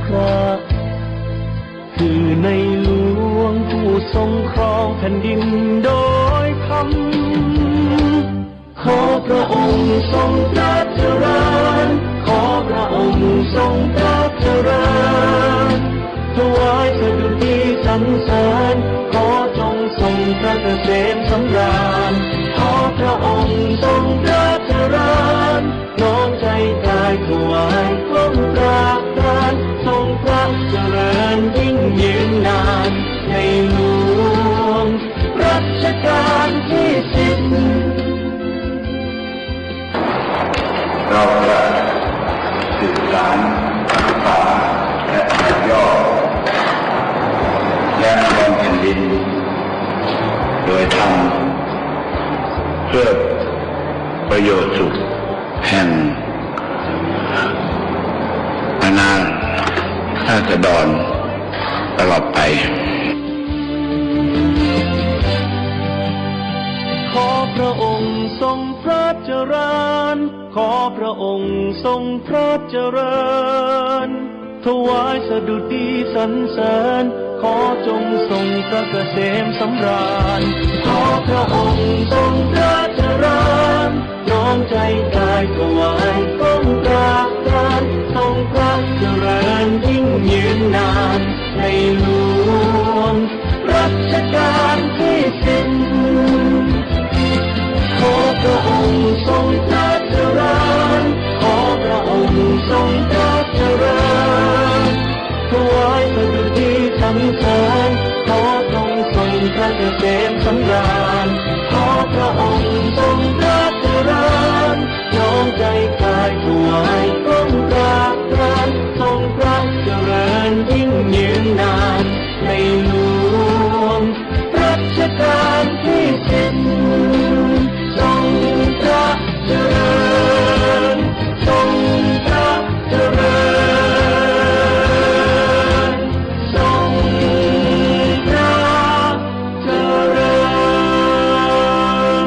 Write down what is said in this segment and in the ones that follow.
พระคือในหลวงผู้ทรงครองแผ่นดินโดยธรรมขอพระองค์ทรงพระเจริญขอพระองค์ทรงพระเจริญถวายสดุดีสรรเสริญขอจงทรงพระเกษมสำราญขอพระองค์ทรงพระเจริญน้อมใจกายถวายก้มกราบทานทรงพระเจริญยิ่งยืนนานในหลวงรัชกาลที่10เราจะสื่อสารภาษาและย่อและบนแผ่นดินโดยทำเพื่อประโยชน์สุขแห่งอาณาราษฎรตลอดไปขอพระองค์ทรงพระเจริญขอพระองค์ทรงพระเจริญถวายสดุดีสรรเสริญขอจงทรงพระเกษมสำราญขอพระองค์ทรงพระเจริญน้อมใจกายถวายก้มกราบทานทรงพระเจริญยิ่งยืนนานในหลวงรัชกาลที่10ขอพระองค์ทรงพระเจริญขอพระองค์ทรงพระเจริญถวายสดุดีสรรเสริญขอจงทรงพระเกษมสำราญขอพระองค์ทรงพระเจริญน้อมใจกายถวายก้มกราบทานทรงพระเจริญยิ่งยืนนานในหลวงรัชกาลที่10ทรงพระเจริญทรงพระเจริญทรงพระเจริญ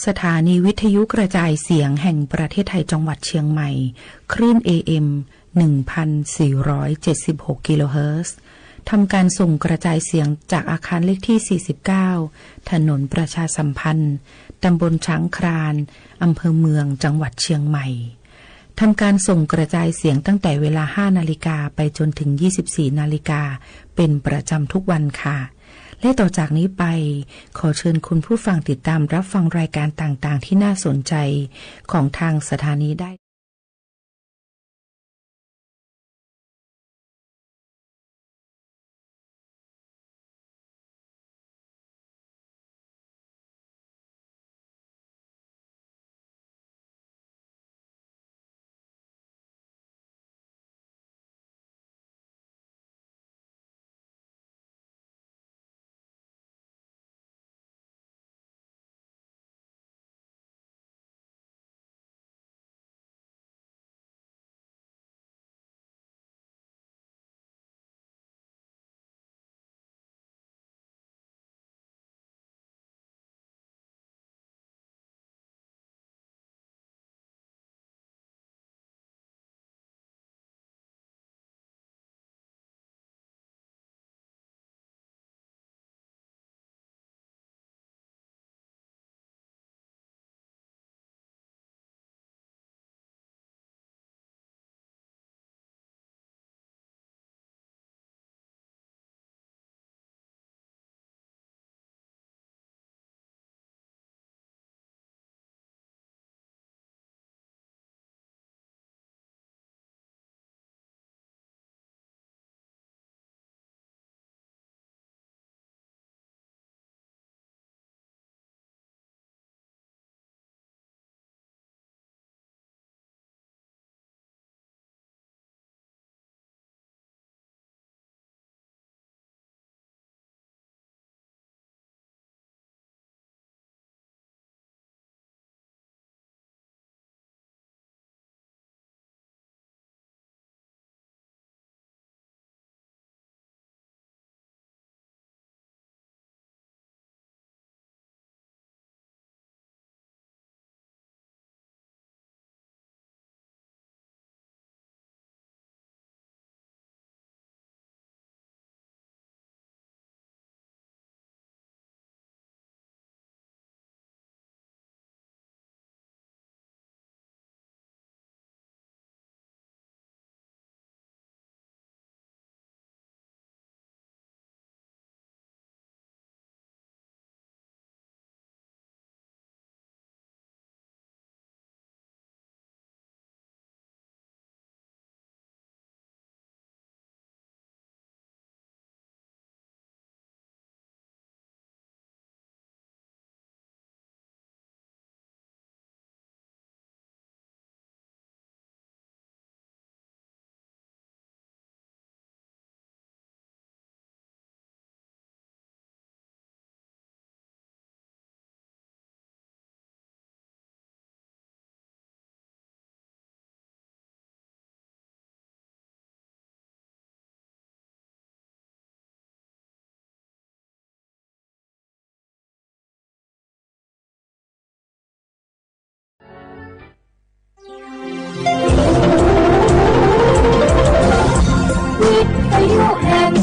สถานีวิทยุกระจายเสียงแห่งประเทศไทยจังหวัดเชียงใหม่คลื่น AM 1,476 กิโลเฮิรตซ์ทำการส่งกระจายเสียงจากอาคารเลขที่ 49 ถนนประชาสัมพันธ์ตำบลช้างครานอำเภอเมืองจังหวัดเชียงใหม่ทำการส่งกระจายเสียงตั้งแต่เวลา 5 นาฬิกาไปจนถึง 24 นาฬิกาเป็นประจำทุกวันค่ะและต่อจากนี้ไปขอเชิญคุณผู้ฟังติดตามรับฟังรายการต่างๆที่น่าสนใจของทางสถานีได้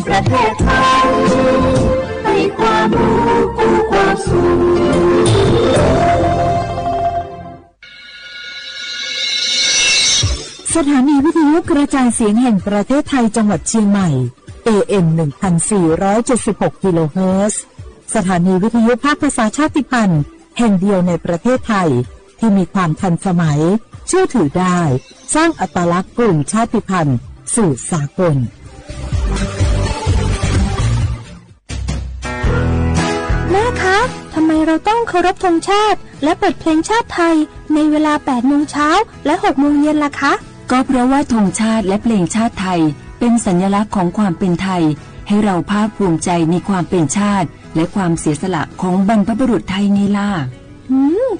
ประเทศไทยให้ความรู้คู่ความสุขสถานีวิทยุกระจายเสียงแห่งประเทศไทยจังหวัดเชียงใหม่ AM 1,476 กิโลเฮิรตซ์สถานีวิทยุภาคภาษาชาติพันธุ์แห่งเดียวในประเทศไทยที่มีความทันสมัยเชื่อถือได้สร้างอัตลักษณ์กลุ่มชาติพันธุ์สู่สากลแม่คะทำไมเราต้องเคารพธงชาติและเปิดเพลงชาติไทยในเวลา 8 โมงเช้าและ 6 โมงเย็นล่ะคะก็เพราะว่าธงชาติและเพลงชาติไทยเป็นสัญลักษณ์ของความเป็นไทยให้เราภาคภูมิใจในความเป็นชาติและความเสียสละของบรรพบุรุษไทยนี่ล่ะ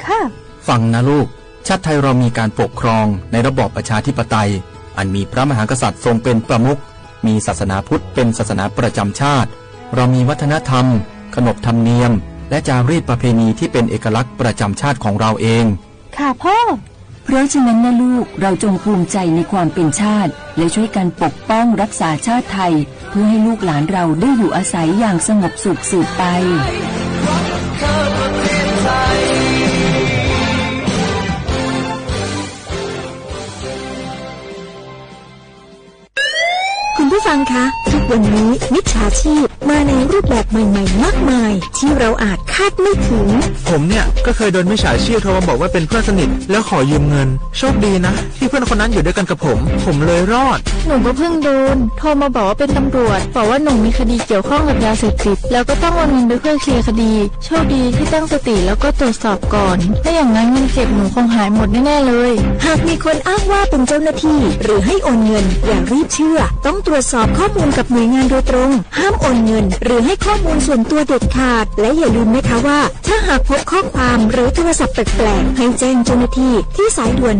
ค่ะฟังนะลูกชาติไทยเรามีการปกครองในระบอบประชาธิปไตยอันมีพระมหากษัตริย์ทรงเป็นประมุขมีศาสนาพุทธเป็นศาสนาประจำชาติเรามีวัฒนธรรมขนบธรรมเนียม และจารีตประเพณีที่เป็นเอกลักษณ์ประจำชาติของเราเองค่ะพ่อเพราะฉะนั้นนะลูกเราจงภูมิใจในความเป็นชาติและช่วยกันปกป้องรักษาชาติไทยเพื่อให้ลูกหลานเราได้อยู่อาศัยอย่างสงบสุขสืบไปคุณผู้ฟังคะทุกวันนี้มิจฉาชีพมาในรูปแบบใหม่ๆมากมายที่เราอาจคาดไม่ถึงผมเนี่ยก็เคยโดนมิจฉาชีพโทรมาบอกว่าเป็นเพื่อนสนิทแล้วขอยืมเงินโชคดีนะที่เพื่อนคนนั้นอยู่ด้วยกันกับผมเลยรอดหนูก็เพิ่งโดนโทรมาบอกว่าเป็นตำรวจบอกว่าหนูมีคดีเกี่ยวข้องกับยาเสพติดแล้วก็ต้องโอนเงินไปเพื่อเคลียร์คดีโชคดีที่ตั้งสติแล้วก็ตรวจสอบก่อนไม่อย่างนั้นเงินเก็บหนูคงหายหมดแน่ๆเลยหากมีคนอ้างว่าเป็นเจ้าหน้าที่หรือให้โอนเงินอย่ารีบเชื่อต้องตรวจสอบข้อมูลกับหน่วยงานโดยตรงห้ามโอนเงินหรือให้ข้อมูลส่วนตัวเด็ดขาดและอย่าลืมนะคะว่าถ้าหากพบข้อความหรือโทรศัพท์แปลกๆให้แจ้งเจ้าหน้าที่ที่สายด่วน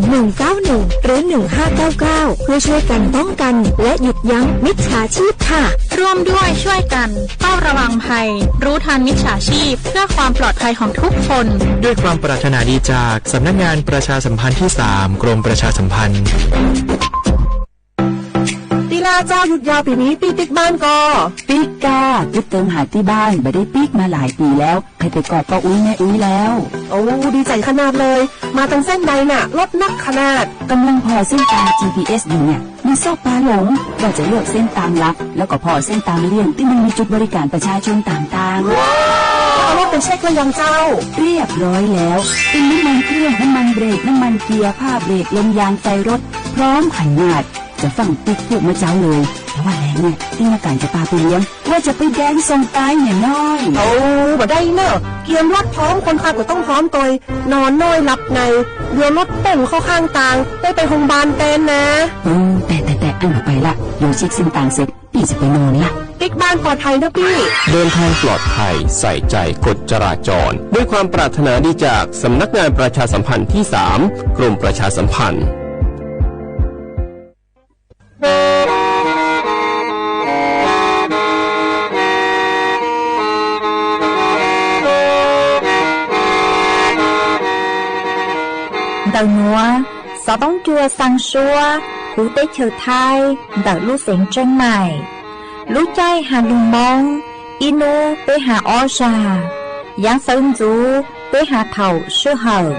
191หรือ1599เพื่อช่วยกันป้องกันและหยุดยั้งมิจฉาชีพค่ะร่วมด้วยช่วยกันเฝ้าระวังภัยรู้ทันมิจฉาชีพเพื่อความปลอดภัยของทุกคนด้วยความปรารถนาดีจากสำนักงานประชาสัมพันธ์ที่3กรมประชาสัมพันธ์ตีลาเจ้าหยุดยาวปีนี้ปีติ๊กบ้านก็ปิ๊กกาจุดเติมหาที่บ้านไม่ได้ปิ๊กมาหลายปีแล้วใครไปกอดป้าอุ้ยแม่อุ้ยแล้วโอ้ดีใจขนาดเลยมาตั้งเส้นใดน่ะรถนักขนาดกำลังพอเส้นตาม GPS อยู่เนี่ยมันซอกปลาหลงว่าจะเลือกเส้นตามลักแล้วก็พอเส้นตามเลี่ยงที่มันมีจุดบริการประชาชนต่างๆเอารถไปเช็คแล้วยังเจ้าเรียบร้อยแล้วเป็นน้ำมันเครื่องน้ำมันเบรกน้ำมันเกียร์ผ้าเบรกลมยางไฟรถพร้อมขนาดจะฟังปิ๊กพูดมาเจ้าเลยแต่ว่าแล้วเนี่ยที่มาไก่จะปาไปเลี้ยงว่าจะไปแดงส่งตายเนี่ยน้อยโอ้บ่ได้เนอะเกียมรถพร้อมคนขับก็ต้องพร้อมตัวนอนน้อยหลับในเดี๋ยวรถป่งเข้าข้างทางได้ไปโรงพยาบาลเต้นนะแต่อันไปละโยเช็คเส้นต่างเสร็จพี่จะไปนอนละติ๊กบ้านปลอดภัยนะพี่เดินทางปลอดภัยใส่ใจกฎจราจรด้วยความปรารถนาดีจากสำนักงานประชาสัมพันธ์ที่3กรมประชาสัมพันธ์đầu núa gió bóng chua sang xua cú tết chiều thai đợi lũ xén tranh mải lũ chay hà lùng mong inu bế hà o già giáng sơn du bế hà thầu sư hở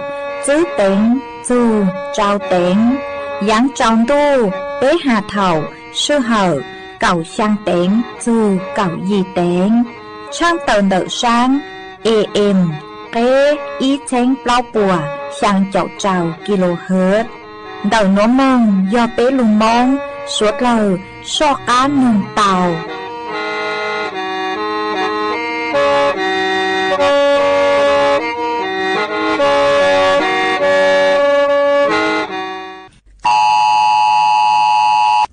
chữ tính dù trao tính giáng tròn đu bế hà thầu sư hở cầu sang tính dù cầu gì tính trang tờ nợ sáng em kế ý chánh bao bùa sang chậu trào kHz đầu nó mong do bé lùng mong suốt lời so cá nương tàu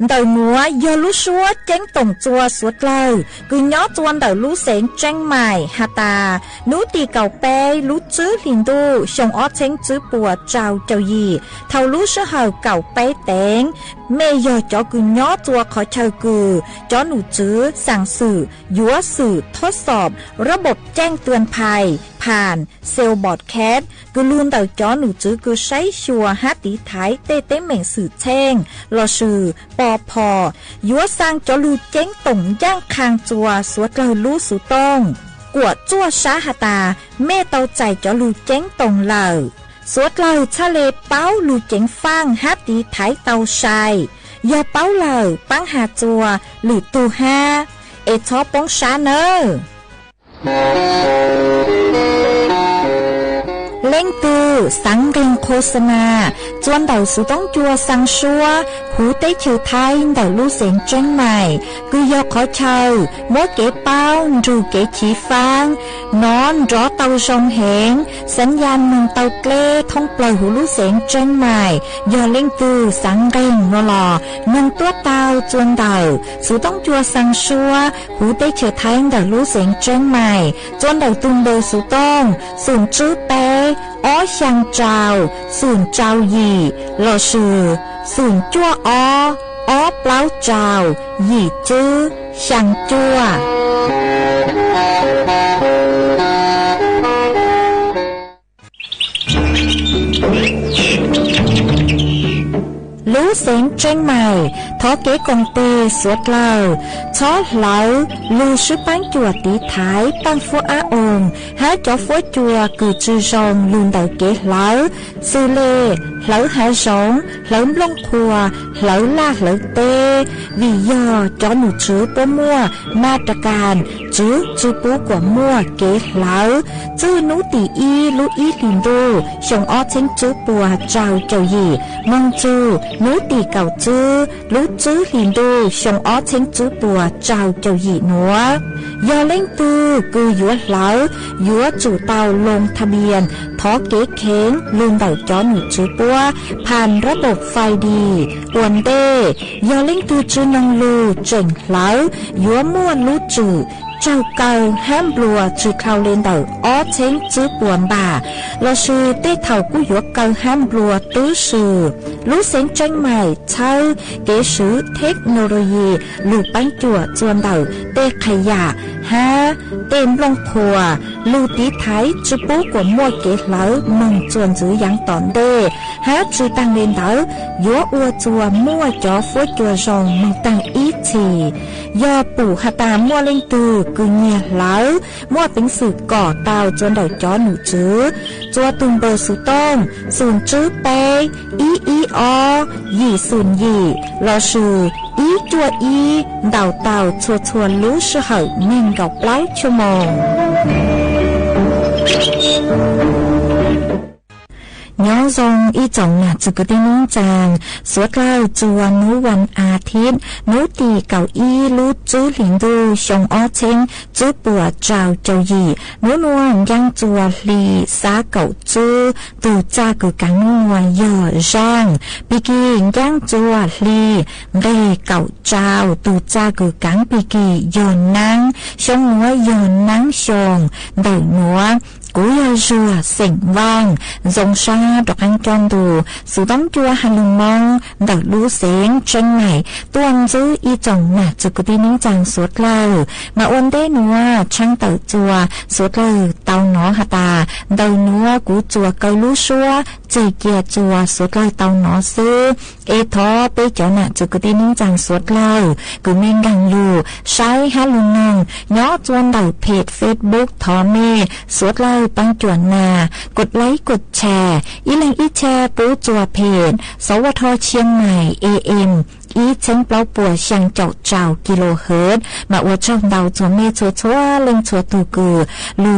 đầu múa do lú súa chén tổng chua suốt lời cứ nhó chuan đầu lú xén tranh mài hà tà nú tì cầu pe lú chữ liền đu sông ó chén chữ bùa trào chào gì thầu lú sơ hờ cầu pe tén mẹ giờ chó cứ nhó chua khỏi chờ cứ chóหนูจื้อสั่งสื่อยัวสื่อทดสอบระบบแจ้งเตือนภัยผ่านเซลบอร์ดแคสcứ luôn đầu chóหนูจื้อcứ sấy chùa hát tí thái tê tê mệnhสื่อแช่งรอสื่อปอพอยัวสร้างจอลูเจ้งต่งย่างคางจัวสวดเลยลู่สุต้องกวดจั่วช้าหาตาแม่เตาใจจอลูเจ้งต่งเหล่าสวดเลยชะเลเป้าลูเจ้งฟางฮัดตีไถเตาชายยอเป้าเหล่าปังหาจัวหรือตูห้าเอชอป้องช้าเนอเล่งตือสังเริงโฆษณาจวนเดาสุต้องจัวสังชัวหูเต้เฉียวไทยเดาลู่เสียงเจ้งใหม่คือยอขอเชาโมเก๋เป้ารูเก๋ฉีฟางนอนรอเตาทรงเหงสัญญาณมึงเตาเกล้ท่องปล่อยหูลู่เสียงเจ้งใหม่ยอเล่งตือสังเริงนอลอมึงตัวเตาจวนเดาสุต้องจัวสังชัวหูเต้เฉียวไทยเดาลู่เสียงเจ้งใหม่จวนเดาตุงเบอสุต้องสูนจื้อเต้อ้อช่างเจ้าสูนเจ้าหยี่หล่อชื่อสูนจั่วอ้อเปล่าเจ้าหยี่จื้อช่างจั่ว lũ xén tranh mày thó kế công tê suốt lầu chó lẩu lưu sư bán chùa tí thái tăng phố á ồn há cho phố chùa cử chư rồng luôn đầu kế lẩu sư lê lẩu há rống lẩu lông khùa lẩu la lẩu tê vì do cho nụ chứ bố mua ma trà càn chứ bố của mua kế lẩu chứ nụ tỷ y lũ y lìn đô xong ó chênh chứ bùa trào trầu gì mong chứ nú tỷ cầu chứ lú chứ lìn đô xong ó chênh chứ bùa trào trầu gì nữa do lên tư cư dũa lẩu dũa chủ tàu lôngทะเบียนท้อเก๋เค้งลืมเต่าจ้อหนูจื้อปัวผ่านระบบไฟดีอวนเต้ยอเล่งตือจื้อนองลูเจ๋งเหลายัวม่วนลูจื้อเจ้าเก่าห้ามบลัวจื้อเข้าเล่นเต่าอ้อเช้งจื้อปวนบ่าเราชื่อเต้เถ่ากู้ยัวเก่าห้ามบลัวตื้อสื่อรู้เสียงจังใหม่เช่าเก๋ซื้อเทคโนโลยีลูกปั้นจั่วจวนเต่าเต้ขยะฮะเต็มลงครัวลูตีไทยจื้อปูกว่ามั่วเก๋เหลามึงจวนจื้อยังตอนเด้ฮะจื้อตั้งเล่นเต่ายัวอัวจัวมั่วจ่อฟุ้ยจัวรองมึงตั้งอีทียอปู่ฮาตามั่วเล่งตือกือเงียเหลามั่วเป็นสื่อก่อเตาจนเต่าจ้อหนูจื้อจัวตุงเบอร์สุต้มศูนย์จื้อเปอีอยี่ศูนย์ยี่รอชื่ออีจัวอีเต่าชัวรู้ชื่อเหยเม่งกับไล่ชั่วโมงย้อนทรงอีจ่องหนักจุกติน้องจางสวดเล่าจวนนุวันอาทิตย์นุตีเก่าอีลูจื้อหลิงดูชงอ้อเชงจื้อปัวเจ้าเจ้าหยี่นุนวลยังจัวลีสาเก่าจื้อตูจ้ากือกังนัวย่อร่างปีกียังจัวลีเร่เก่าเจ้าตูจ้ากือกังปีกีย้อนนังชงนัวย้อนนังชงเดินนัวกูยาจัวเสียงว่างทรงชาดอกอังจอนดูสุต้องจัวฮันลุงมองเดินรู้เสียงเชิงใหม่ตัวจื้ออีจ่องหนักจุกตีนิ้งจังสวดเล่ามาอ้วนได้นัวช่างเต่าจัวสวดเล่าเต่าหนอหาตาเดินนัวกูจัวเกาลูชัวเจเกียจัวสวดเล่าเต่าหนอซื้อเอท้อไปเจ้าหนักจุกตีนิ้งจังสวดเล่ากูเม่งกังลูใช้ฮันลุงนงย้อจวนเต่าเพจเฟซบุ๊กทอเม่สวดเล่าปังจวนนากดไลค์กดแชร์อีแรงอีแชร์ปูจัวเพจสวทเชียงใหม่ AM อีเช้งเปล่าปัวเชียงเจ้ากิโลเฮิรตซ์มาอวดช่องดาวจัวเมชัวเล่งชัวตูกือลู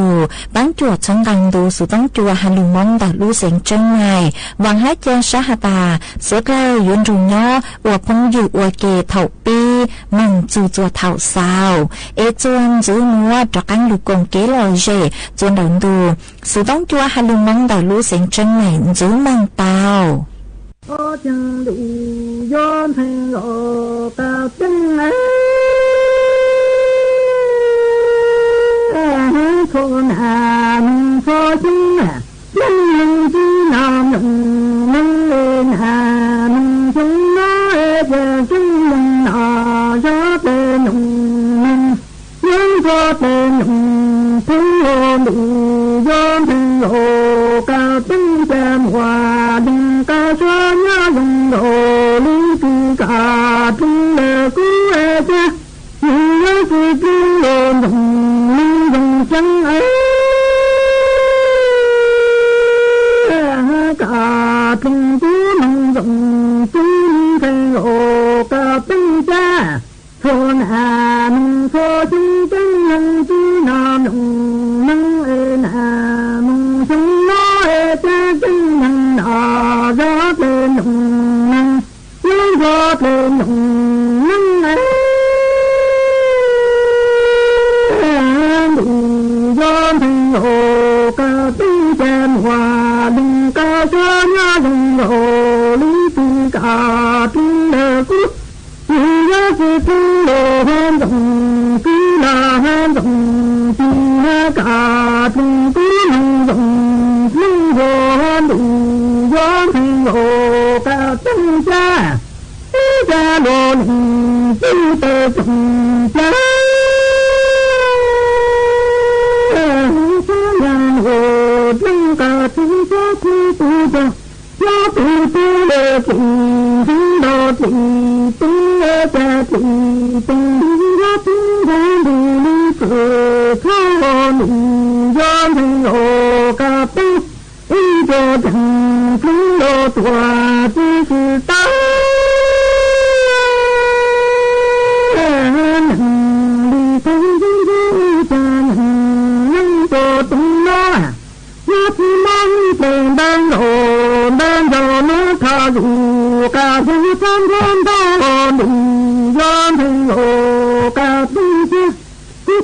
ปังจวดช่างกังดูสุต้องจัวฮันลุงมองดัดลูเสียงจังไงวังให้เจงชาหตาเสือเล่ายุนรุงย่ออวดพงอยู่อวดเกเถ่าปีมึงจูจัวเถ่าสาวเอจวนจื้อนัวดอกอังลูกกงเกลอยเจจวนดังดูสุต้องจัวฮันลุงมองดัดลูเสียงจังไงจื้อมังเปล่าcó chân đủ gió thanh lộ cao chân ấy thôn mình phó chân mình chỉ nam mình lên mình chúng nó về chúng mình nọ gió tên mình những gió tên thôn đủ gió thanh lộ cao chân chân hòa đình cao cho nhớ lòng độ lý kỳ cả trung lệ cứu e cha nhưng nhớ kỳ kinh lộ đồng linh dòng chân ấy cả trung cứu nông dòng chung thành lộ cả tân cha thôn mình thô chung chân lòng chi nam lòng nâng ê mong chung nó ê cha chân nâng nọ gió tên nồng nâng gió tên nồng nâng ấy đủ gió thanh lộ ca tư chèn hòa đình ca cho nhá lòng lộ lý tư cả trung lệ cút nhớ sự trung lộ hơn rộng cứ là hơn rộng chung cả trung cứ nâng rộng nâng vô hơn đủ gió thanh lộ ca tân cha cha lộ tư tê trọng cha nhân hồ trưng cả chúng cho khu tu ya tu tu le tu do tu tu ya tu tu ya tu du lu tu ka nu ya nu o ka tu i do tu tu do tua tu tu ta đi tu du ta nang do tu lo ya tu mang tên đang đồ nó tha dù cả thứ trăm trăm đó đủ gian thành hồ cả thứ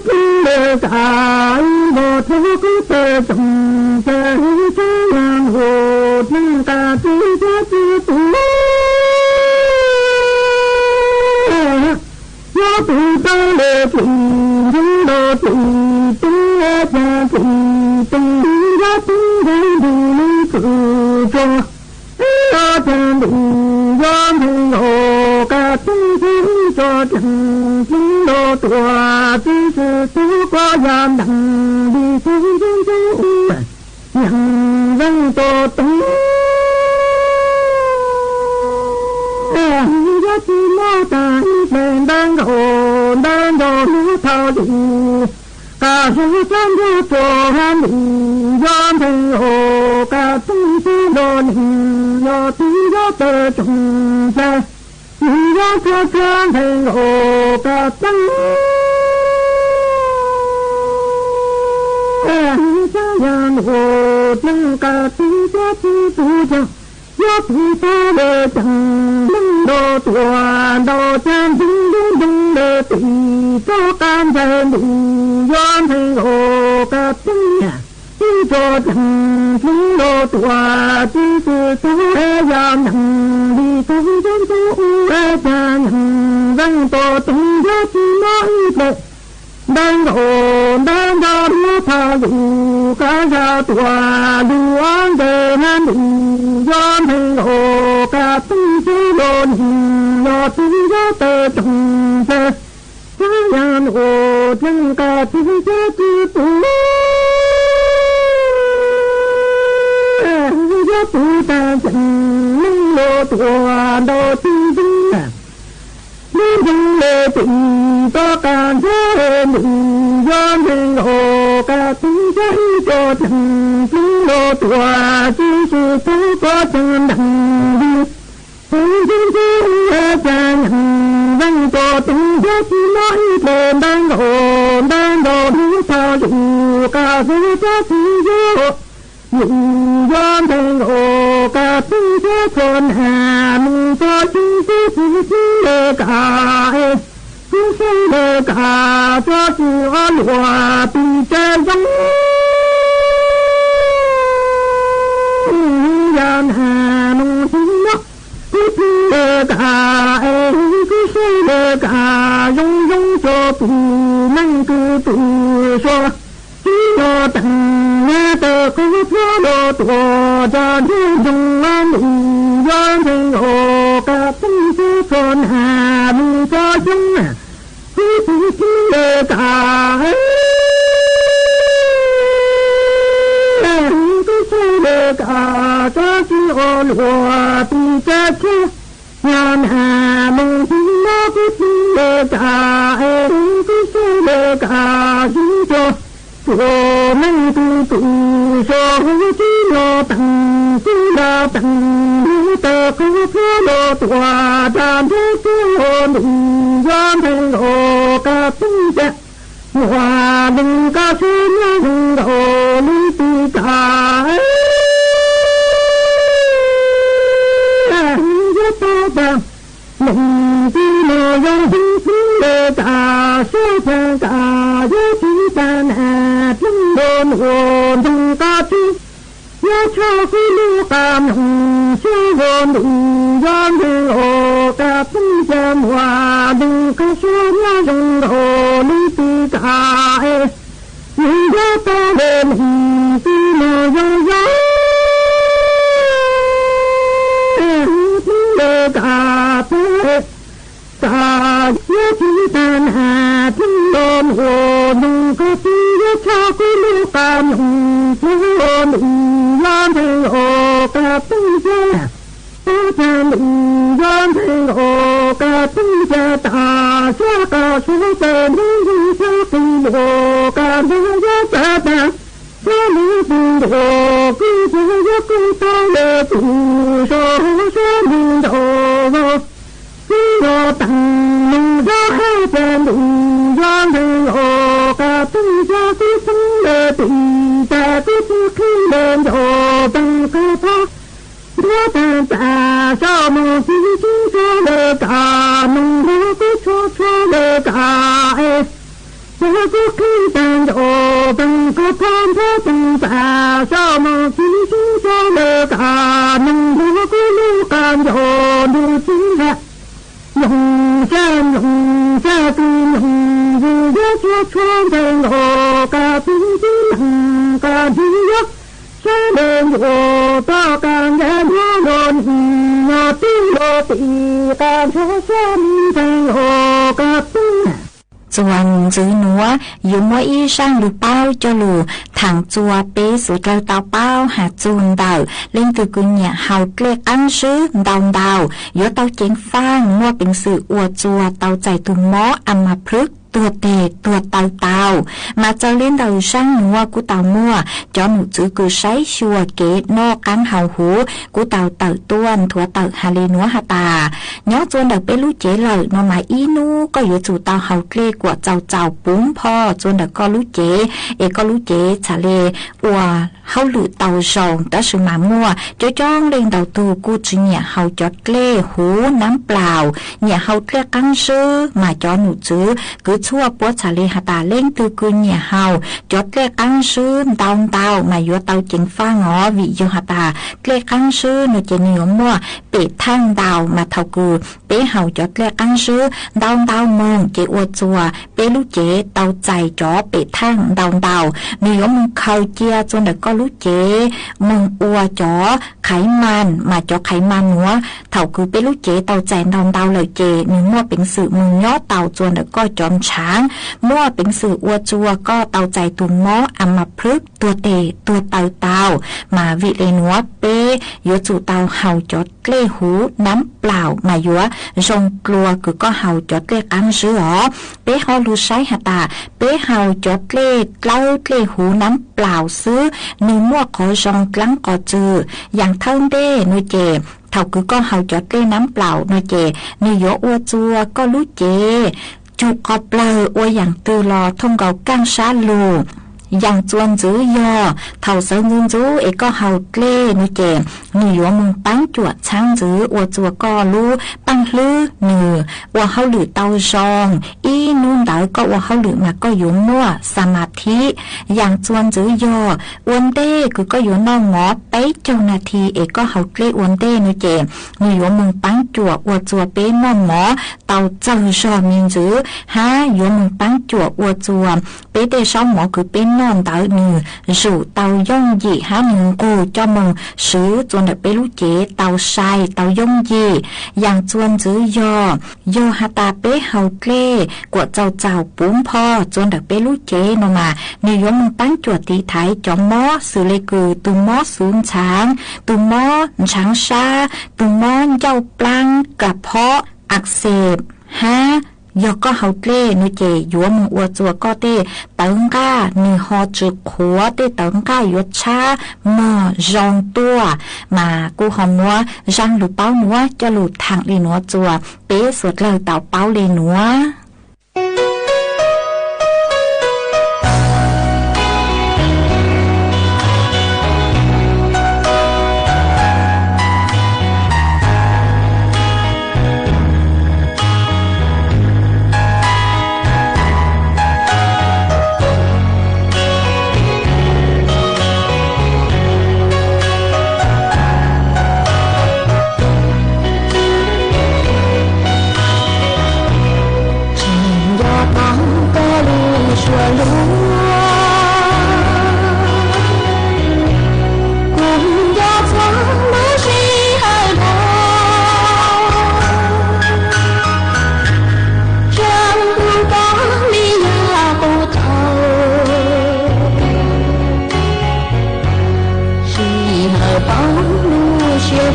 cứ lệ cả một thứ cứ tê trồng tê chứ làm hồ nhưng cả thứ thứ tu ya tu ta lệ tu do tu tu ya tu tu ya tu du tu cho ya tu du ya tu o ka tu cho chẳng tu do tua tu có ya đặng đi tu nhận văn to tu ya tu mo ta lên đang đồ nước thao đủ cả sự chân du cho han đủ gian thành hồ cả tu đồ do tu do tơ trồng ra do cho chân thành hồ cả tăng gian hồ tăng cả tu cho ya tu ta de chẳng do tua do chân dung de ti cho can chân đủ yon thành hồ cả tu cho chẳng do tua tu tu yan nang đi tu cha nang văn to tu ya tu nói đang do nó tha dù cả ra tua du an de nan đủ yon thành hồ cả tu đồn do tu do tơ trồng tơ yan hồ chân cả tu tu do tu ta chẳng nâng lô tua do tu nhưng lệ tự có càng thế mình gian hình hồ cả tính chất cho thằng chúng lô tua chứ sự tú có chân đằng đi chúng cha nhận văn cho tính chất nói tên đang đồ nước thao dù cả thứ chất vô những gian hình hồ cả tính chất con hà mình cho chúng lệ cả chúng lệ cả cho chữ hòa tình che giống gian hà nông sinh nó cứ lệ cả cứ lệ cả giống cho tù năng cứ tù cho cho tặng nghe tờ cứ đồ tù cho dùng an đủ gian thành hồ cả tâm tư con hà mình cho chúng cứ lệ cả cứ lệ cả cho chữ ôn hòa tình cha chứ ngàn hà mình nó cứ lệ cả cứ lệ cả chúng cho cho năng tu cho chỉ lo tặng tơ cứ lo tòa đàn thứ hồn gian thành hồ cả tung cha hòa đừng ca sư đừng đồ lý tu cả rất to bằng mình chỉ lo dân lệ cả số thân cả với chỉ ta nè chúng đồn hồn trong ca chứ nhớ cho khi lưu cảm số hồn đủ gian đường hồ cả tâm chân hòa đừng có số nhớ trong hồ lý tư cả nhưng nhớ ta về mình chỉ lo dân lệ cả cả nhớ chỉ ta nè chúng đồn hồn đừng có cho quý lưu cảm hồn gian thành hồ cả 不家，不家里人陪我个不家大家个说的你下给我个那呀家的。我们不多，不多也不多也不说说不多。不要当路上海边路上人哦，个不家不生了对的，不是可怜哟，等个他，我等在小梦心心说了个，梦里不说说了个哎。我不肯等着，等个盼着等在小梦心心说了个，能不路干着路进来，永山永山的永日月就穿着我个冰冰冷个地呀，山人我到干人我你我地我地干着山人我个冰。Chuan giữ núa, dù mỗi y sang lù bao cho lù, thằng chùa bế sủi lâu tàu bao hạt chuồn đầu, lên từ cửa nhà hào lệ ăn sứ, đồng đầu, giữa tàu chén phang, mua bình sự ua chùa tàu chạy tù mó, âm mà phước, tua tề, tua tàu tàu, mà cho lên đầu sang núa của tàu mua, cho nụ chữ cứ sấy xua kế no cắn hào hú, của tàu tàu tuôn, thua tàu hà lê núa hà tà, nhớ chuồn đầu bế lú chế lời, nó mà y nu, có giữa chủ tàu hào lê của chào chào bún po, chuồn đầu có lú chế, có lú chế trả lê, ua hào lự tàu rồng, đã sự mà mua, cho chong lên đầu tù của chữ nhà hào chót lê, hú nắm plau, nhà hào lê cắn sư, mà cho nụ chữ, cứ chua bố trả lê hà tà lên từ cửa nhà hào, chót lê cắn sư, đào tàu, mà giữa tàu chính pha ngõ, vì dù hà tà, lê cắn sư, nó chế nhiều mua, bể thang đào, mà thầu cử, bế hào chót lê cắn sư, đào tàu mông, chế ua chùa, bế lú chế, tàu chạy chó, bể thang đào tàu, nếu mông khâu chia, cho nó có lú chế, mông ua chó, khải man, mà cho khải man nữa, thầu cử bế lú chế, tàu chạy đào tàu lời chế, nếu mua bình sự mông nhó tàu, cho nó có chọn sáng, mua bình sự ua chùa, có tàu chạy tù mó, mà phước, tua tề, tua tàu tàu, mà vị lê nữa, bế, giữa chủ tàu hào chót lê hú, nắm plau, mà giữa rồng lùa cứ có hào chót lê ăn sứ ó, bế ho lù sái hà tà, bế hào chót lê, lau lê hú nắm plau sứ, nếu mua có rồng lắng có chữ, dạng thân đê, nuôi chè, thầu cứ có hào chót lê nắm plau, nuôi chè, nếu giữa ua chùa, có lú chè, chụp có plơ, ua dạng từ lò, thông gạo căng xá lù, yang chuan giữ yo thầu sở ngưng giữ có hào lê nuôi chè nửa mùng bán chuột sáng giữ ua chùa co lu băng lư nửa ua hao lử tàu rong y nun đỡ có ua hao lử mà có yếu mua samadhi yang chuan giữ yo uốn đê cứ có yếu no ngó bấy châu na thi có hào lê uốn đê nuôi chè nửa mùng bán chuột ua chùa bế no mỏ tàu châu rong mình giữ ha yếu mùng bán chuột ua chùa bế đê sau mỏ cứ bế non tàu nửa rủ tàu dông gì há mừng cô cho mừng sứ chuan đã bế lú chế tàu sai tàu dông gì yang chuan giữ yo hà ta bế hầu lê của châu chào bún po chuan đã bế lú chế nó mà nếu mừng bán chuột tí thái cho mó xử lê cử tu mó xuống tu mó trắng sa tu mó dâu plang cà phó ạc xẹp ha do có hậu lê nuôi chè dúa mùng ua chùa có tê tấn ca nư ho trực khóa tê tấn ca yếu cha mờ rong tua mà cô hòm núa răng lù báo núa cho lù thẳng đi núa chùa bế suốt lời tạo báo lê núa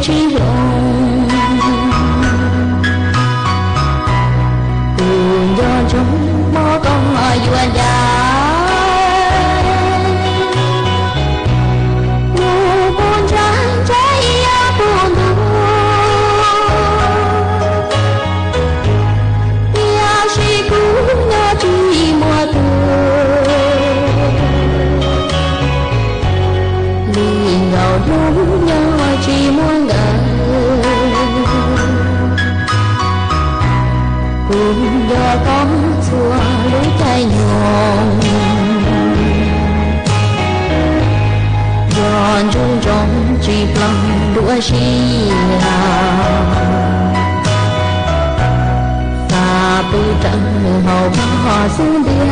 chi hồng cùng do chúng mơ con hỏi yuan gia chỉ muốn cùng do con xua lối tay nhọn giòn trung trong chỉ lòng đua xì ta bự trắng hậu họ xuống đi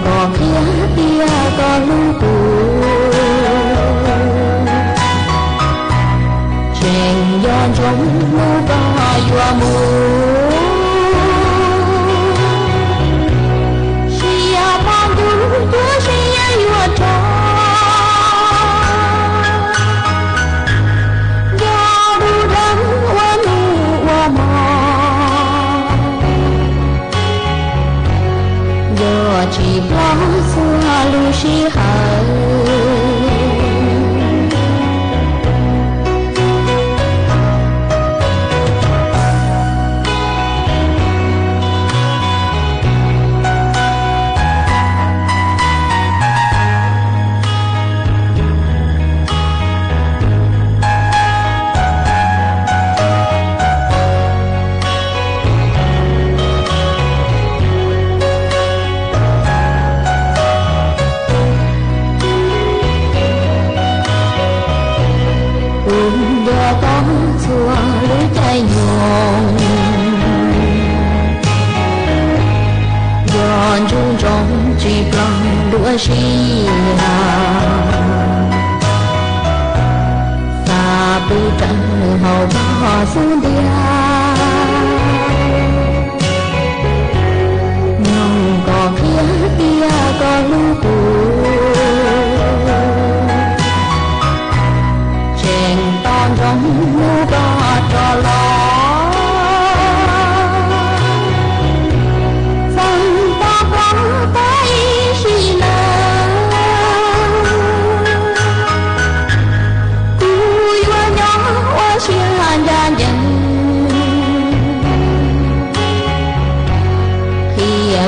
có kia kia có lưu tù trên gió trong mưa có gió mưa xia phong du chúa xia gió trò gió đu đắng hoa nụ hoa mò gió chỉ lo xua lưu xì hờ trung trong chỉ lòng đua xì ta bự trắng hậu họ xuống đi nhung có kia kia có lưu tù trên ton trong mưa có trò lo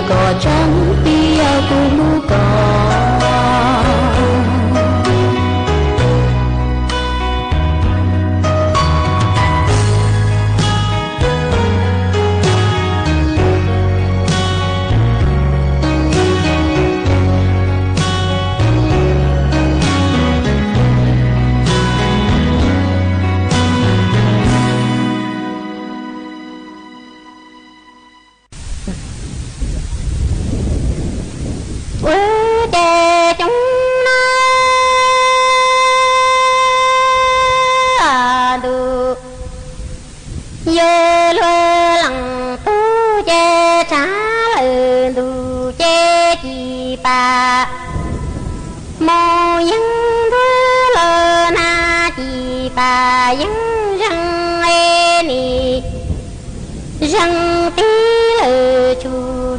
có trắng tia cũng có răng tí lờ chủ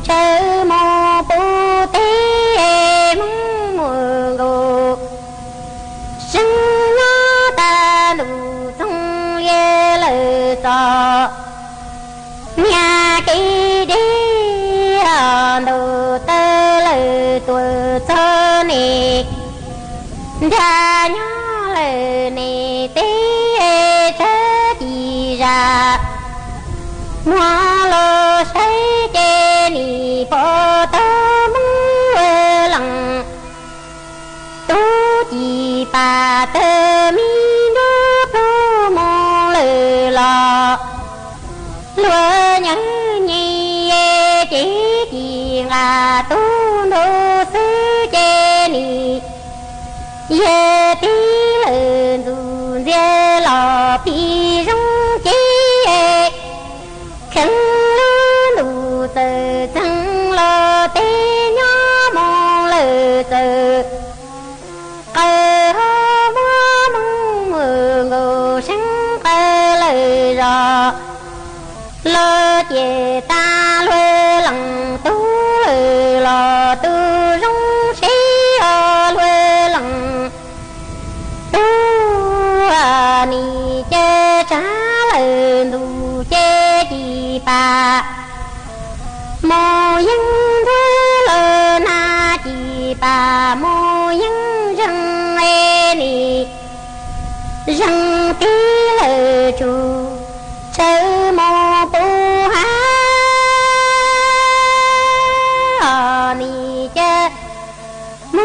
chớ mò bố tế mong mùa gồ răng nó ta đủ thông ghê lờ tò nhà kỳ đi đồ tơ lờ tuổi thơ nè ra nhỏ lờ nè tế chớ đi ra hoa lô say chê nì phô tơ mưa lặng tu chỉ bà tơ mi nước lô mô lờ lò lúa nhớ nhi chỉ là tu đô sư chê nì ye tí lờ dù dê lò pi rung chê khăn lũ tờ trăng lò tê nhỏ mong lờ tờ chế ta lue lăng tu lò tu rong xí lue lăng tu ni chế trả lời tu chế đi ba mô yên thứ lơ na đi ba mô yên răng ê ni răng tí lơ chu sơ mô tu ha ni chê mô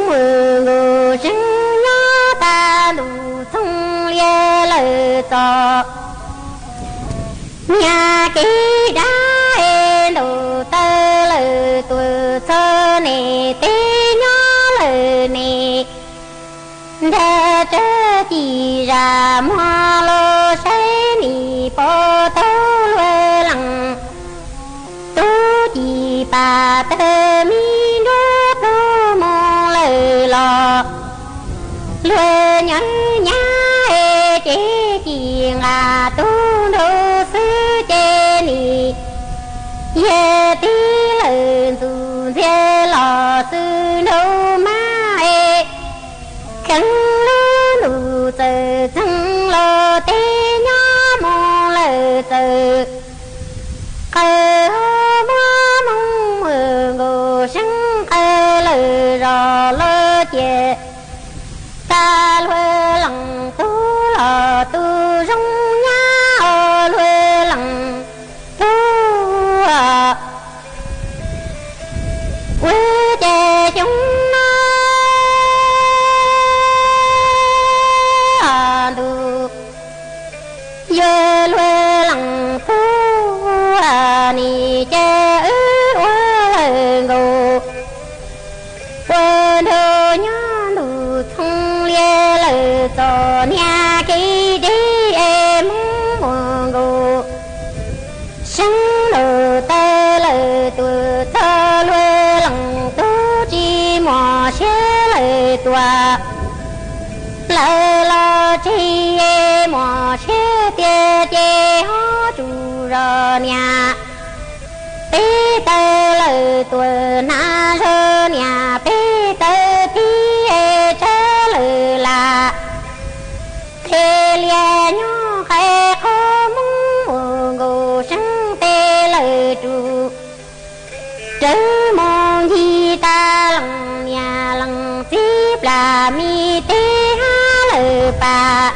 mơ ngô răng nhá ta lù thông lia lơ tò nhà ký đá ê đồ tơ lơ tùa sơ nê tê nhá lơ nê đa chơ chỉ ra mua lô say ni po tơ lue lăng tu chỉ ba tơ mi đô tô mong lời lò lue nhẫn nhá ê chế chỉ ngà tu đô sư chế ni ye tí lời dù thế lò sư nô ma ê khăn lô nụ tơ thăng lô tê nhá mong lời tơ cơ mô mong mơ ngô sân cơ lời rò lơ chê ta lue lăng tu lò tu rong nhá lue lăng tu quê chê chúng du dơ lue lăng tu ni chê ngô quê đô nhá đủ thông lia lơ tò nhà ký đi em mong ngô sân lơ tơ lơ tùa thơ lue lăng tu chi mò xế lơ tùa lơ lơ chi e mò xế tê chê hó chủ rò nhà bê tơ lơ tùa na rơ nhà bê tơ tí e chơ lơ là thê lia nhó khai khó mong ngô sân tê lơ trụ trớ mong hi ta lăng nhà lăng tiếp là mi tê ha lơ bà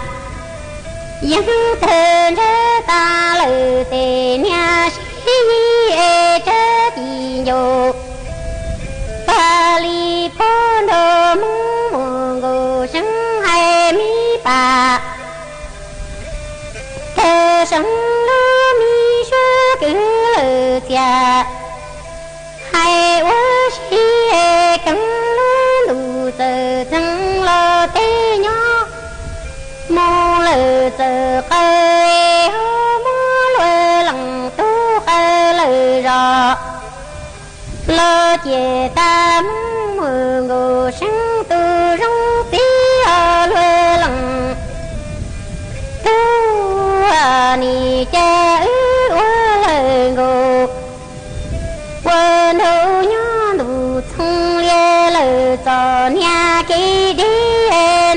dân thơ rơ ta lơ tê nhà sĩ e chớ đi nhô ba li phô đô mong ngô sân hay mi bà thơ sân lô mi sơ cứ lơ tia hay quá sĩ e cắn lô lù tờ thăng lô tê nhó mô lơ tờ khơi hô mô lơ lăng tu khơi lơ rò lơ chê ta mơ ngô sân tu rong tí lơ lăng tu ni chê lơ ngô quên hô nhó đủ thông lia lơ tò nhà ký đi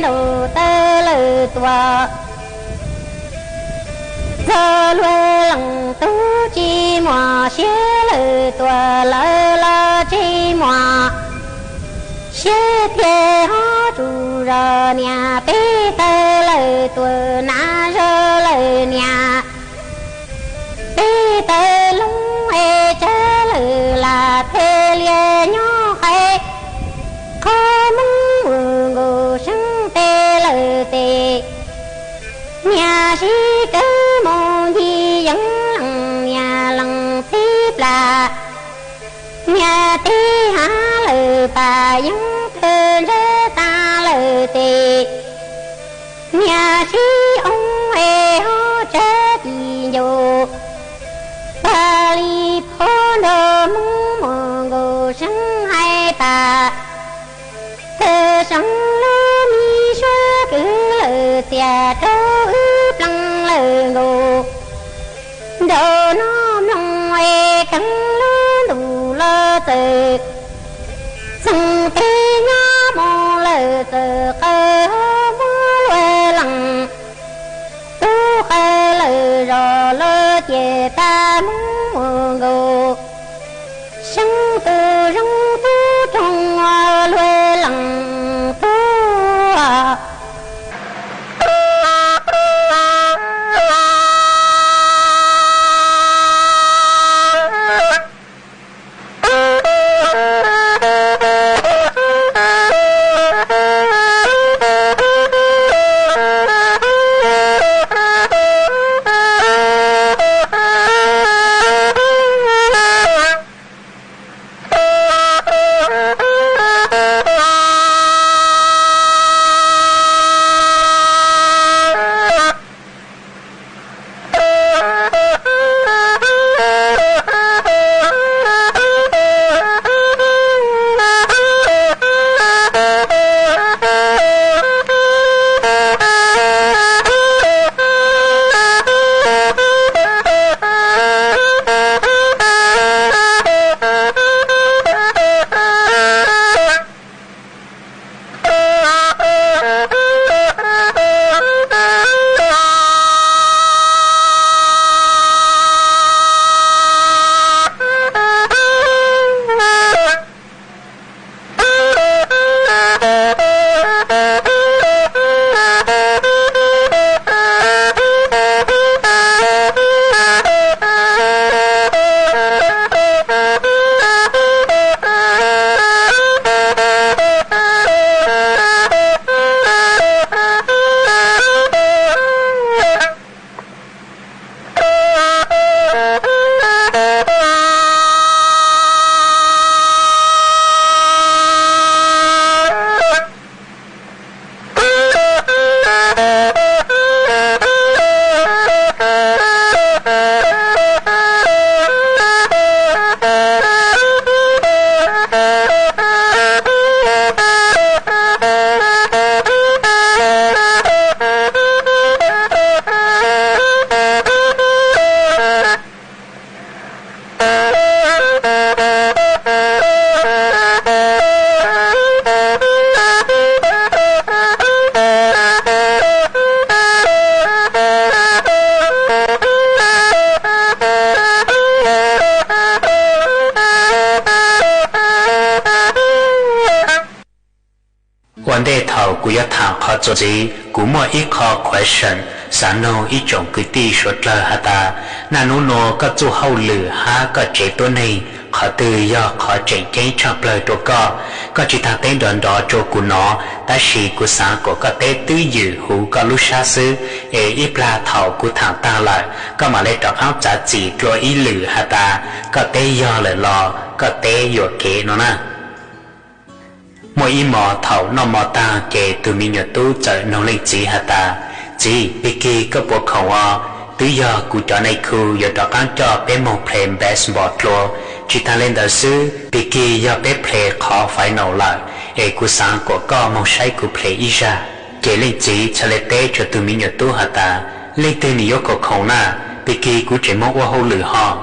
lô tơ lơ tòa thơ lue lăng tu chi mò xế lơ tòa lơ lơ chi mò xế thê hó chủ rờ nhà bê tơ lơ tòa na rơ lơ nhà bê tơ lung e chơ lơ là thê lia nhó khai khó mong ngô sân tê lơ tê nhà sĩ cơ mong thi dẫn lăng nhà lăng tiếp là nhà tê há lơ bà dẫn thơ rơ ta lơ tê nhà sĩ ông e hó trớ đi nhô ba li phô đô mong ngô sân hay bà thơ sân lô mi sơ cứ lơ tia trô ướp lăng lơ ngô đồ nó mong lệ sông tê nhá mong lệ từ cơ mưa lệ lặng tu khai lệ rò lệ chè ta mong ngô sông từ rong tu trong lệ lặng tu vấn đề thầu của gia thảo khó cho gì cũng mọi ít khó question sáng nô ít chồng cứ ti suốt lời hà ta nà nô nô có chú hậu lử ha có chếตัวnày khó từ do khó chế chế cho lời đồ có chỉ thằng tên đoàn đó cho của nó ta chỉ của sáng của có tế tứ dự hữu có lúc xa xứ ít là thầu của thằng ta lại có mà lấy trọc áo trả chỉ cho ý lử hà ta có tế do lời lo có tế dụ kế nó nè mỗi ý mò thầu nó mò ta kể từ mình nhật tu trở nó lên chỉ hà ta chỉ vì kia có bộ khẩu tự do của trò này khu giờ trò cán cho bé một play baseball lo chỉ ta lên đầu sư vì kia do bé play khó phải nấu lại để của sáng của con một sai của play ý ra kể lên chỉ cho lên tế cho từ mình nhật tu hà ta lên tên nhiều của khẩu na vì kia của trẻ mong qua hô lử họ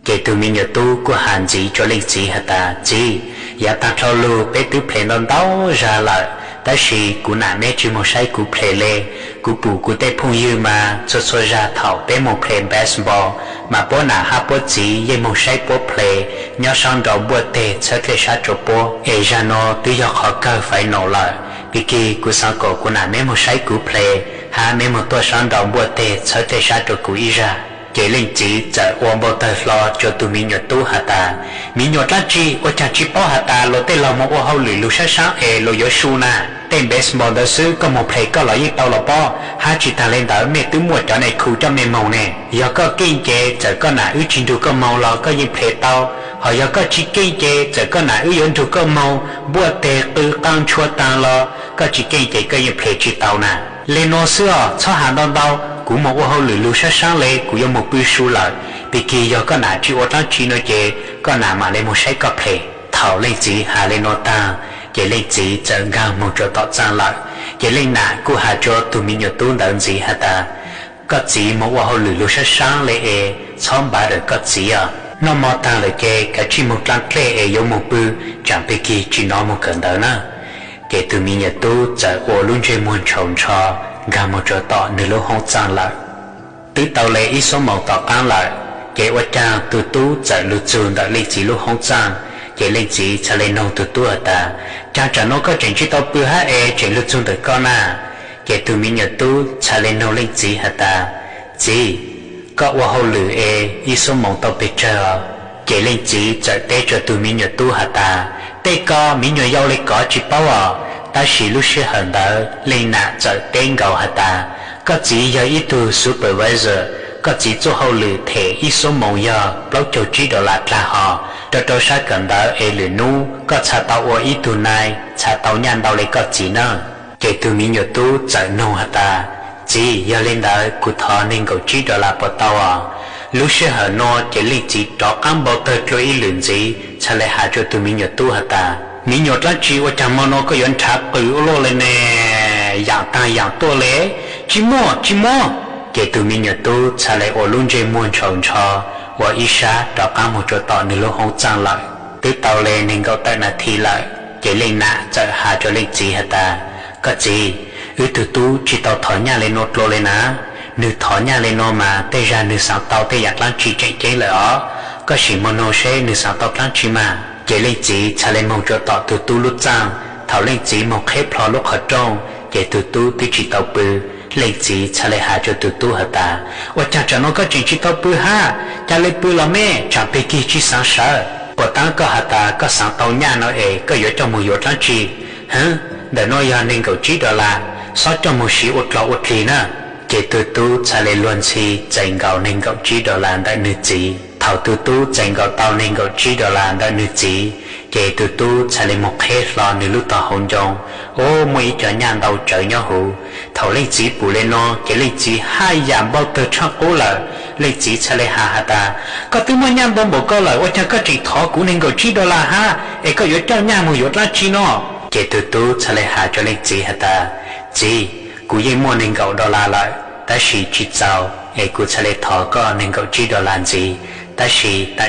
kể từ mình nhật tu của hàn chỉ cho lên chỉ hà ta chỉ ya ta cho lu bé tứ play non đau ra lại ta chỉ cú nã mẹ chỉ một sai cú play lê cú bù cú tê phun dư mà cho ra thảo bé một play baseball mà bố nã ha bố chỉ ye một sai bố play nhớ sang đầu bố tê sẽ cái sát cho bố e ra nó tự do khó cơ phải nổ lại vì kỳ cú sang cổ cú nã mẹ một sai cú play ha mẹ một tua sang đầu bố tê sẽ cái sát cho cú ý ra kể lên chỉ chờ ôm bao tay lo cho tụi mình nhặt tu hạt ta mình nhặt lá chi ở trang chi bao hạt ta lo tên lo một ô hậu lười lu sáng sáng lo gió su na tên baseball đó xứ có một play có loại tàu là bao hai chị ta lên đỡ mẹ tứ mùa cho này khu cho mẹ màu nè giờ có kinh chế chờ có nã ưu trình đủ có màu lo có những play tàu họ giờ có chỉ kinh chế chờ có nã ưu yên đủ có màu bùa tê từ tăng chua tăng lo có chỉ kinh chế có những play chỉ tàu nè lên nó xưa cho hàng đòn đau của một ô hậu lười lu sáng sáng lệ của do một bữa su lại vì kỳ do có nã chỉ ô tăng chỉ nói chế có nã mà lên một sai có play thảo lên chỉ hà lên nó ta cái lên chỉ chẳng ngang một chỗ tọt sang lại cái lên nã của hà cho tụi mình nhớ tu đàn gì hà ta có chỉ một ô hậu lười lu sáng sáng lệ xóm bà được có chỉ nó mò tăng lại cái chỉ một lần kể ở giống một bữa chẳng biết gì chỉ nó một cơn đó nữa kể từ mình nhà tu chạy ô luôn chơi muôn trồng cho gà một chỗ tọ nửa lúc không sang lại từ tàu lệ ít số màu tọ ăn lại kể qua cha từ tu chạy lưu trường đã lấy chỉ lúc không sang kể lấy chỉ cha lấy nông từ tu ở ta cha trả nó có chuyện chỉ tao bữa hát chuyện lưu trường từ con à kể từ mình nhà tu cha lấy nông lấy chỉ hả ta chỉ có qua hậu lửa ít số màu tao bị chờ kể lên chỉ chạy té cho từ mình nhà tu hả ta té có mình nhà giàu lấy có chỉ bao à ta chỉ lúc sẽ hận đó lên nạ chạy tên gạo hả ta có chỉ do ít tu supervisor có chỉ cho hậu lửa thể ít số màu giờ bao châu chỉ đó là họ cho sát gần đó lửa nu có cha tao qua ít tu này cha tao nhàn tao lấy có chỉ nữa kể từ mình nhà tu chạy nô hả ta chỉ do lên đó cụ thọ nên gạo chỉ đó là bao tao à lúc sẽ hở nó chỉ lấy chỉ cho ăn bao tờ cho ít lượng gì cha lại hạ cho từ mình nhà tu hả ta mình nhớ ra chỉว่าchẳng mà nó có yon chạp bự lô lên nè dạng ta dạng to lẽ chỉ mò kể từ mình nhớ tu cha lại ở luôn chơi muôn trồng cho và ít xa đó cả một chỗ tọ nửa lúc không trang lại từ tàu lên nên gạo tại là thi lại kể lên nạ chạy hạ cho lên gì hả ta có gì từ tu chỉ tàu thỏ nhà lên nốt lô lên á nửa thỏ nhà lên nó mà tây ra nửa sáng tàu tây giặc lan chỉ chạy lại ó có chỉ một nô xe nửa sáng tàu lan chỉ mà kể lên chỉ cha lên mong cho tọ từ tu lúc trang thảo lên chỉ mong khép lo lúc ở trong kể từ tu từ chỉ tàu bự lên chỉ cha lên hạ cho từ tu hả ta và cha nó có chuyện chỉ tàu bự ha cha lên bự là mẹ chẳng biết kia chỉ sáng sợ bỏ tăng có hả ta có sáng tàu nhà nó có yếu trong một yếu trang trí hả để nói ra nên cầu chỉ đó là xót trong một sĩ uất lọ uất lì nè kể từ tu cha lên luôn si dành gạo nên cầu chỉ đó là đại nữ chỉ thảo từ tu dành gạo tàu nên gạo chỉ đó là đại nữ chỉ kể từ tu cha lên một hết lo nửa lúc tao hôn trong ô mỗi cho nhàn đầu trời nhau hủ thảo lấy chỉ bù lên nó kể lấy chỉ hai giảm bao tờ trong cố là lấy chỉ cha lên hà ta có từ mỗi nhàn bông bộ câu lời ô cha có chỉ thọ của nên gạo chỉ đó là ha có yếu cho nhàn một yếu là chỉ nó kể từ tu cha lên hà cho lấy chỉ ta chỉ cú yên mua nên gạo đó là lại ta chỉ giàu cú cha lên thọ có nên gạo chỉ đó là gì ta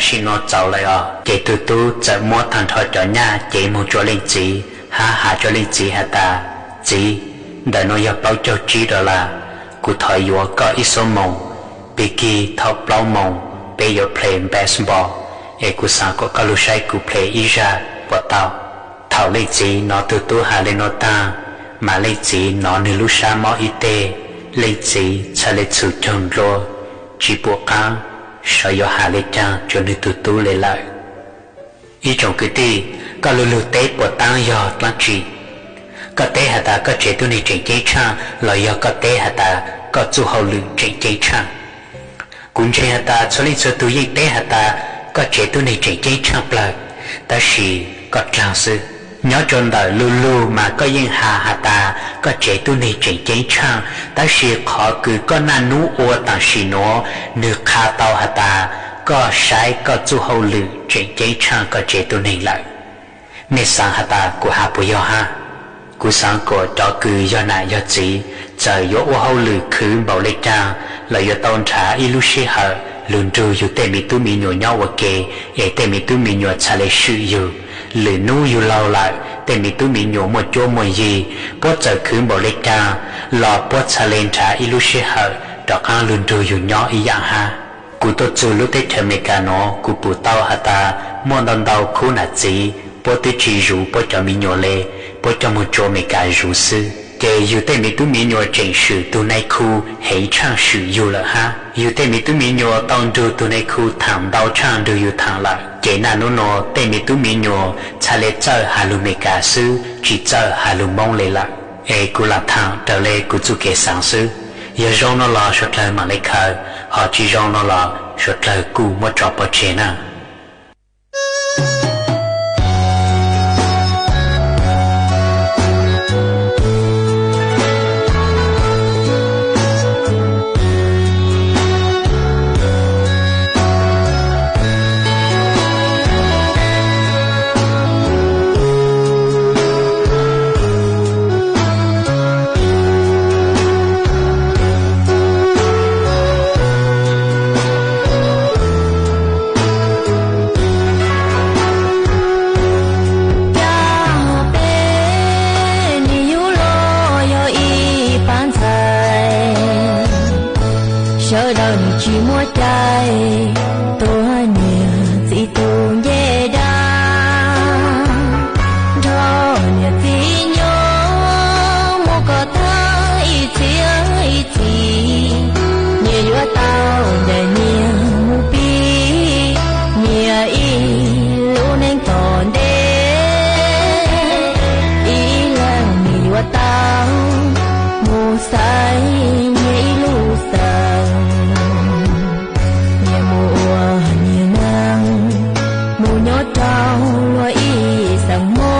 chỉ nó giàu lại kể từ tu chạy mua thằng thọ cho nhà kể một chỗ lên chỉ ha cho lên chỉ ta chỉ để nó nhập bao cho chỉ đó là cú thời yếu có ít số mông bị kỳ thọ bao mông bây giờ play basketball cú sáng có lúc say cú play ít ra bỏ tao thảo lấy chỉ nó từ tu hà lên nó ta mà lấy chỉ nó nửa lúc sáng mò ít tê lấy chỉ cha lấy sự tròn lo chỉ buộc cá sợ do hà lấy cha cho nên từ tu lấy lại ý trong cái gì có lulu tế của ta do lăng chỉ có tế hà ta có chế tu này chạy chạy cha là do có tế hà ta có chú hậu lự chạy chạy cha cũng chế hà ta cho lấy cho tu dây tế hà ta có chế tu này chạy chạy cha lại ta chỉ có trang sư nhớ trong đời lulu mà có yên hà ta có chế tu này chạy chạy cha ta chỉ khó cứ có nan nú ô ta chỉ nó nước khá tàu hà ta có sai có chú hậu lự chạy chạy cha có chế tu này lại nên sáng hà ta của hà bùi ha cú sáng của cho cứ do nại do chỉ trời yếu ô hậu lự cứ bảo lấy cha là do tôn trả ilu sĩ hở luôn trừ dù tê mi tu mi nhổ nhau và kê tê mi tu mi nhổ trả lấy sự dù lửa nu dù lâu lại tê mi tu mi nhổ một chỗ một gì bó trời cứ bảo lấy cha lò bó trả lên trả ilu sĩ hở đó kháng luôn trừ dù nhau ý dạng ha cú tốt dù lúc tê chờ mê ca nó cú bù tao hà ta môn đòn đau khu nà chỉ bó tê chỉ rủ bó cho mi nhổ lê bó cho một chỗ mê ca rủ sư kể dù tê mi tu mi nhổ trình sự tu này khu hãy trang sự dù là ha dù tê mi tu mi nhổ tông dù tu này khu thẳng đau trang dù dù thẳng lại kể nà nô nô tê mi tu mi nhổ cha lê chờ hà lù mê ca sư chỉ chờ hà lù mong lê lại cú là thẳng trở lê cú chú kể sáng sư giờ rong nó là sốt lời mà lấy khờ họ chỉ rong nó là sốt lời cú mất trọ bó chế nà chỉ mua trái tôi nhiều chỉ tôi dễ đa đó nhiều tí nhớ mua có thấy chỉ nhiều đứa tao để nhiều mua pi nhiều ý luôn anh còn đêm ý là nhiều tao mua say nhảy lu sờ nhiều mùa nhiều nắng mùa nhớ trao loa ý sang mô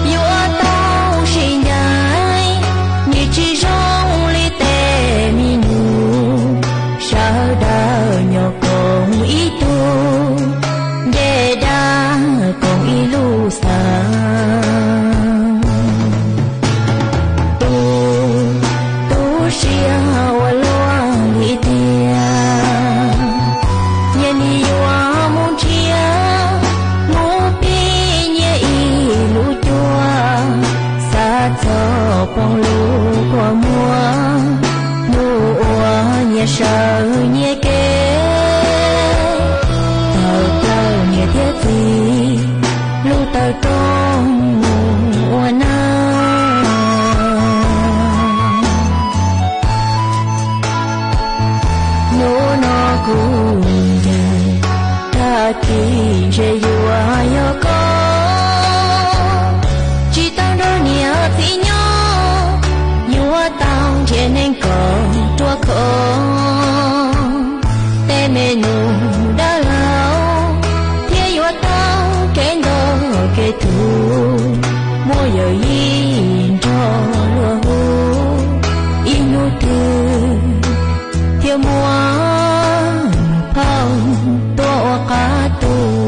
yêu tao chỉ nhảy như chỉ rong li tê mi nụ sao đau nhỏ con ý tu để đa con ý lu sang bông lũ của mùa mùa nhẹ sợ nhẹ kê tàu nhẹ thiết gì lũ tàu trong mùa nắng nụ nó cũng dài ta kỳ dễ yêu ai có chỉ tăng đôi nhẹ tí nhau tao trên anh còn tua không te mê nụ đã lâu thế yêu tao kén đâu kẻ thù mua giờ yên cho lúa hú yên nụ tư thiếu mua phong tua cá tu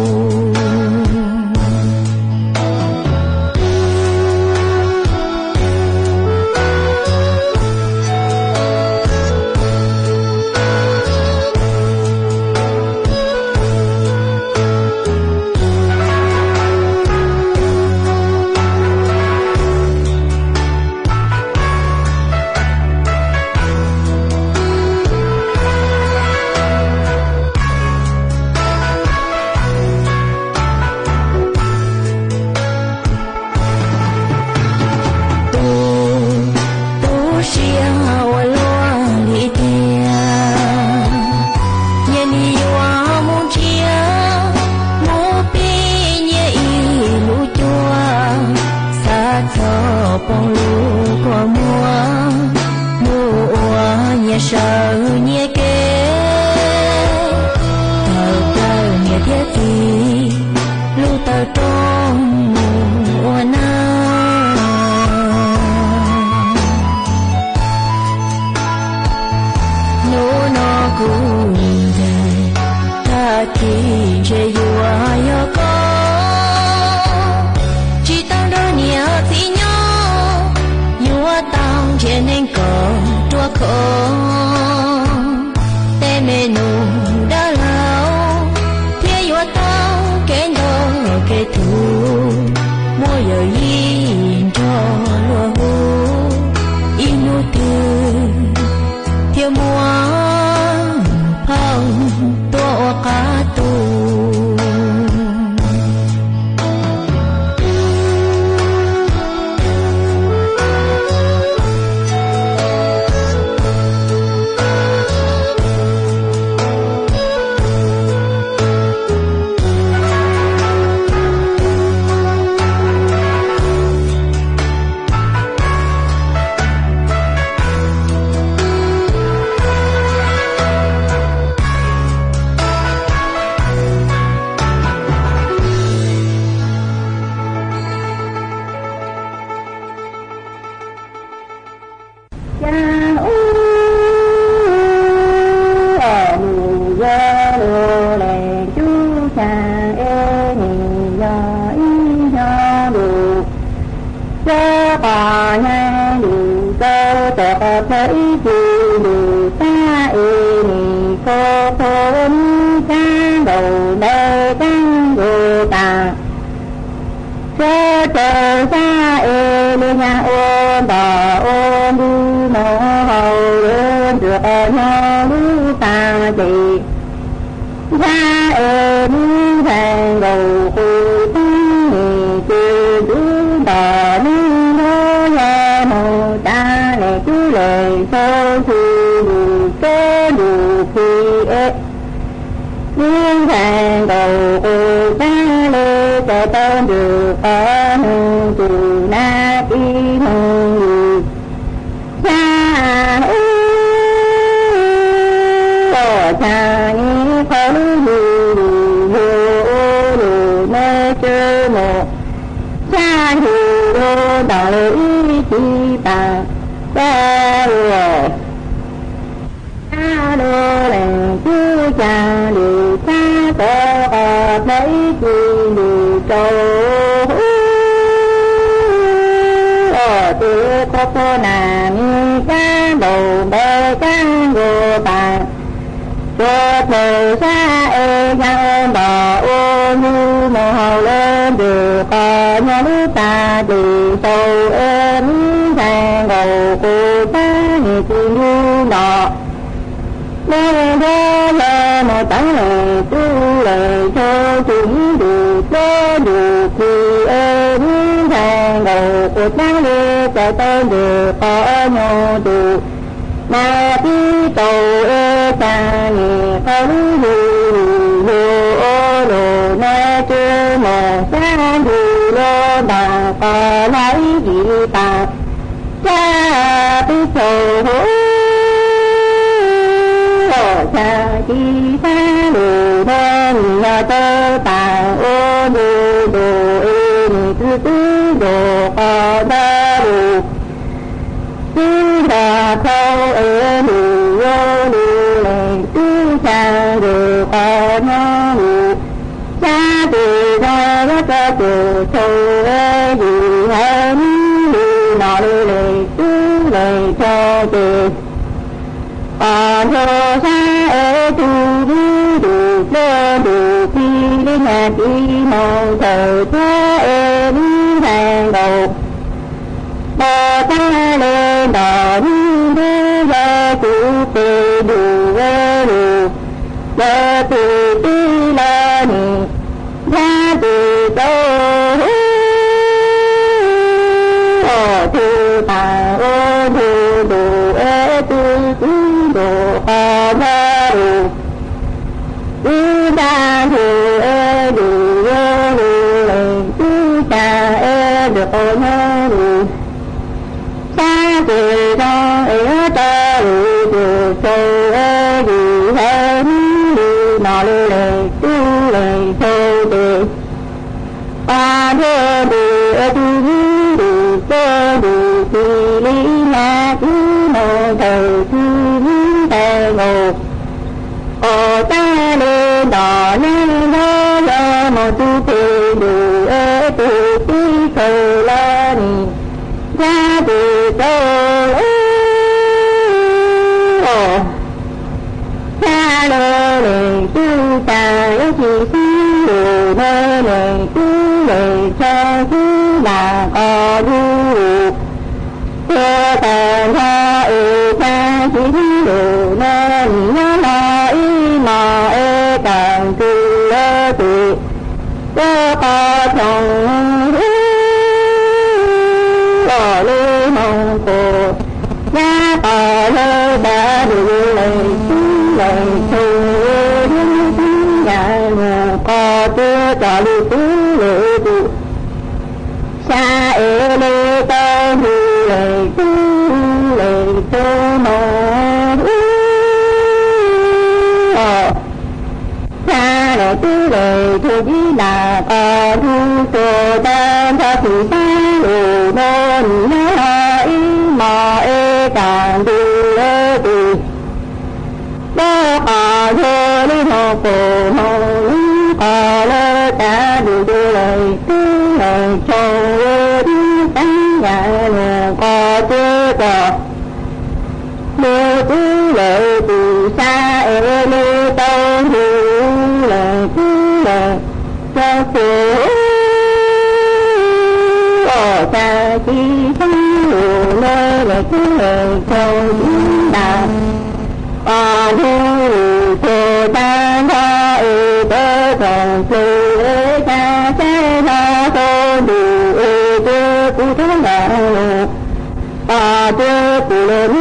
bông lũ của mùa nhẹ sợ nhẹ kê tàu nhẹ thiết gì lũ tàu trong mùa nắng nụ nó cũng dài ta kỳ dễ yêu ai có chỉ tăng đôi nhẹ tí nhau tao trên anh còn tua không te mê nụ đã lâu thế yêu tao kén đâu kẻ thù mua giờ yên cho lúa hú yên nụ tư thiếu mua phong tua cá tu thấy gì đủ ta nì cô thôn cha đầu đây căng người ta chờ xa đi nhà ôn bò ôn đi mồ hầu đến ở nhau lưu ta chị cha em thang đầu cụ tăng chị cứ đỏ đi nó ra màu ta này cứ lời sâu thì đủ kế đủ khi ế nhưng thang đầu cụ ta lê cho tên được ở hương tù na đi hương cha cha như khó lưu lưu mê chơ mộ cha hữu đô đạo lý chi bà cha rồi cha đô lệnh chú cha điều cha có ọt lấy chi điều châu ở tư có cô nà mi cha đầu bê cha ngô bà cho thời xa ê nhau bò ô như màu lên được có nhau ta đi sâu êm thang đầu cô ta như cứ như nọ nên thế là một tấm lời tu lời cho chúng được cho được khi êm thang đầu cô ta đi cho tên được có nhau được mà đi cầu ê cha nhẹ không hù ô đồ na chưa mà cha hù lô bà có lấy gì bà cha đi cầu hú cha chi xa đồ đơn nhà tơ bà ô đồ đồ ê tư tư đồ có đa đồ tư bà khâu ê đồ ô đồ lệ tư cha đồ có nhó đồ cha đồ ra ra cha đồ sâu ê đồ hên đồ nọ lệ tư lệ cho đồ còn thơ xa ê tu đi đồ lê đồ khi đi nhà đi mong thờ cha ê đi hàng đầu bò ta lên đò đi đi ra cụ tê đủ ê đủ ra tê tê la nì ra tê đâu ở thư ta ô thư đủ ê tư tư đồ có ra đủ tư ta thư ê đủ ê đủ lệnh tư ta ê được ô nhớ đủ cha từ đó ế ta đủ từ sâu ế đủ hên đủ nọ lệ tu lệ sâu từ ba thơ đủ ế tu đủ sơ đủ thì lý na cứ mô thờ thư tê ngộ ô ta lên đỏ lên hơ ra mô tu tê đủ ế tu tí khờ la nì ra từ đâu cha lô lệ tu ta chỉ xin đồ mơ lệ tu lệ cho thứ là có du cho ta ra ê cha chỉ đồ mơ nhớ là ý mà ê càng tu lê tu cho ta chồng lê mong cô nhà bà lê bà đủ lệ chú lệ thù nhà nhà có tư trả lưu tú lệ tụ xa ê lê ta hù lệ tô mô xa lệ tú lệ thù ý là có thu tô ta ra thủ xa lù nôn nhá mà ê càng đi lê tù bó bà thơ lý hồ cổ hồ lý bà lê ta đủ đủ lệ tư lệ châu lê đi tánh nhà nè có tư cò lê tư lệ tù xa ê lê tâu hù lệ tư lệ cho phù cha chi phong lệ lệ cứ lệ châu đà bà thu thô tan tha ê tơ còn sư ê cha chế tha thô đủ ê tơ cụ thô ngạ bà tơ cụ lớn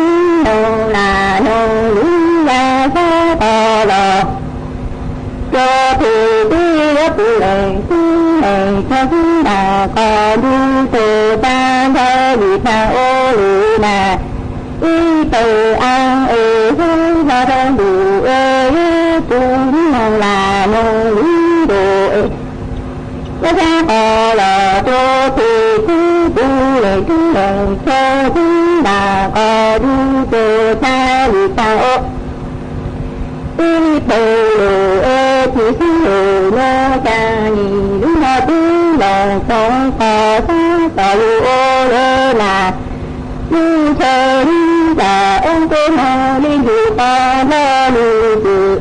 nô là nô lý ra phá bà lò cho thì tí ấp lệ tí lệ cho tí bà có thu thô tan tha vì tha ô lì nà y từ an ê hư ra đơn đủ ê tu nô là nô lý đồ ê có ra họ là cho thì cứ tu lệ cứ lệ cho tí bà có thu thô ta vì tha ô y từ đồ ê thì cứ đồ nô cha nhìn đúng là tí là sống có xa tà lưu ô lê là như trời là ông cô mà đi dù ta la lưu dự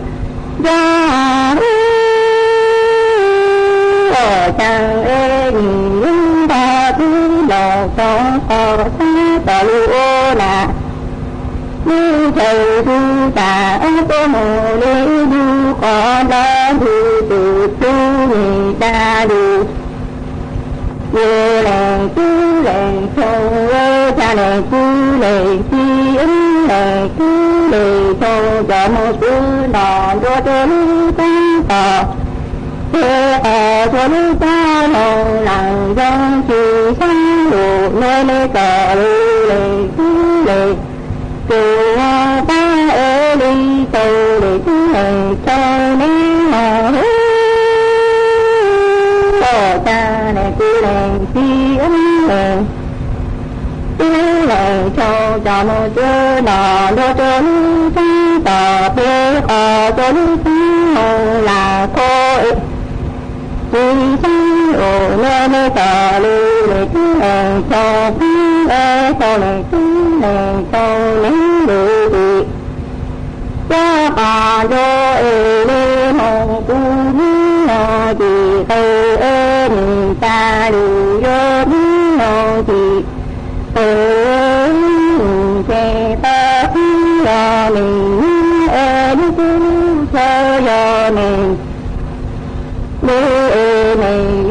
ra ở chàng ê nhìn đúng ta tí là sống có xa tà lưu ô là như trời du ta ông cô mà đi dù có la lưu dự tu nhìn ta đủ vô làng chú làng sâu cha làng chú làng chi ứng làng chú làng sâu cho một chú đò cho lý ta tò thế cho lý ta lòng làng dân chi sáng lộ nơi nơi tò lưu làng chú làng chú ta ê đi sâu để chú làng sâu ní mà cha này cứ làng chi ứng làng cứ làng cho một chữ nọ đô trốn sáng tỏ thế ở trốn sáng là cô chi sáng ổ nơi nơi tỏ lưu để cứ làng cho sáng ê cho làng cứ làng cho lính đủ thị cha bà đô ê lê hồng tu nô chỉ từ ê mình ta đủ vô nô chỉ từ mình che ta cho mình ê đi cho cho mình đưa ê mình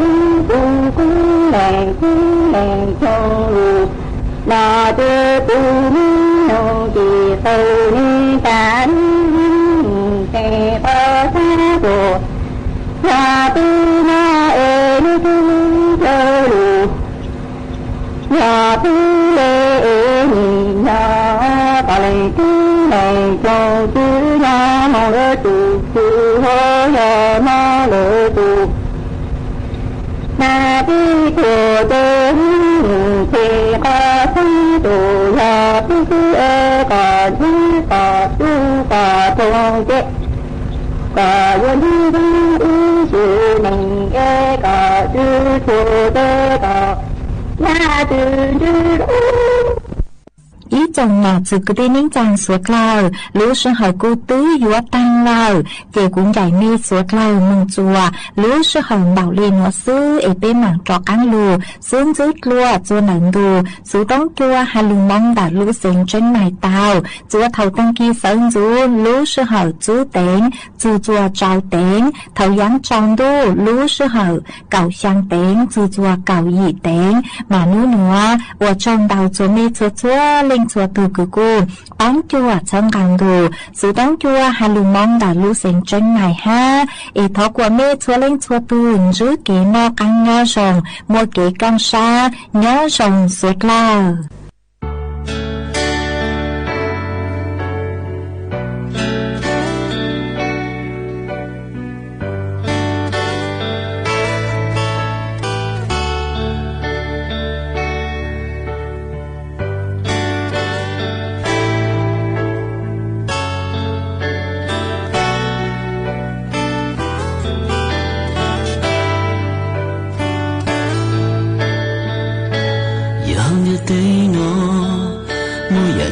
cũng làng cho là đưa tu nô chỉ từ ni ta che ta đồ là tu na ê ni tu chơ đủ là tu lê ê ni na bà lê tu này cho tu na mong lê tu tu hô ya ma lê tu na ti thua tê thê ca thi tu ya tu ê ca tu ca tu ca thong chê cả dân đi sự mình ê cả chữ thua tê cả nhà chữ ý chồng là sự cứ đến chàng suốt lao lũ sẽ hỏi cô tứ yếu tăng lao về cũng giải mi suốt lao mừng chùa lũ sẽ hỏi bảo liền hóa sư ở bên mảng trọ cán lùa xuống dưới lùa chùa nở đù sú đóng chùa hai lù mong đã lũ xinh trên mài tàu chùa thầu tăng kia sơn rú lũ sẽ hỏi chú tên chú chùa trao tên thầu giáng trong đu lũ sẽ hỏi cầu sang tên chú chùa cầu dị tên mà núi nữa ở trong đầu chùa mê chùa lên chùa từ cử cô bán chùa trong càng đồ sự đóng chùa hai lù mong đã lũ xinh trên này ha ý thọ của mê chùa lên chùa từ dưới kế mò căng nhớ rồng mua kế căng xa nhớ rồng suốt là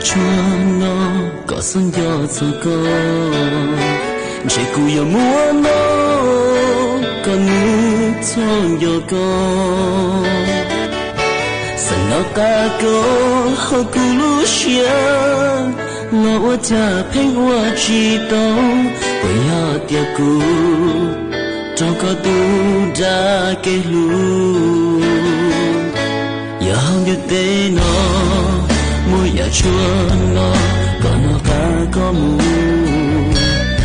chuông nó có sương gió sương cô chỉ cù yo mua nó còn như chuông yo cô sân nó ca cô hô cù lu xia 我家陪我祈祷，不要掉骨，找个度假给路，要的得喏，莫要错喏，可能还可木，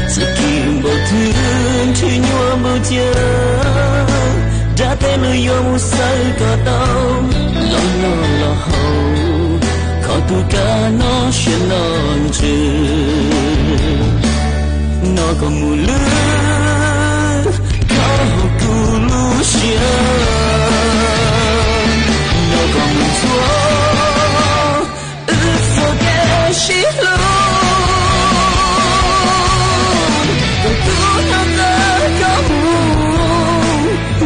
自己不听，去我不听，đã tên nơi yêu mu say cả đau, lo hậu, khó tu cả nó xuyên non chữ, nó còn mù lưới, khó cù lu xuyên, nó còn mù chúa, ước số kẻ xí luôn, cầu tu nó ta có mù,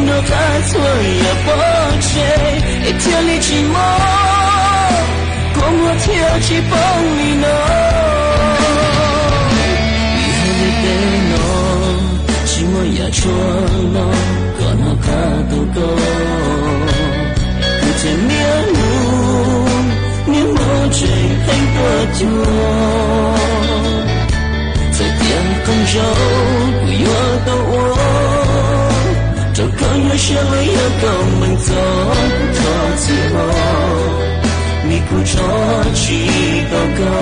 nó ta xuôi ya bỏ chạy, để theo lý chỉ mơ, có mua theo chỉ bóng đi nó, vì hai đứa tên nó, chỉ mơ ya cho nó, có nó cả đâu có, cứ trên miếng luôn, miếng mơ chạy hành tua chúa, giờ tiền con dâu, cứ yêu đâu cho con nhớ sẽ lấy yêu cầu mình gió cho chỉ ho mi cứ cho chỉ đâu có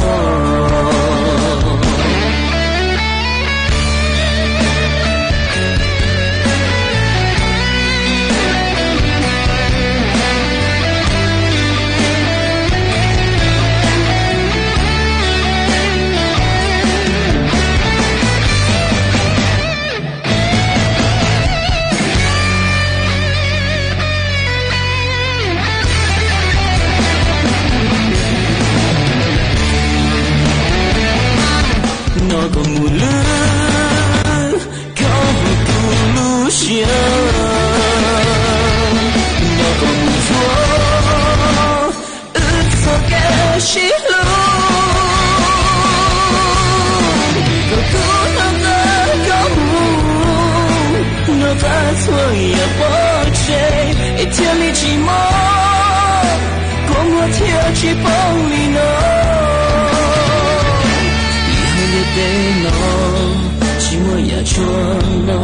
còn mù lưới có một cù lu xia nó còn mù gió ước sao kẻ xí luôn cầu cứu nó ta có mù nó ta xuôi ya bỏ chạy ít theo lý chỉ mơ có mua theo chỉ bóng lý nó để nó chỉ muốn ya cho nó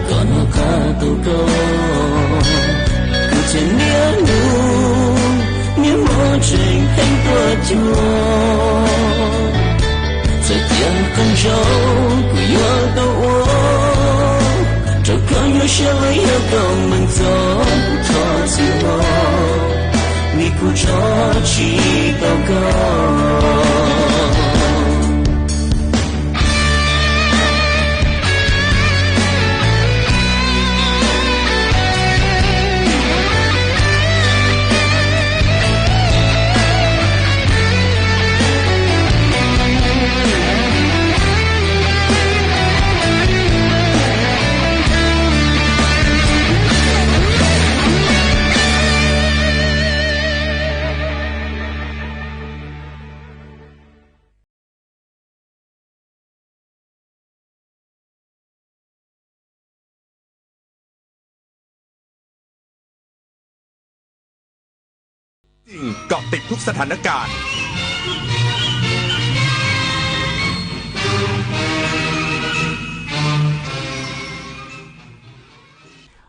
có nó cả đâu có cứ trên miếng luôn miếng mơ trình hành tua chúa giờ tiền con dâu cứ yêu đâu cho con nhớ sẽ lấy yêu cầu mình gió cho chỉ lo mi cứ cho chỉ đâu cóเกาะติดทุกสถานการณ์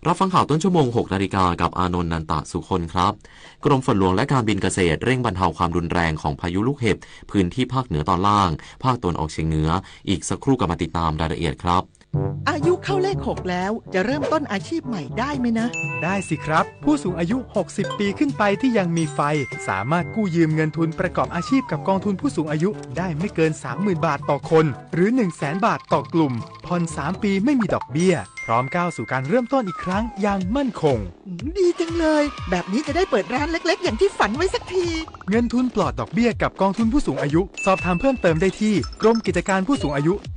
รับฟังข่าวต้นชั่วโมง 6 นาฬิกากับอานนท์ นันตะสุคนครับกรมฝนหลวงและการบินเกษตรเร่งบรรเทาความรุนแรงของพายุลูกเห็บพื้นที่ภาคเหนือตอนล่างภาคตะวันออกเฉียงเหนืออีกสักครู่กลับมาติดตามรายละเอียดครับอายุเข้าเลข 6 แล้วจะเริ่มต้นอาชีพใหม่ได้ไหมนะได้สิครับผู้สูงอายุ60ปีขึ้นไปที่ยังมีไฟสามารถกู้ยืมเงินทุนประกอบอาชีพกับกองทุนผู้สูงอายุได้ไม่เกิน 30,000 บาทต่อคนหรือ 100,000 บาทต่อกลุ่มผ่อน3 ปีไม่มีดอกเบี้ยพร้อมก้าวสู่การเริ่มต้นอีกครั้งอย่างมั่นคงดีจังเลยแบบนี้จะได้เปิดร้านเล็กๆอย่างที่ฝันไว้สักทีเงินทุนปลอดดอกเบี้ยกับกองทุนผู้สูงอายุสอบถามเพิ่มเติมได้ที่กรมกิจการผู้สูงอายุ1300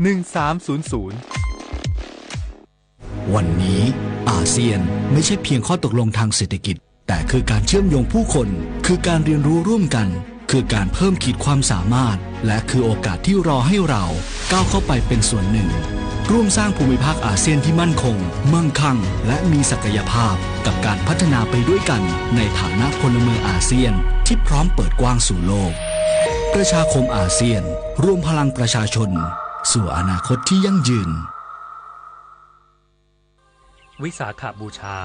วันนี้อาเซียนไม่ใช่เพียงข้อตกลงทางเศรษฐกิจแต่คือการเชื่อมโยงผู้คนคือการเรียนรู้ร่วมกันคือการเพิ่มขีดความสามารถและคือโอกาสที่รอให้เราก้าวเข้าไปเป็นส่วนหนึ่งร่วมสร้างภูมิภาคอาเซียนที่มั่นคงมั่งคั่งและมีศักยภาพกับการพัฒนาไปด้วยกันในฐานะพลเมืองอาเซียนที่พร้อมเปิดกว้างสู่โลก ประชาคมอาเซียนรวมพลังประชาชนสู่อนาคตที่ยั่งยืนวิสาขบูชา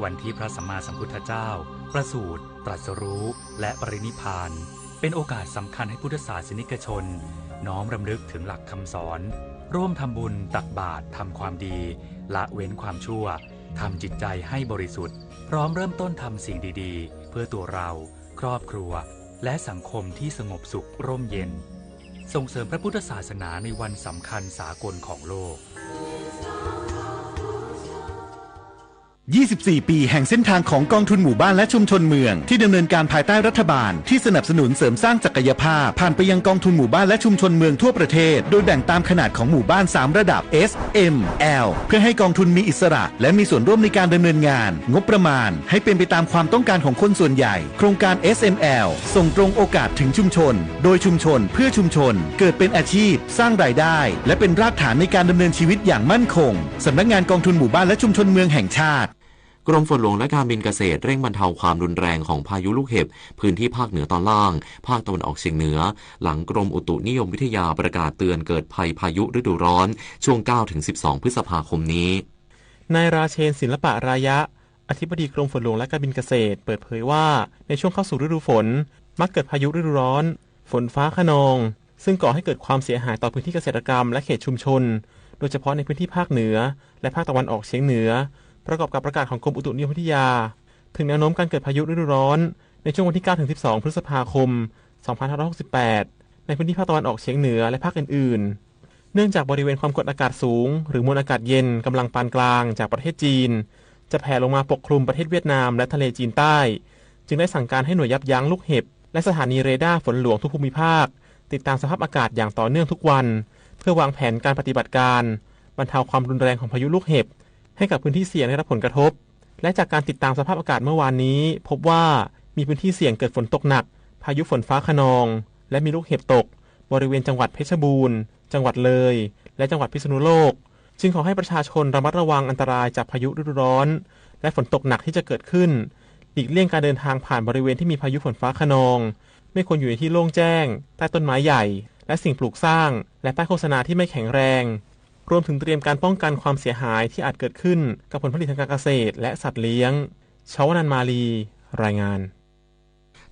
วันที่พระสัมมาสัมพุทธเจ้าประสูติตรัสรู้และปรินิพพานเป็นโอกาสสำคัญให้พุทธศาสนิกชนน้อมรำลึกถึงหลักคำสอนร่วมทำบุญตักบาตรทำความดีละเว้นความชั่วทำจิตใจให้บริสุทธิ์พร้อมเริ่มต้นทำสิ่งดีๆเพื่อตัวเราครอบครัวและสังคมที่สงบสุขร่มเย็นส่งเสริมพระพุทธศาสนาในวันสำคัญสากลของโลก24 ปีแห่งเส้นทางของกองทุนหมู่บ้านและชุมชนเมืองที่ดำเนินการภายใต้รัฐบาลที่สนับสนุนเสริมสร้างศักยภาพผ่านไปยังกองทุนหมู่บ้านและชุมชนเมืองทั่วประเทศโดยแบ่งตามขนาดของหมู่บ้าน3ระดับ S M L เพื่อให้กองทุนมีอิสระและมีส่วนร่วมในการดำเนินงานงบประมาณให้เป็นไปตามความต้องการของคนส่วนใหญ่โครงการ SML ส่งตรงโอกาสถึงชุมชนโดยชุมชนเพื่อชุมชนเกิดเป็นอาชีพสร้างรายได้และเป็นรากฐานในการดำเนินชีวิตอย่างมั่นคงสำนักงานกองทุนหมู่บ้านและชุมชนเมืองแห่งชาติกรมฝนหลวงและการบินเกษตรเร่งบรรเทาความรุนแรงของพายุลูกเห็บพื้นที่ภาคเหนือตอนล่างภาคตะวันออกเฉียงเหนือหลังกรมอุตุนิยมวิทยาประกาศเตือนเกิดภัยพายุฤดูร้อนช่วง 9-12 พฤษภาคมนี้นายราเชนศิลปะรายะอธิบดีกรมฝนหลวงและการบินเกษตรเปิดเผยว่าในช่วงเข้าสู่ฤดูฝนมักเกิดพายุฤดูร้อนฝนฟ้าคะนองซึ่งก่อให้เกิดความเสียหายต่อพื้นที่เกษตรกรรมและเขตชุมชนโดยเฉพาะในพื้นที่ภาคเหนือและภาคตะวันออกเฉียงเหนือประกอบกับประกาศของกรมอุตุนิยมวิทยาถึงแนวโน้มการเกิดพายุฤดูร้อนในช่วงวันที่ 9-12 พฤษภาคม 2568 ในพื้นที่ภาคตะวันออกเฉียงเหนือและภาคอื่นๆเนื่องจากบริเวณความกดอากาศสูงหรือมวลอากาศเย็นกำลังปานกลางจากประเทศจีนจะแผ่ลงมาปกคลุมประเทศเวียดนามและทะเลจีนใต้จึงได้สั่งการให้หน่วยยับยั้งลูกเห็บและสถานีเรดาร์ฝนหลวงทุกภูมิภาคติดตามสภาพอากาศอย่างต่อเนื่องทุกวันเพื่อวางแผนการปฏิบัติการบรรเทาความรุนแรงของพายุลูกเห็บให้กับพื้นที่เสี่ยงได้รับผลกระทบและจากการติดตามสภาพอากาศเมื่อวานนี้พบว่ามีพื้นที่เสี่ยงเกิดฝนตกหนักพายุฝนฟ้าคะนองและมีลูกเห็บตกบริเวณจังหวัดเพชรบูรณ์จังหวัดเลยและจังหวัดพิษณุโลกจึงขอให้ประชาชนระมัดระวังอันตรายจากพายุฤดูร้อนและฝนตกหนักที่จะเกิดขึ้นหลีกเลี่ยงการเดินทางผ่านบริเวณที่มีพายุฝนฟ้าคะนองไม่ควรอยู่ในที่โล่งแจ้งใต้ต้นไม้ใหญ่และสิ่งปลูกสร้างและป้ายโฆษณาที่ไม่แข็งแรงรวมถึงเตรียมการป้องกันความเสียหายที่อาจเกิดขึ้นกับผลผลิตทางการเกษตรและสัตว์เลี้ยงชาวนันมาลีรายงาน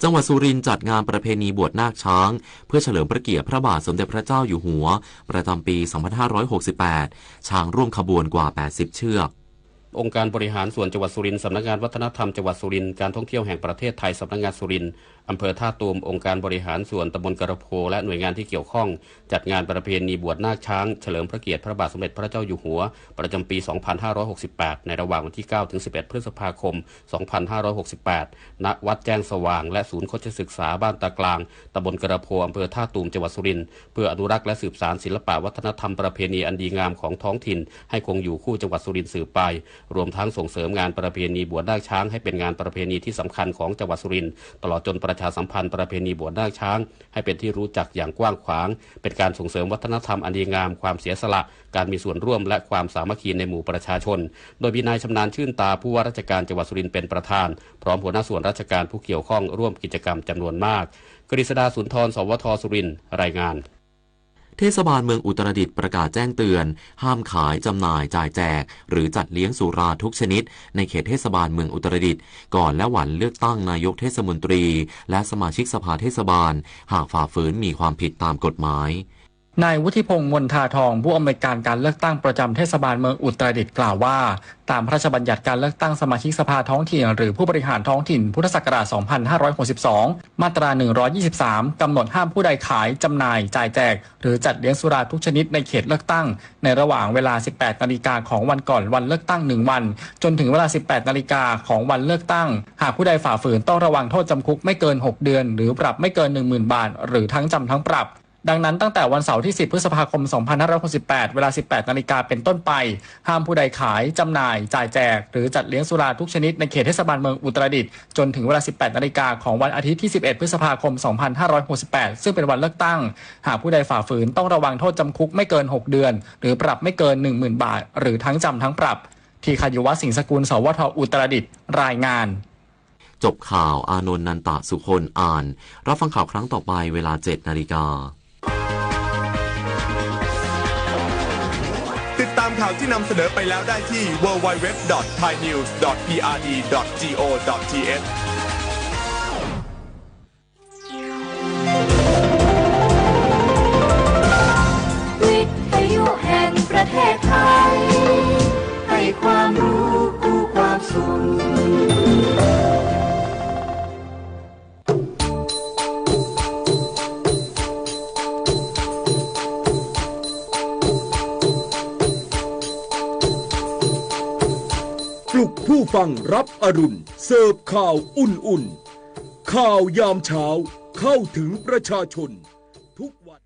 จังหวัดสุรินทร์จัดงานประเพณีบวชนาคช้างเพื่อเฉลิมพระเกียรติพระบาทสมเด็จพระเจ้าอยู่หัวประจำปี 2568 ช้างร่วมขบวนกว่า 80 เชือกองค์การบริหารส่วนจังหวัดสุรินทร์สำนักงานวัฒนธรรมจังหวัดสุรินทร์การท่องเที่ยวแห่งประเทศไทยสำนักงานสุรินทร์อำเภอท่าตูมองค์การบริหารส่วนตำบลกระโพและหน่วยงานที่เกี่ยวข้องจัดงานประเพณีบวชนาคช้างเฉลิมพระเกียรติพระบาทสมเด็จพระเจ้าอยู่หัวประจำปี 2568 ในระหว่างวันที่ 9-11 พฤษภาคม 2568 ณ วัดแจ้งสว่างและศูนย์โฆษศึกษาบ้านตากลางตำบลกระโพอำเภอท่าตูมจังหวัดสุรินทร์เพื่ออนุรักษ์และสืบสานศิลปวัฒนธรรมประเพณีอันดีงามของท้องถิ่นให้คงอยู่คู่จังหวัดสุรินทร์สืบไปรวมทั้งส่งเสริมงานประเพณีบวชนาคช้างให้เป็นงานประเพณีที่สำคัญของจังหวัดสุรินทร์ตลอดจนประชาสัมพันธ์ประเพณีบวชนาคช้างให้เป็นที่รู้จักอย่างกว้างขวางเป็นการส่งเสริมวัฒนธรรมอันดีงามความเสียสละการมีส่วนร่วมและความสามัคคีในหมู่ประชาชนโดยมีนายชำนาญชื่นตาผู้ว่าราชการจังหวัดสุรินทร์เป็นประธานพร้อมหัวหน้าส่วนราชการผู้เกี่ยวข้องร่วมกิจกรรมจำนวนมากกฤษดาสุนทรสวทสุรินทร์รายงานเทศบาลเมืองอุตรดิตถ์ประกาศแจ้งเตือนห้ามขายจำหน่ายจ่ายแจกหรือจัดเลี้ยงสุราทุกชนิดในเขตเทศบาลเมืองอุตรดิตถ์ก่อนและวันเลือกตั้งนายกเทศมนตรีและสมาชิกสภาเทศบาลหากฝ่าฝืนมีความผิดตามกฎหมายนายวุฒิพงษ์มนทาทองผู้อำนวยการการเลือกตั้งประจำเทศบาลเมืองอุตรดิตถ์กล่าวว่าตามพระราชบัญญัติการเลือกตั้งสมาชิกสภาท้องถิ่นหรือผู้บริหารท้องถิ่นพุทธศักราช 2562 มาตรา 123 กำหนดห้ามผู้ใดขายจำหน่ายจ่ายแจกหรือจัดเลี้ยงสุราทุกชนิดในเขตเลือกตั้งในระหว่างเวลา 18 นาฬิกาของวันก่อนวันเลือกตั้ง1วันจนถึงเวลา 18 นาฬิกาของวันเลือกตั้งหากผู้ใดฝ่าฝืนต้องระวังโทษจำคุกไม่เกิน 6 เดือนหรือปรับไม่เกิน 10,000 บาทหรือทั้งจำทั้งปรับดังนั้นตั้งแต่วันเสาร์ที่ 10 พฤษภาคม 2568 เวลา 18 นาฬิกาเป็นต้นไปห้ามผู้ใดขายจำหน่ายจ่ายแจกหรือจัดเลี้ยงสุราทุกชนิดในเขตเทศบาลเมืองอุตรดิตถ์จนถึงเวลา 18 นาฬิกาของวันอาทิตย์ที่ 11 พฤษภาคม 2568 ซึ่งเป็นวันเลือกตั้งหากผู้ใดฝ่าฝืนต้องระวังโทษจำคุกไม่เกิน 6 เดือนหรือปรับไม่เกิน 10,000 บาทหรือทั้งจำทั้งปรับทีคายุวะสิงห์สกุลสวทอุตรดิตถ์รายงาน จบข่าวอานนท์นันตะสุคนอ่านรับฟังข่าวครั้งต่อไปเวลา 7:00 น. ติดตามข่าวที่นำเสนอไปแล้วได้ที่ www.thainews.prd.go.th วิทยุแห่งประเทศไทยให้ความรู้คู่ความสุขปลุกผู้ฟังรับอรุณเสิร์ฟข่าวอุ่นๆข่าวยามเช้าเข้าถึงประชาชนทุกวัน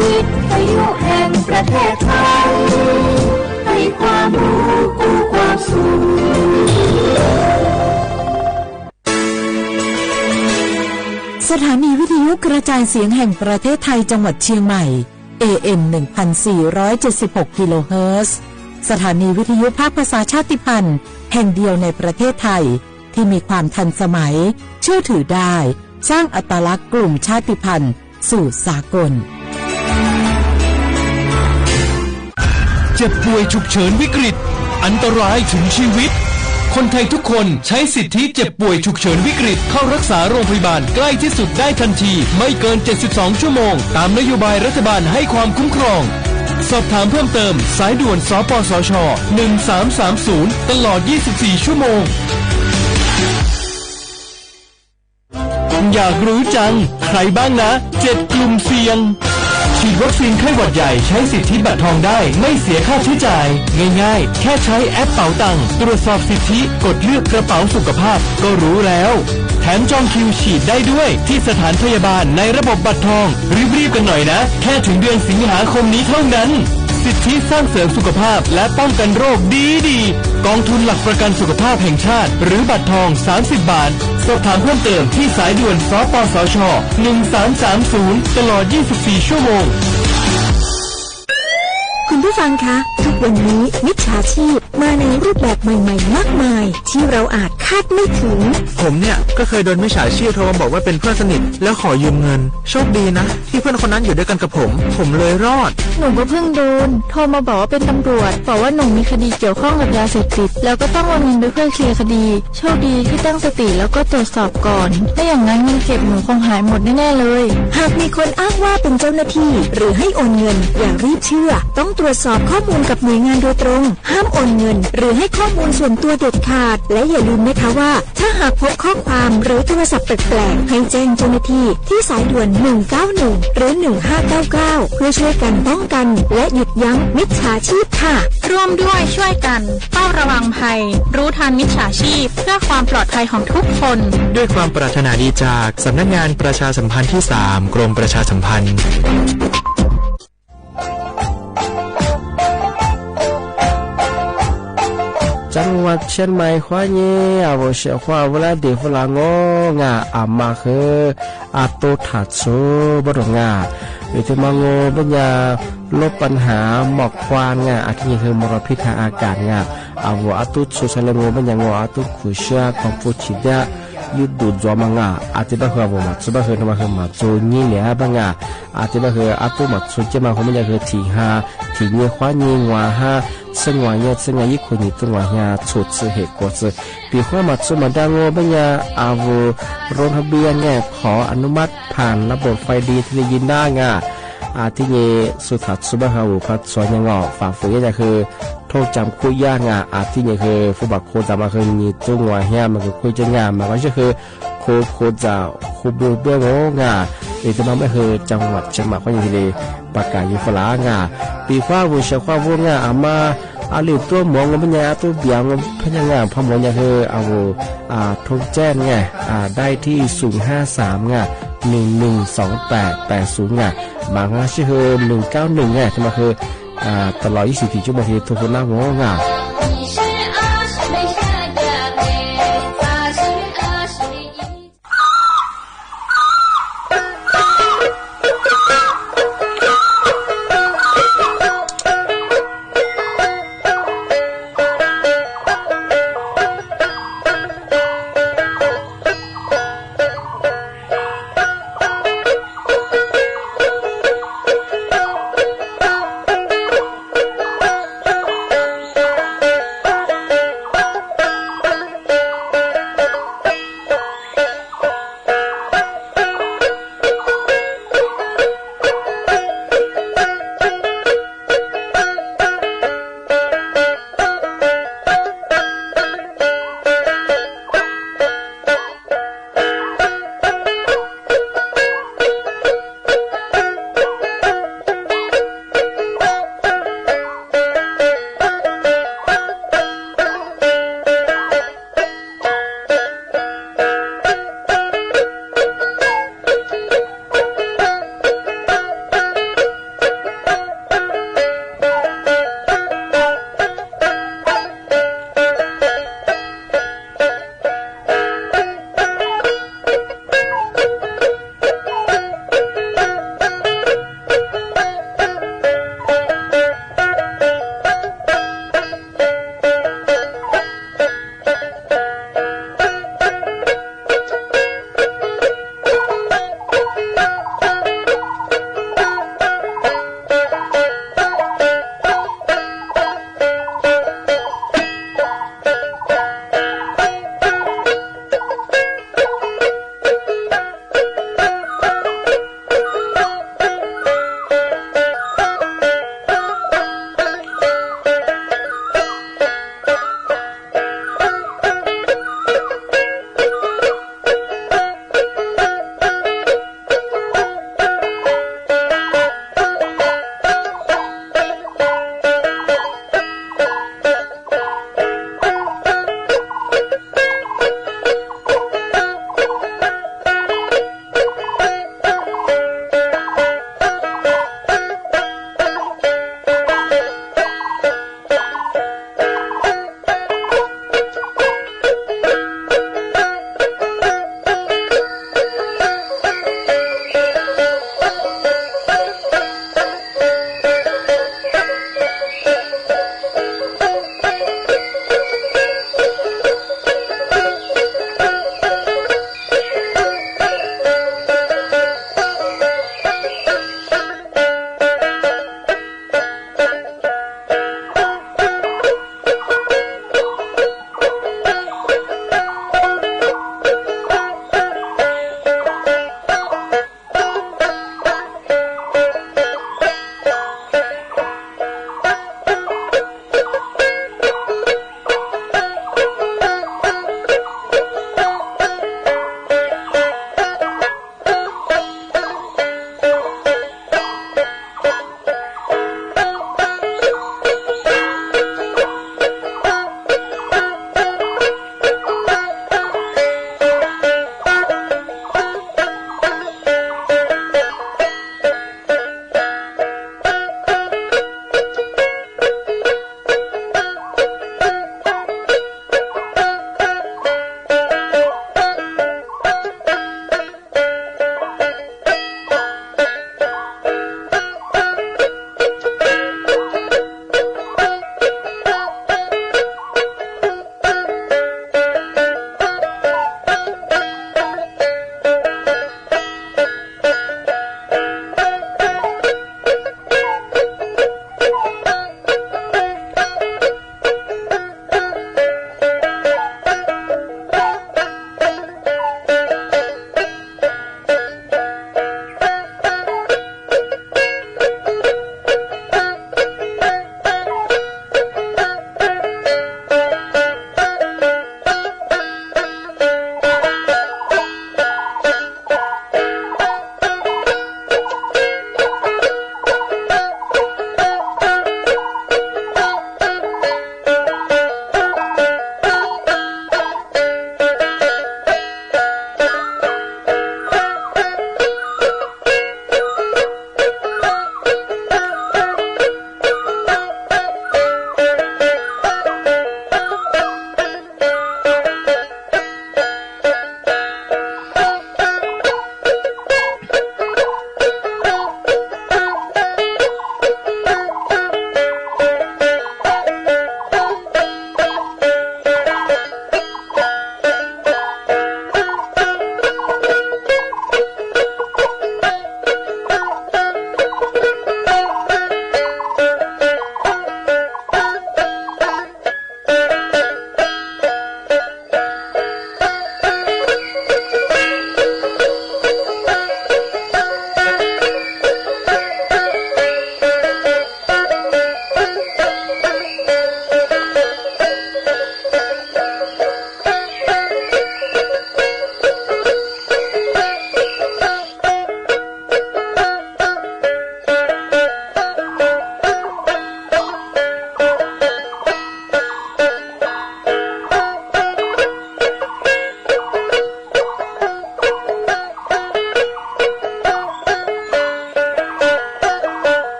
วิทยุแห่งประเทศไทยให้ความรู้คู่ความสุขสถานีวิทยุกระจายเสียงแห่งประเทศไทยจังหวัดเชียงใหม่ AM 1476 กิโลเฮิรตซ์สถานีวิทยุภาคภาษาชาติพันธุ์แห่งเดียวในประเทศไทยที่มีความทันสมัยเชื่อถือได้สร้างอัตลักษณ์กลุ่มชาติพันธุ์สู่สากลเจ็บป่วยฉุกเฉินวิกฤตอันตรายถึงชีวิตคนไทยทุกคนใช้สิทธิเจ็บป่วยฉุกเฉินวิกฤตเข้ารักษาโรงพยาบาลใกล้ที่สุดได้ทันทีไม่เกิน72ชั่วโมงตามนโยบายรัฐบาลให้ความคุ้มครองสอบถามเพิ่มเติมสายด่วนสปสช1330ตลอด24ชั่วโมงอยากรู้จังใครบ้างนะ7กลุ่มเสี่ยงฉีดวัคซีนไข้หวัดใหญ่ใช้สิทธิบัตรทองได้ไม่เสียค่าใช้จ่ายง่ายๆแค่ใช้แอปเป๋าตังตรวจสอบสิทธิกดเลือกกระเป๋าสุขภาพก็รู้แล้วแถมจองคิวฉีดได้ด้วยที่สถานพยาบาลในระบบบัตรทองรีบๆกันหน่อยนะแค่ถึงเดือนสิงหาคมนี้เท่านั้นสิทธิสร้างเสริมสุขภาพและป้องกันโรคดีๆกองทุนหลักประกันสุขภาพแห่งชาติหรือบัตรทอง30 บาทสอบถามเพิ่มเติมที่สายด่วนสปสช1330ตลอด24ชั่วโมงคุณผู้ฟังคะทุกวันนี้มิจฉาชีพมาในรูปแบบใหม่ๆมากมายที่เราอาจคาดไม่ถึงผมเนี่ยก็เคยโดนมิจฉาชีพโทรมาบอกว่าเป็นเพื่อนสนิทแล้วขอยืมเงินโชคดีนะที่เพื่อนคนนั้นอยู่ด้วยกันกับผมเลยรอดหนูก็เพิ่งโดนโทรมาบอกว่าเป็นตำรวจบอกว่าหนูมีคดีเกี่ยวข้องกับยาเสพติดแล้วก็ต้องโอนเงินไปเพื่อเคลียร์คดีโชคดีที่ตั้งสติแล้วก็ตรวจสอบก่อนไม่อย่างนั้นเงินเก็บหนูคงหายหมดแน่ๆเลยหากมีคนอ้างว่าเป็นเจ้าหน้าที่หรือให้โอนเงินอย่ารีบเชื่อต้องตรวจสอบข้อมูลกับหน่วยงานโดยตรงห้ามโอนเงินหรือให้ข้อมูลส่วนตัวเด็ดขาดและอย่าลืมนะคะว่าถ้าหากพบข้อความหรือโทรศัพท์แปลกๆให้แจ้งเจ้าหน้าที่ที่สายด่วน191หรือ1599เพื่อช่วยกันป้องกันและหยุดยั้งมิจฉาชีพค่ะร่วมด้วยช่วยกันเฝ้าระวังภัยรู้ทันมิจฉาชีพเพื่อความปลอดภัยของทุกคนด้วยความปรารถนาดีจากสำนักงานประชาสัมพันธ์ที่3กรมประชาสัมพันธ์จังหวัดเชียงใหม่ขวานี้อาวุธขวาเวลาเด็กฝรั่งงาอามาคืออาโตถัดโซบดงาอยู่ที่มังโงปัญญาลบปัญหาหมอกควันงาอาทิคือมลพิษทางอากาศงาอาวุธอาตุสุสเลงปัญญางอาตุขุชาของฟูชิดะยุดดูดจอมังอาอาทิบะคืออาวุธมาสุบะคือธรรมคือมาโจนี่เหลี่ยบังอาอาทิบะคืออาตุมาสุเจมาของปัญญาคือทีหาทีเนียขวานี้งวาฮา生活呀，生活一块你生活呀，出资黑果子，比方嘛，出嘛单我们呀，อาวุโรงทะเบียนไงขออนุมัติผ่านระบบไฟดีที่ได้ยินได้ไงที่นี่สุดท้ายสุบะฮาวุพัดสอนยังอฝ่าฝืนก็คือโทษจำคุยยากไงที่นี่คือผู้บักโคจามาคือมีตัวหัวเฮียมันคือคุยจะงานมันก็คือโคจะคูบูเบื้องโง่ไงเดี๋ยวจะมาไม่คือจังหวัดเชียงใหม่ก็ยังดีประกาศยุฟลาไงปีฟ้าวุ้งเชียงฟ้าวุ้งไงมาอาลีตัวหมองมันเป็นยังตัวเบียงมันเป็นยังไงพอหมองยังคือเอาทุกแจ้งไงได้ที่053ไง112880ไงบางก็ชื่อ191ไงที่มาคือตลอด24ชั่วโมงที่ทุกคนนั่งงงไง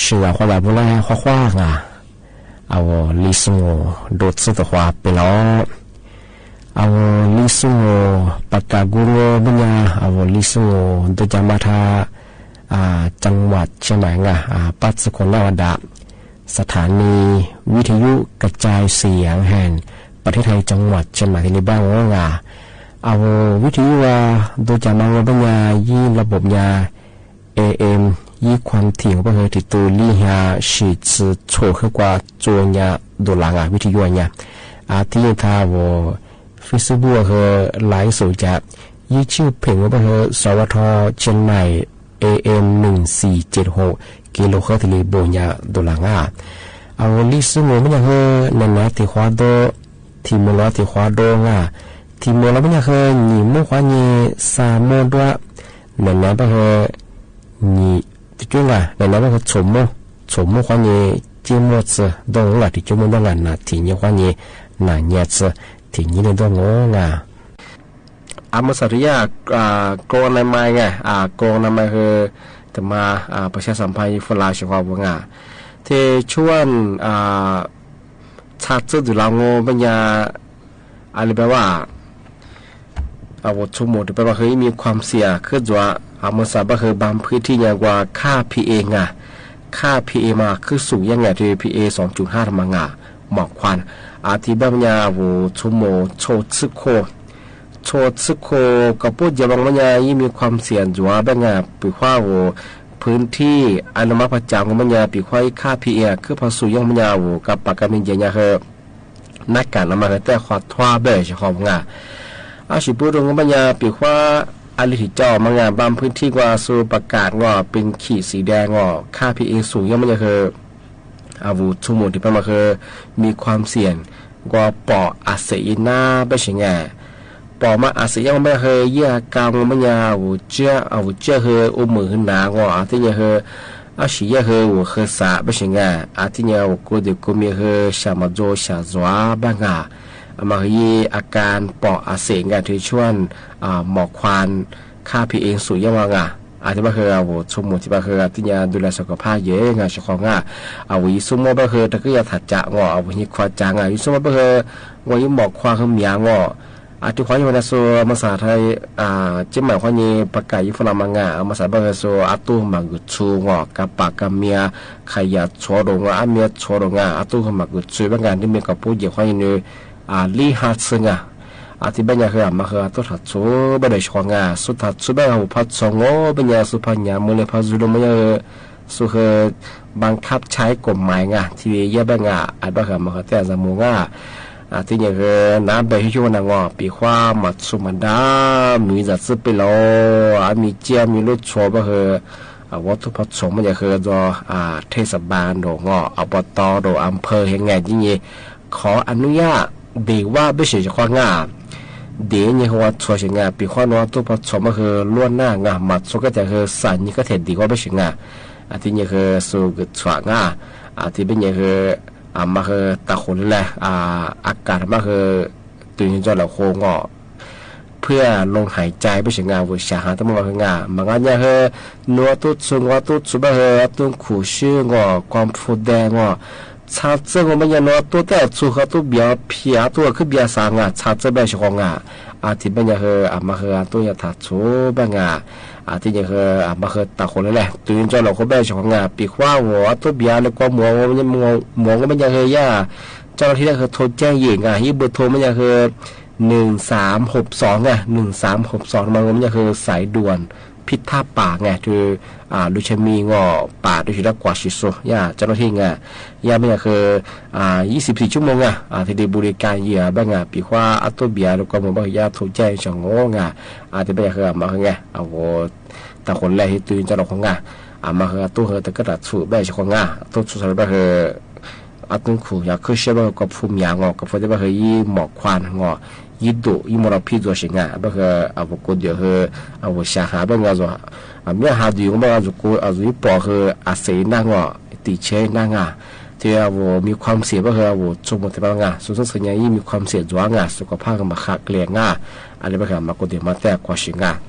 是啊，后来不来画画啊，啊我历史我多次的话不了，啊我历史我ปากกากุโรบุญญาอ่า历史我都讲มาทาจังหวัดเชียงใหม่อ่ะปัจจุบันนวดะสถานีวิทยุกระจายเสียงแห่งประเทศไทยจังหวัดเชียงใหม่ที่นี่บ้างว่าเอาวิทยุว่าโดยจากมาว่าปัญญายี่ระบบยา AM ยี่ความถี่ของประเทศที่ตัวลี่ฮาสิจะช่วยขึ้นกว่าตัวเนี่ยดูหลังวิทยุเนี่ยที่ท่าว่า Facebook คือไลฟ์สดจากยี่ชื่อเพลงว่าประเทศสวทเชียงใหม่AM 1476กิโลเฮิรตซ์ที่โบญาดูหลังเอาลิสงมันยังเฮนั่นนะที่ขวาโดที่มลที่ขวาโดที่มลมันยังเฮนี่มุขวานี่สามโมดว่านั่นนะไปเฮนี่จุ่งนั่นนะไปเฮชมขวานี่จิมวดดงละที่จุ่มดงนะที่นี่ขวานี่น่ะเนี่ยที่นี่ดงอามาสริยากรในไม้ไงกรในไม้คือจะมาประชาสัมพันธ์ฝรั่งเฉพาะวงที่ชวนชาติจุดลางปัญญาอะไรแปลว่าวัตถุมงคลแปลว่าเคยมีความเสี่ยงคือว่ามาสาบคือบางพื้นที่อย่างว่าค่า PA ค่า PA มาคือสูงยังไงที่ PA 2.5 ทำมาหมอกควันที่ปัญญาวัตถุมงคลโชดซึโคกับพูดอย่าบางปัญญายิ่มีความเสี่ยงจัวบางปีข้าวพื้นที่อนุมัติประจำของปัญญาปีข้าวค่า PA คือพอสูงยังปัญญากับปากกามินเจียเนี่ยคือนักการนำมาแต่ขวดทว่าเบชของสิพูดตรงปัญญาปีข้าวอลิถิเจ้าบางบางพื้นที่ว่าสูประกาศว่าเป็นขีดสีแดงค่า PA สูงยังปัญญาคือวุฒิมุที่เป็นมาคือมีความเสี่ยงกว่าปออาเซียนาไม่ใช่ไงปอมาอาศัยยังไม่เคยเยี่ยกางมันยาวเจ้าเคยอุ้มมือหนางที่เนี่ยเคยสิยเคยเคยสาไม่ใช่ไงที่เนี่ยกูเด็กกูมีเคยชามาโจชาจัวบ้างมาเคยอาการปออาศัยไงที่ชวนหมอกควันค่าพีเองสูงยังว่าที่บ้านเคยชมหมดที่บ้านเคยที่เนี่ยดูแลสุขภาพเยอะไงเจ้าของวิสมบ้านเคยแต่ก็อยากถัดจากวิควาจางวิสมบ้านเคยวิหมอกควันเขาเมียที่ขออยู่ในส่วนภาษาไทยจิ้มหมายความนี้ประกาศยุฟลามังภาษาบาลีส่วนตู้มังกุชูกับปากกับเมียขยันโชดงเมียโชดงตู้มังกุชูบางงานที่มีกับผู้หญิงความนี้ลีฮัตซึงที่บางอย่างคือมาคือตู้ถัดชูบางเด็กชงสุดถัดชูบางหัวพัดสงบางอย่างสุพรรณมือเล็บพัดจุลมันสุขบังคับใช้กฎหมายที่เยอะบางบางคือมาคือแต่สมองที่เนี่ยคือน้ำไปให้ช่วยนางปีความมัดสุมันดามีจัดซื้อไปแล้วมีเจียมีรถโชว์ก็คือวัตถุผสมมันจะคือตัวเทศบาลโดอบตโดอำเภอแห่งไงที่นี่ขออนุญาตเดี๋ยวว่าไม่ใช่จะข้องเดี๋ยวเนี่ยว่าช่วยงานปีความวัตถุผสมก็คือล้วนหน้างามัดสุก็จะคือสันนี่ก็เห็นดีว่าไม่ใช่งาที่เนี่ยคือสูกสว่างที่เป็นเนี่ยคือมาคือตะคนแหละอากาศมาคือตื่นจนเราโคง เพื่อลงหายใจไปเสียงาวิชาหาตั้งมาเฮงามังอันยาเฮนัวตุดสุงวตุดสุบะเฮตุงขู่ชื่องอความฟูแดงอชาเจ้ามันยันนัวตัวแต่สุขตัวเบียเพียตัวคือเบียสางาชาเจ้าแบบชงงาอาทิบัญญาเฮอามาเฮตัวยาถัดชูบังาอาทิยังเฮอามาเฮตาคนเลยแหละตื่นจอเราเขาแบบชงงาปีขว้าหัวตัวเบียแล้วก็หมวมันหมวก็บัญญาเฮย่าเจ้าหน้าที่ได้โทรแจ้งยิงยี่เบอร์โทรบัญญาเฮ1362ไง1362มันก็คือสายด่วนพิษท่าป่าไงคือดูชมีงอป่าดูชิดกว่าชิโซย่าเจ้าหน้าที่ไงย่าไม่คือ24 ชั่วโมงที่ได้บริการเหยื่อบ้างปีว่าอัตโตเบียแล้วก็มันบอกย่าโทรแจ้งช่างงที่ไม่คือมาคือไงเอาแต่คนแรกที่ตื่นจะหลอกของมาคือตัวเธอแต่ก็ตัดสูบได้ช่างตัวสุดท้ายก็คืออัตงขู่อยากคือเชื่อว่ากับภูมิยางกับคนที่ว่าคือยี่หมอกควานงยิดดูยี่มรพิตัวสิงห์บ่คือเอากูเดียวคือเอาชาหาบ่งาจ้ะมีหาดีก็บ่เอากูเอาอีปอคืออาศัยนั่งติเชนั่งที่เอามีความเสี่ยงบ่คือเอาสมมุติว่าสุดสัญญายี่มีความเสี่ยงจ้วสุขภาพก็มาขาดเกลียงอะไรบ่คือมากูเดียวมาแต่กว่าสิงห์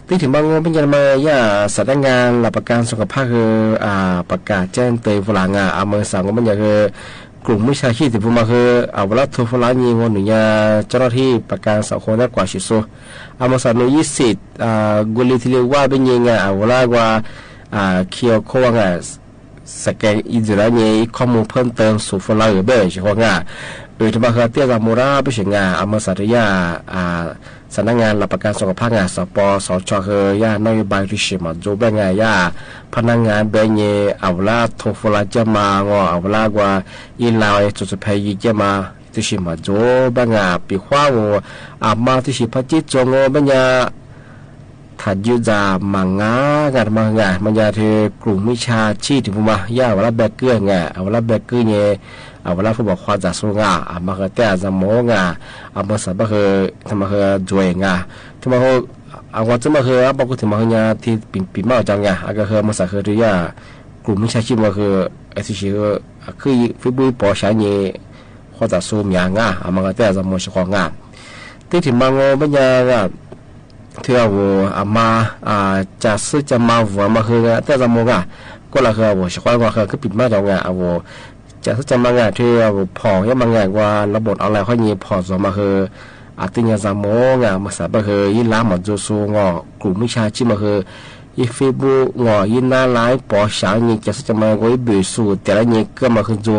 ที่ถึงบางงเป็นยังไงย่าสำนักงานหลักประกันสุขภาพคือประกาศแจ้งเตือนฝรั่งเมืองสั่งก็มันอย่างคือกลุ่มวิชาชีพที่พูดมาคือเอาเวลาทุกฝรั่งยิงวันหนึ่งเจ้าหน้าที่ประกันสังคมได้กว่าชิโซเมืองสั่งใน20กุลีที่เรียกว่าเป็นยังเอาเวลาว่าเคียวโค้งสแกนอินเดียนี่ข้อมูลเพิ่มเติมสู่ฝรั่งเบย์ชิโค้งโดยที่มาคือเตี้ยจามูราไปเฉียงเมืองสัตยาสำนักงานหลักประกันสุขภาพสปสชคือย่านโยบายที่ชิมาโจแบงย่าพนักงานแบงเยเอาเวลาโทรฟลาจะมางเอาเวลาว่าอินลาวจุดสุดพายจะมาที่ชิมาโจแบงปีขว้าวมาที่ชิพัจิตจงแบงถัดยืดามังงมันจะเธอกลุ่มวิชาชีพที่พูดมาย่าเวลาแบกเกอร์เอาเวลาแบกเกอร์เอาเวลาผู้บอกความจะสู้มาคือแต่จะโมมาสับคือทำมาคือจวยทำมาคือว่าจะมาคือบอกว่าถึงมาคือที่ปีมาจังก็คือมาสักคือที่กลุ่มวิชาชีพมาคือที่คือฟิบุยปอชาเย่ความจะสู้มาคือแต่จะโมชของที่ถึงมาเป็นยังที่ว่ามาจะซื้อจะมาวัวมาคือแต่จะโมก็ละคือว่าชของก็คือปีมาจังจะซื้อจะมางที่พอยังมางว่าระบบอะไรค่อยมีพอสมาคือติญาจะโมมาสับคือยินล้าหมดจูซูกลุ่มวิชาชีพมาคืออีฟิบุยินน่าไล่ปอชานี่จะซื้อจะมาไว้บิสูแต่ละนี่ก็มาคือจู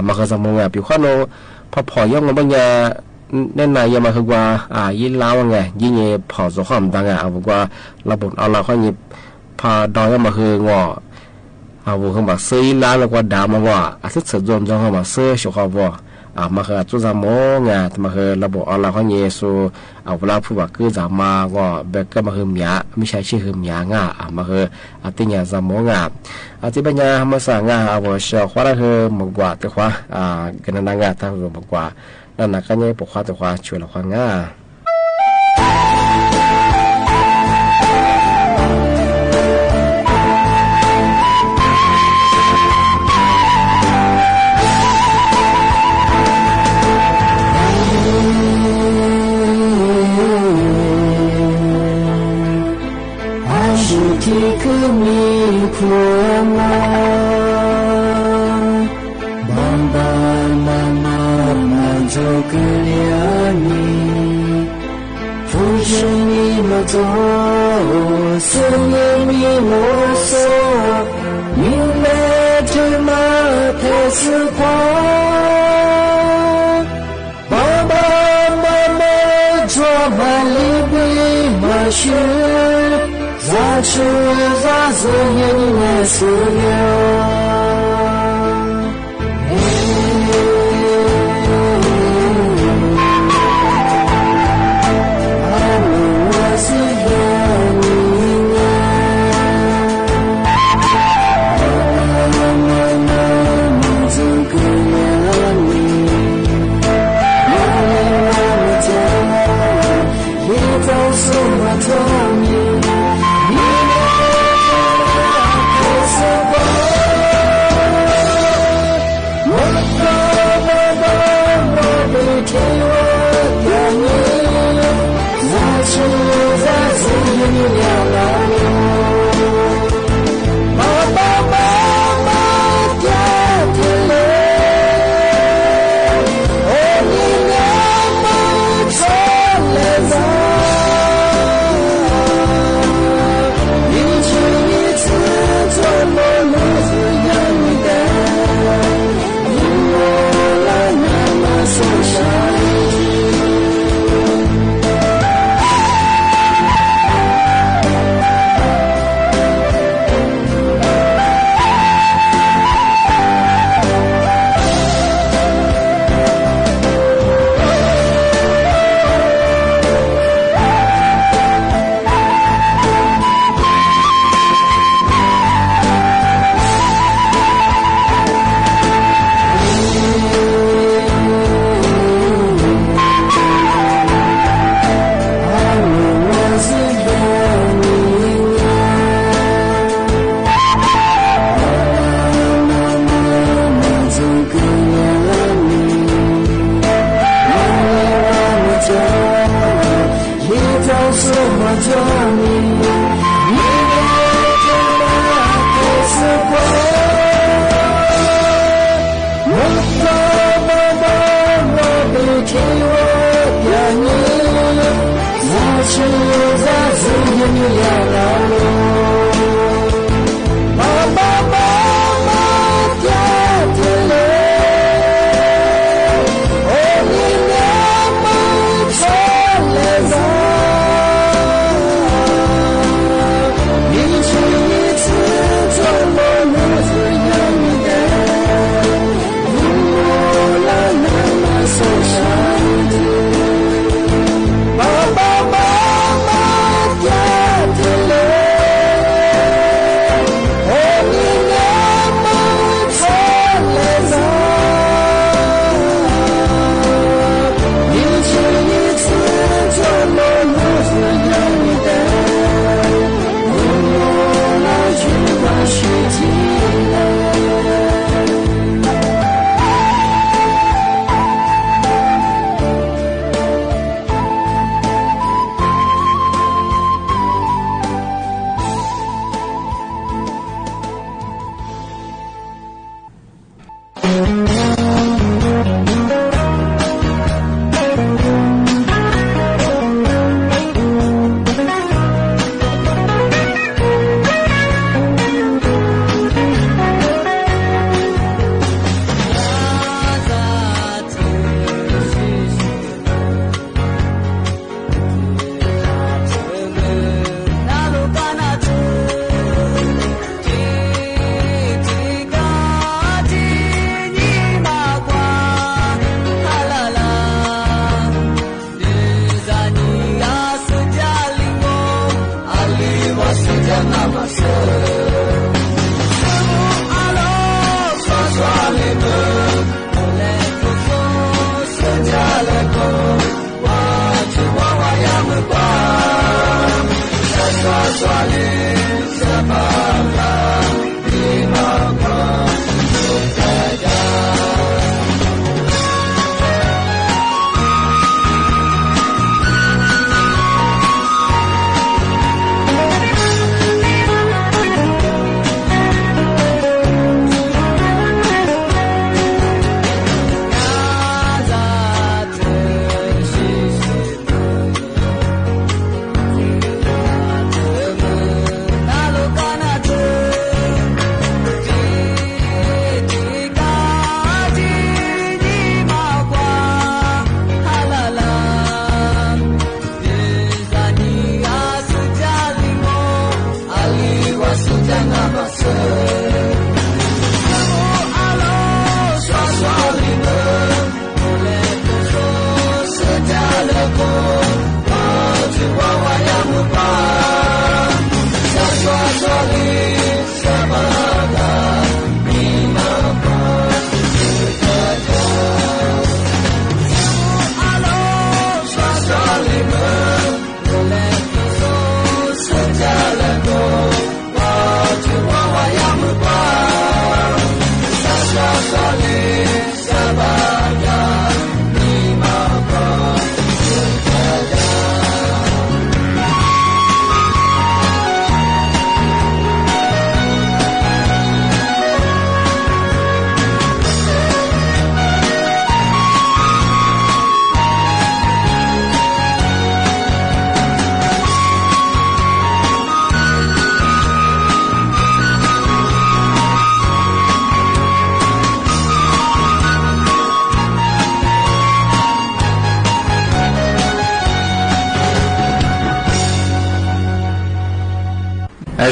มาคือจะโมปีข้อโนพอยังบางอย่างแน่นายมาคือว่ายินล้ายินพอสความดังเอาว่าระบบอะไรค่อยมีพอดอยมาคือเอาบุคคลมาซื้อร้านแล้วก็ดามาว่าทุกสิ่งรวมจังเขามาซื้อสุขภาพมาคือจุดจำโมมาคือระบบออนไลน์เขาเยซูเอาเวลาผู้ว่าคือจะมาก็เบกก็มาคือมีไม่ใช่ชื่อคือมีมาคือติญญาจำโมที่ปัญญามาสั่งเอาว่าเชื่อว่าคือมากกว่าแต่ว่ากันนั่งทั้งรวมมากกว่านั่นนักกันเนี่ยปกครองแต่ว่าช่วยเราความที่คือมีความหมายบางบางมาจบกันอย่างนี้ผู้ชายมีมาตัวสิ่งมีมาสักยิ่งแม้จะมาเทศกาลบางมาจบมาลีบีมาชื่อ在树在树叶里树叶，我是有你这个人你，你都是我的你。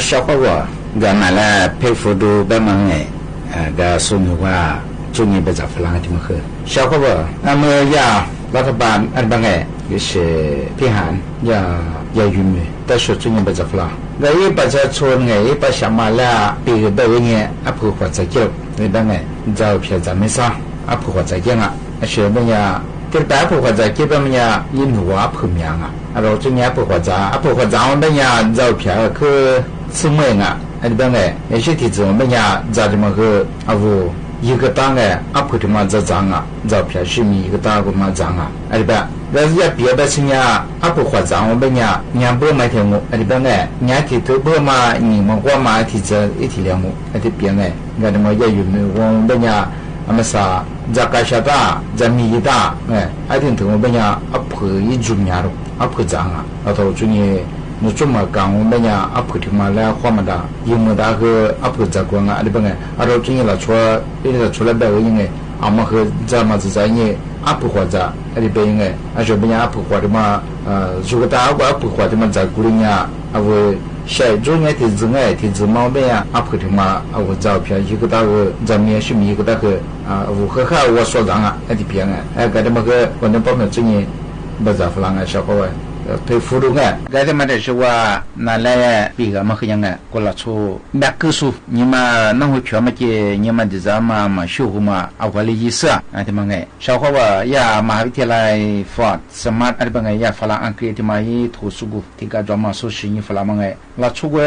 小伙我个买了佩服都白忙哎，个说明话中年被找弗朗的么喝。小伙我那么呀，รัฐบาลอันบางไงก็是พิหารอย่ายุ่งแต่ส่วน中年被找弗朗。个一把这村哎，把小马啦，别个白人啊，不或者叫那当哎，照片咱们上啊，不或者叫啊，是么呀？这大不或者叫什么呀？印度啊，不明啊，啊，老中年不或者啊，不或者我们呀，照片去什么啊？啊，当哎，有些地方我们呀，照这么个啊不。一个档哎，阿婆他妈这张啊，照片是你一个档个嘛张啊，哎吧，但是也别的是呀，阿婆化妆我们呀，年不买天我，哎吧哎，年提头不嘛，你们我嘛提这一提两我，哎的别哎，俺他妈也有没我们呀，俺们啥，这个啥大，这米大，哎，哎听头我们呀，阿婆一煮面了，阿婆张啊，然后就你。那这么讲，我们呀，阿婆他妈来花么大，因为那个阿婆在管啊，你不哎，阿老中间了出来白个因为阿妈和咱们在呢，阿婆或者你不因为，阿说不呀阿婆或者嘛，如果大家阿婆或者嘛在鼓励呀，阿我下中间提子哎，提子毛病呀，阿婆他妈阿我照片一个大个在面是一个大个我和我说rằng啊，那边哎，个他妈个我那帮人中间不在弗朗啊，小伙伴。ไปฟูดูไงได้แต่มาได้ชัวนั่นแหละปีกมาคือยังไงก็ละชัวแบกกุสุนี่มานั่งหัวเขียวมาเจนี่มาดิจามาชูมาเอาไว้เลยยี่สิบอะไรที่มังไงชาวเขาว่าอย่ามหาวิทยาลัยฟอร์ดสมาร์ทอะไรบางไงอย่าฝรั่งอังกฤษที่มาที่ถูสุกุที่การจอมมาสุชินี่ฝรั่งมังไงละชัว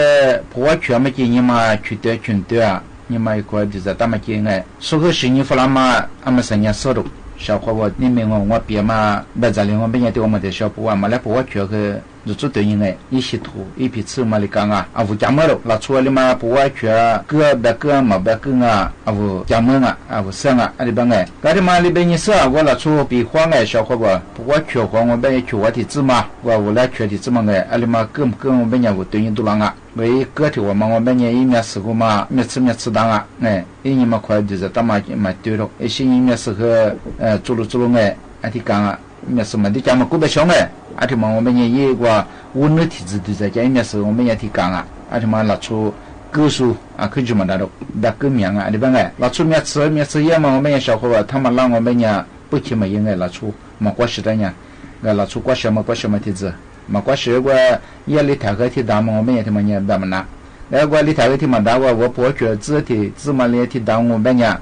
ผัวเขียวมาเจนี่มาชุดเดียวนี่มาอีกคนดิจาตามมาเจไงสุขชินี่ฝรั่งมาอามาสัญญาสรุป小伙我你们我别嘛不在里我们也对我们的小伙啊嘛来不我去个就做对应的一些图一批次嘛里讲啊我讲么了拿出来嘛不我去个别个嘛别个啊我讲么啊我生啊里边哎搿里嘛里边你说我拿出比黄哎小伙我不我去黄我边去我的字嘛我来去的字嘛哎里嘛跟我边我对应都啷啊为个体我嘛我边一面是个嘛面次当啊哎一年嘛快就是他嘛对了一些一面是个做了哎啊ที่讲啊面是嘛的讲嘛古白相哎啊ที่嘛我们也一个温热体质的在讲面是我们也ที่讲啊啊ที่嘛拿出歌手啊可以这么大的那个名啊里边哎拿出面吃也嘛我们也小伙他们让我们也不起嘛应该拿出嘛过时的呢拿出过什么体质嘛过时个也里头个ที่打嘛我们也他妈也办嘛那แล้วก็里头个ที่嘛打我不觉得自嘛里ที่打我们也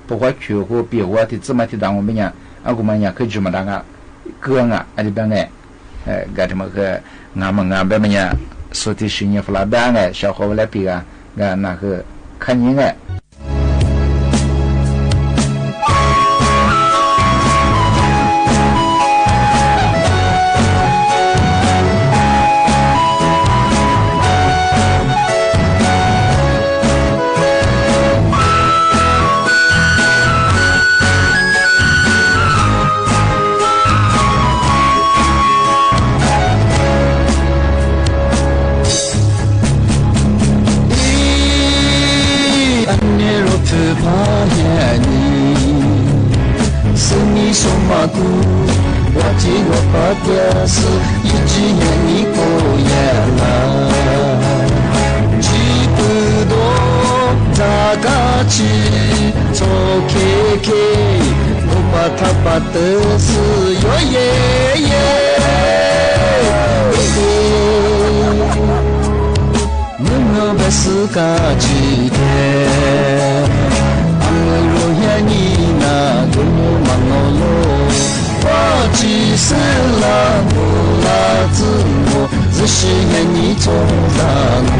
不会去或比我ที่自嘛ที่打我们也啊我们也可以这么大个个啊里边哎个他妈个俺边也说的是你弗拉边哎小伙来比啊那个看人哎我记我把的是一直年你过夜了记不多大家去做 KK 我把他把的是哟耶我把是个记得我也你那个我忙了我只是了我了自我只是愿你做了我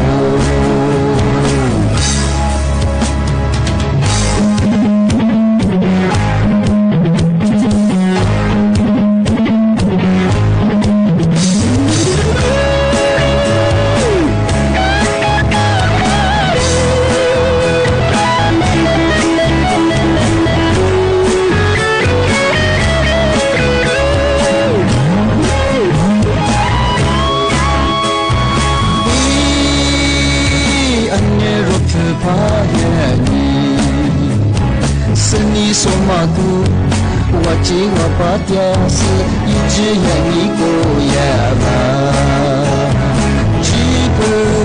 说嘛都，我记我把电视一直愿意过夜了，记不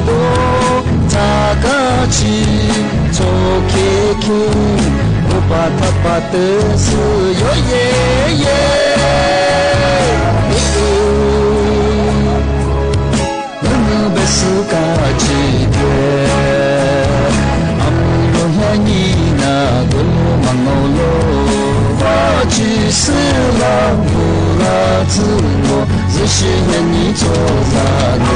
多，巴塔巴的是哟耶耶，能被世界记得，阿姆罗哈尼那格罗芒奥罗，我去世了不拉自我，只是愿你做啥呢？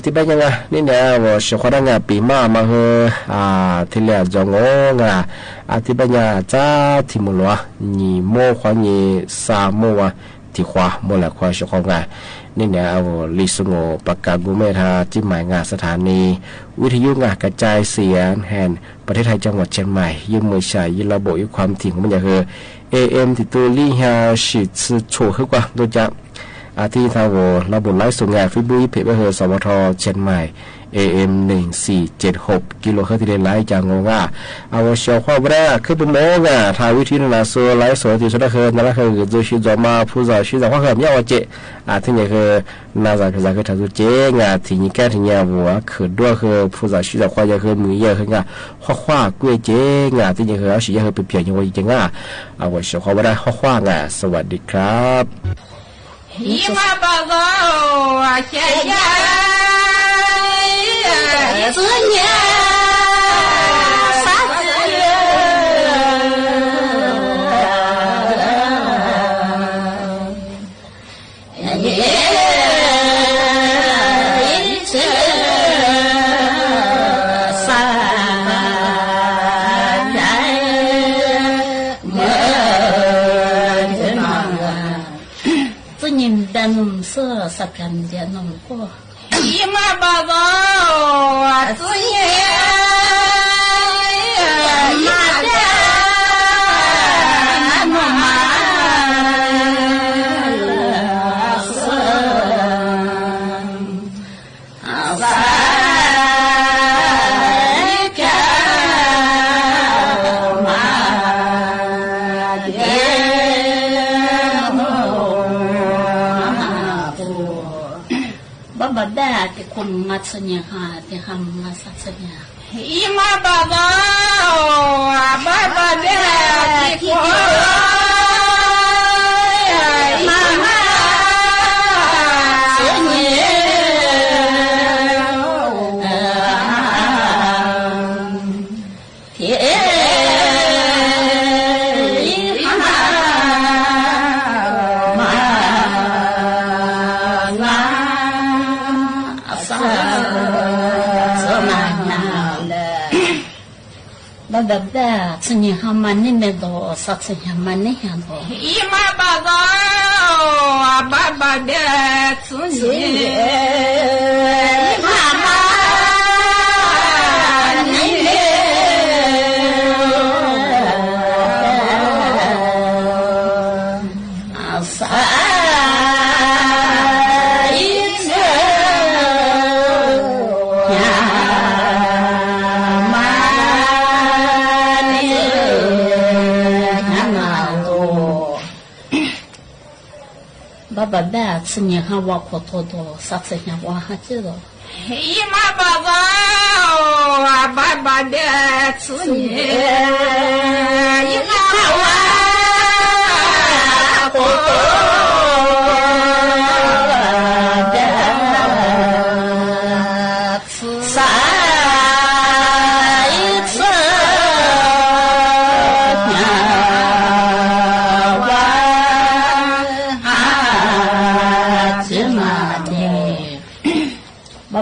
ที่เป็นยังไงนี่เนี่ยว่าสิ่งที่เราปีมาคือที่เหลือจงงที่เป็นยังจ้าที่มุลวะนี่โมขวานี่สามโมวะที่ขวาโมละขวาสิ่งของนี่เนี่ยลิสงประกาศกุเมธาจิ้มหมายงานสถานีวิทยุงานกระจายเสียงแห่งประเทศไทยจังหวัดเชียงใหม่ยืมมือใช้ยืมระบบยืมความถี่ของมันอย่างคือ AM ที่ตัวลี่ฮาชิดโชว์ขึ้นกว่าโดยจะ อาทิทาวระบุไลฟ์ส่งงานฟิบุยเพจเฮอสวทเชียงใหม่ AM 1476กิโลเฮิรตซ์ที่ได้ไลฟ์จากงงเอาเชียวข้อแรกคือเป็นโมงทางวิธีนาโซไลฟ์สดที่สุดคือนั่นคือดูชิจอมาผู้สาวชิจอข้อเหิมยาวเจที่นี่คือนาจากคือทางดูเจที่นี่แก่ที่นี่วัวคือด้วยคือผู้สาวชิจอข้อยาคือมือเยอะคืข้อกุ้ยเจที่นี่คือเอาชิยาคือเปลี่ยนยังไงจริงเอาเชียวข้อแรกข้อสวัสดีครับฮิมาบะโกอาเชียสุญญาสัจdan se sakan dia nom ko ima baba atuye mata mama bada ke kun matsanya ha te ham masatsanya ima baba baba de ki ko mama sunye bada tsnya hamane me do satsnya hamane han do ima baba baba de tsnya mama nile asa baba da tsnya hawa kotodo satsnya wa hachiro ima baba baba da tsnya ima hawa kotodo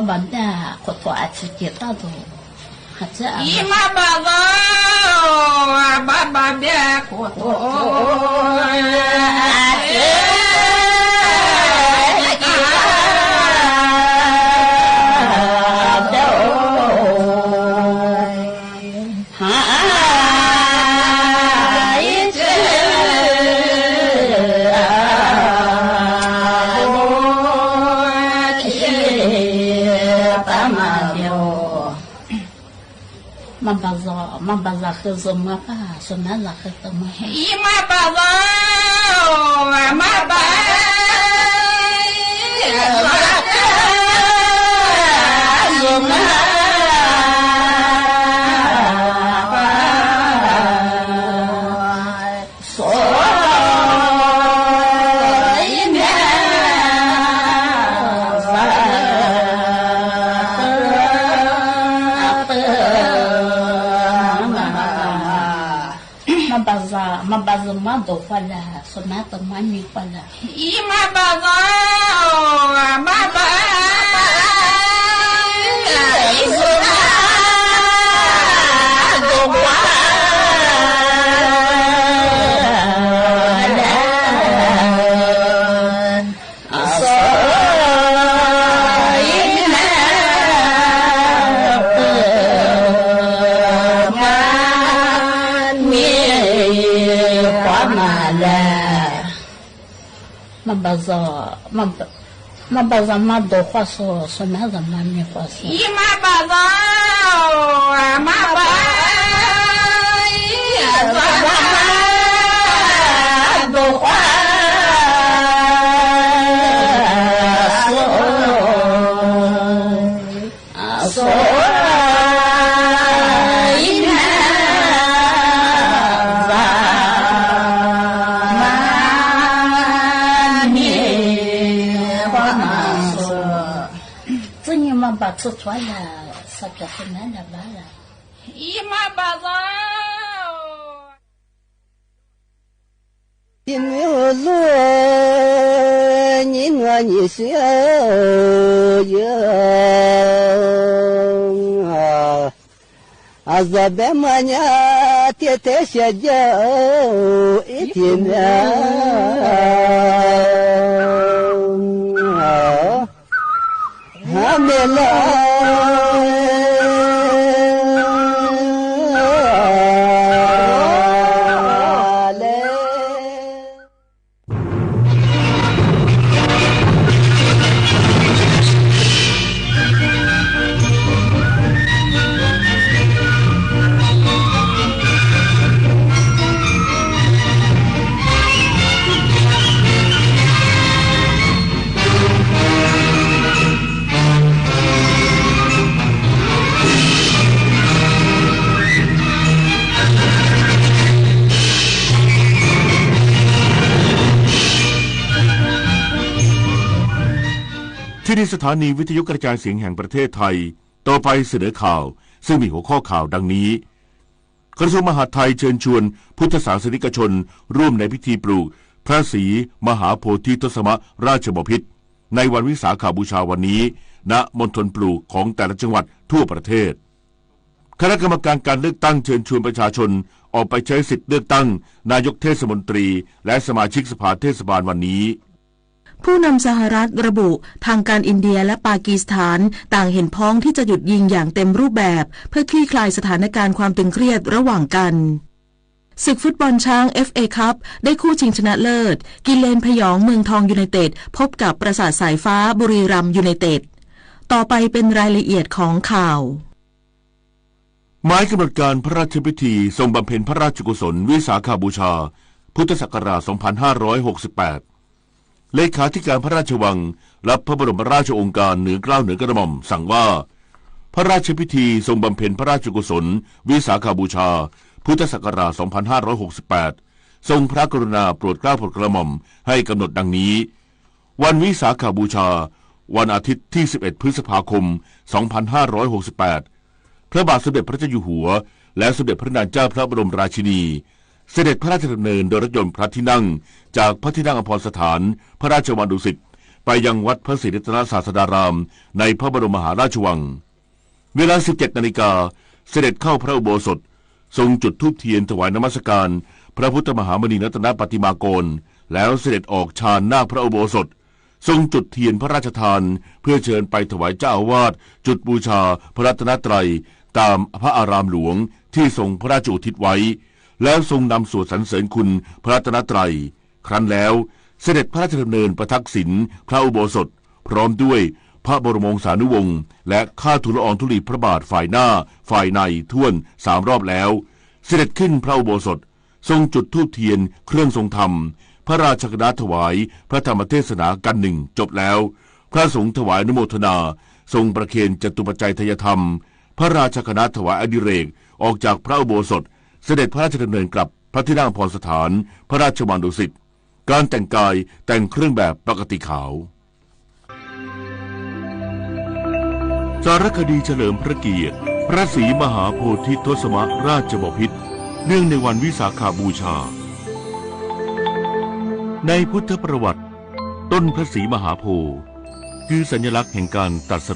banda koto atsiketa do haja ima baba baba de koto mabaza khazoma pa sonala khatama ima baba maba zoma mabaza mado fala sonata mani fala ima baba maba izona dowa มันบาซามันบาซามาดูข้อสน่าจะมันมีข้อสอีมาบาซามาบาดูข้อ把吃出来是不是难的完了？一马巴掌。因为路你我你是啊这边么呢？天天下着一天啊。没了。ที่นี่สถานีวิทยุกระจายเสียงแห่งประเทศไทยต่อไปเสนอข่าวซึ่งมีหัวข้อข่าวดังนี้กระทรวงมหาดไทยเชิญชวนพุทธศาสนิกชนร่วมในพิธีปลูกพระศรีมหาโพธิทศมราชบพิตรในวันวิสาขบูชาวันนี้ณมณฑลปลูกของแต่ละจังหวัดทั่วประเทศคณะกรรมการการเลือกตั้งเชิญชวนประชาชนออกไปใช้สิทธิเลือกตั้งนายกเทศมนตรีและสมาชิกสภาเทศบาลวันนี้ผู้นำสหรัฐระบุทางการอินเดียและปากีสถานต่างเห็นพ้องที่จะหยุดยิงอย่างเต็มรูปแบบเพื่อคลี่คลายสถานการณ์ความตึงเครียดระหว่างกันศึกฟุตบอลช้าง FA คัพได้คู่ชิงชนะเลิศกิเลนพยองเมืองทองยูไนเต็ดพบกับปราสาทสายฟ้าบุรีรัมย์ยูไนเต็ดต่อไปเป็นรายละเอียดของข่าวหมายกำหนดการพระราชพิธีทรงบำเพ็ญพระราชกุศลวิสาขบูชาพุทธศักราช 2568เลขาธิการพระราชวังรับพระบรมราชโองการเหนือเกล้าเหนือกระหม่อมสั่งว่าพระราชพิธีทรงบำเพ็ญพระราชกุศลวิสาขบูชาพุทธศักราช 2568ทรงพระกรุณาโปรดเกล้าโปรดกระหม่อมให้กำหนดดังนี้วันวิสาขบูชาวันอาทิตย์ที่ 11 พฤษภาคม 2568พระบาทสมเด็จพระเจ้าอยู่หัวและสมเด็จพระนางเจ้าพระบรมราชินีเสด็จพระราชดำเนินโดยรถยนต์พระที่นั่งจากพระที่นั่งอภรสถานพระราชวังดุสิตไปยังวัดพระศรีรัตนศาสดารามในพระบรมมหาราชวังเวลา 17 นาฬิกาเสด็จเข้าพระอุโบสถทรงจุดธูปเทียนถวายนมัสการพระพุทธมหามณีรัตนปฏิมากรแล้วเสด็จออกชานหน้าพระอุโบสถทรงจุดเทียนพระราชทานเพื่อเชิญไปถวายเจ้าอาวาสจุดบูชาพระรัตนตรัยตามพระอารามหลวงที่ทรงพระราชอุทิศไว้แล้วทรงนำสวดสรรเสริญคุณพระรัตนตรัยครั้นแล้วเสด็จพระราชดำเนินประทักษิณพระอุโบสถพร้อมด้วยพระบรมวงศานุวงศ์และข้าทูลละอองธุลีพระบาทฝ่ายหน้าฝ่ายในท่วน3 รอบแล้วเสด็จขึ้นพระอุโบสถทรงจุดธูปเทียนเครื่องทรงธรรมพระราชคณะถวายพระธรรมเทศนากันหนึ่งจบแล้วพระสงฆ์ถวายอนุโมทนาทรงประเคนจตุปัจจัยทยธรรมพระราชคณะถวายอดิเรกออกจากพระอุโบสถเสด็จพระราชดำเนินกลับพระที่นั่งอภรสถานพระราชวังดุสิตการแต่งกายแต่งเครื่องแบบปกติขาวสารคดีเฉลิมพระเกียรติพระศรีมหาโพธิทศมราชบพิตรเนื่องในวันวิสาขบูชาในพุทธประวัติต้นพระศรีมหาโพธิ์คือสัญลักษณ์แห่งการตรัส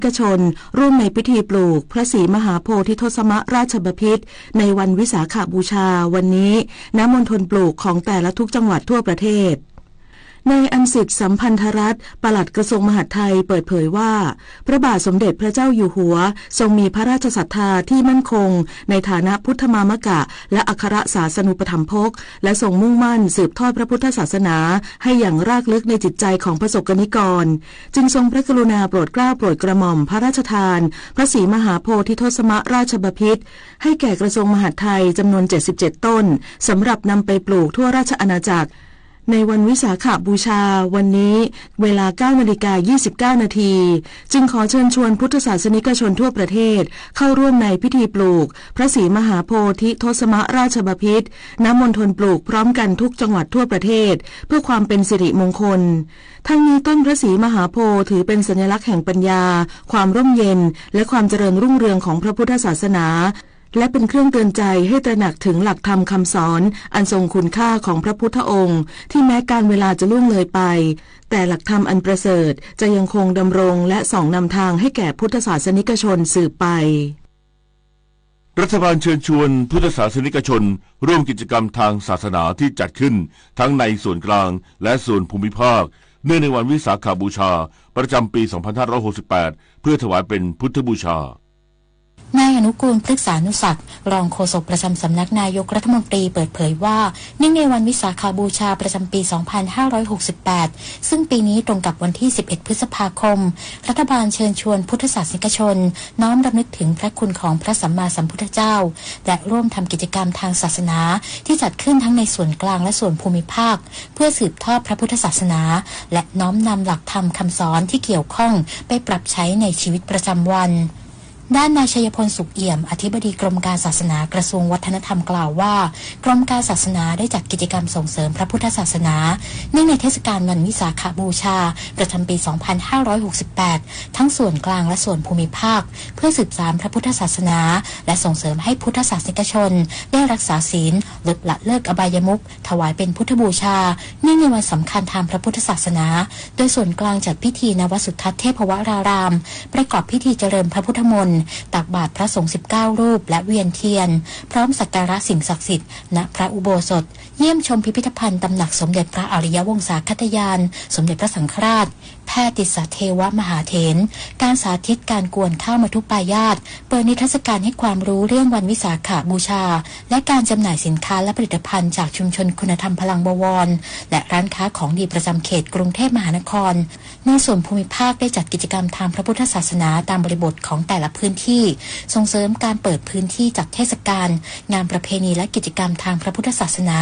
เอกชนร่วมในพิธีปลูกพระศรีมหาโพธิทศมราชบพิตรในวันวิสาขบูชาวันนี้ณมณฑลปลูกของแต่ละทุกจังหวัดทั่วประเทศนายอันสิทธิ์สัมพันธรัตน์ปลัดกระทรวงมหาดไทยเปิดเผยว่าพระบาทสมเด็จพระเจ้าอยู่หัวทรงมีพระราชศรัทธาที่มั่นคงในฐานะพุทธมามกะและอัครศาสนูปถัมภกและทรงมุ่งมั่นสืบทอดพระพุทธศาสนาให้อย่างรากลึกในจิตใจของประสบกนิกรจึงทรงพระกรุณาโปรดเกล้าโปรดกระหม่อมพระราชทานพระศรีมหาโพธิทศมราชบพิตรให้แก่กระทรวงมหาดไทยจำนวน77ต้นสำหรับนำไปปลูกทั่วราชอาณาจักรในวันวิสาขบูชาวันนี้เวลา 9:29 นาทีจึงขอเชิญชวนพุทธศาสนิกชนทั่วประเทศเข้าร่วมในพิธีปลูกพระศรีมหาโพธิทศมราชบพิตรณมณฑลปลูกพร้อมกันทุกจังหวัดทั่วประเทศเพื่อความเป็นสิริมงคลทั้งนี้ต้นพระศรีมหาโพธิ์ถือเป็นสัญลักษณ์แห่งปัญญาความร่มเย็นและความเจริญรุ่งเรืองของพระพุทธศาสนาและเป็นเครื่องเตือนใจให้ตระหนักถึงหลักธรรมคำสอนอันทรงคุณค่าของพระพุทธองค์ที่แม้การเวลาจะล่วงเลยไปแต่หลักธรรมอันประเสริฐจะยังคงดำรงและส่องนำทางให้แก่พุทธศาสนิกชนสืบไปรัฐบาลเชิญชวนพุทธศาสนิกชนร่วมกิจกรรมทางศาสนาที่จัดขึ้นทั้งในส่วนกลางและส่วนภูมิภาคเนื่องในวันวิสาขบูชาประจำปี 2568 เพื่อถวายเป็นพุทธบูชานายอนุกูลพฤกษานุศักดิ์รองโฆษกประจำสำนักนายกรัฐมนตรีเปิดเผยว่าเนื่องในวันวิสาขบูชาประจำปี 2568 ซึ่งปีนี้ตรงกับวันที่ 11 พฤษภาคมรัฐบาลเชิญชวนพุทธศาสนิกชนน้อมรำลึกถึงพระคุณของพระสัมมาสัมพุทธเจ้าและร่วมทำกิจกรรมทางศาสนาที่จัดขึ้นทั้งในส่วนกลางและส่วนภูมิภาคเพื่อสืบทอดพระพุทธศาสนาและน้อมนำหลักธรรมคำสอนที่เกี่ยวข้องไปปรับใช้ในชีวิตประจำวันด้านนายชัยพลสุขเอี่ยมอธิบดีกรมการศาสนากระทรวงวัฒนธรรมกล่าวว่ากรมการศาสนาได้จัดกิจกรรมส่งเสริมพระพุทธศาสนาเนื่องในเทศกาลวันวิสาขบูชาประจำปี 2568 ทั้งส่วนกลางและส่วนภูมิภาคเพื่อสืบสานพระพุทธศาสนาและส่งเสริมให้พุทธศาสนิกชนได้รักษาศีลลดละเลิกอบายมุขถวายเป็นพุทธบูชาเนื่องในวันสำคัญทางพระพุทธศาสนาโดยส่วนกลางจัดพิธีนวสุทัศน์เทพวรารามประกอบพิธีเจริญพระพุทธมนต์ตักบาตรพระสงฆ์19 รูปและเวียนเทียนพร้อมสักการะสิ่งศักดิ์สิทธิ์ณพระอุโบสถเยี่ยมชมพิพิธภัณฑ์ตำหนักสมเด็จพระอริยวงศาคตยานสมเด็จพระสังฆราชแพทย์ติสเทวมหาเถรการสาธิตการกวนข้าวมัทุปายาตเปิดนิทรรศการให้ความรู้เรื่องวันวิสาขบูชาและการจำหน่ายสินค้าและผลิตภัณฑ์จากชุมชนคุณธรรมพลังบวรและร้านค้าของดีประจำเขตกรุงเทพมหานครในส่วนภูมิภาคได้จัดกิจกรรมทางพระพุทธศาสนาตามบริบทของแต่ละพื้นที่ส่งเสริมการเปิดพื้นที่จัดเทศกาลงานประเพณีและกิจกรรมทางพระพุทธศาสนา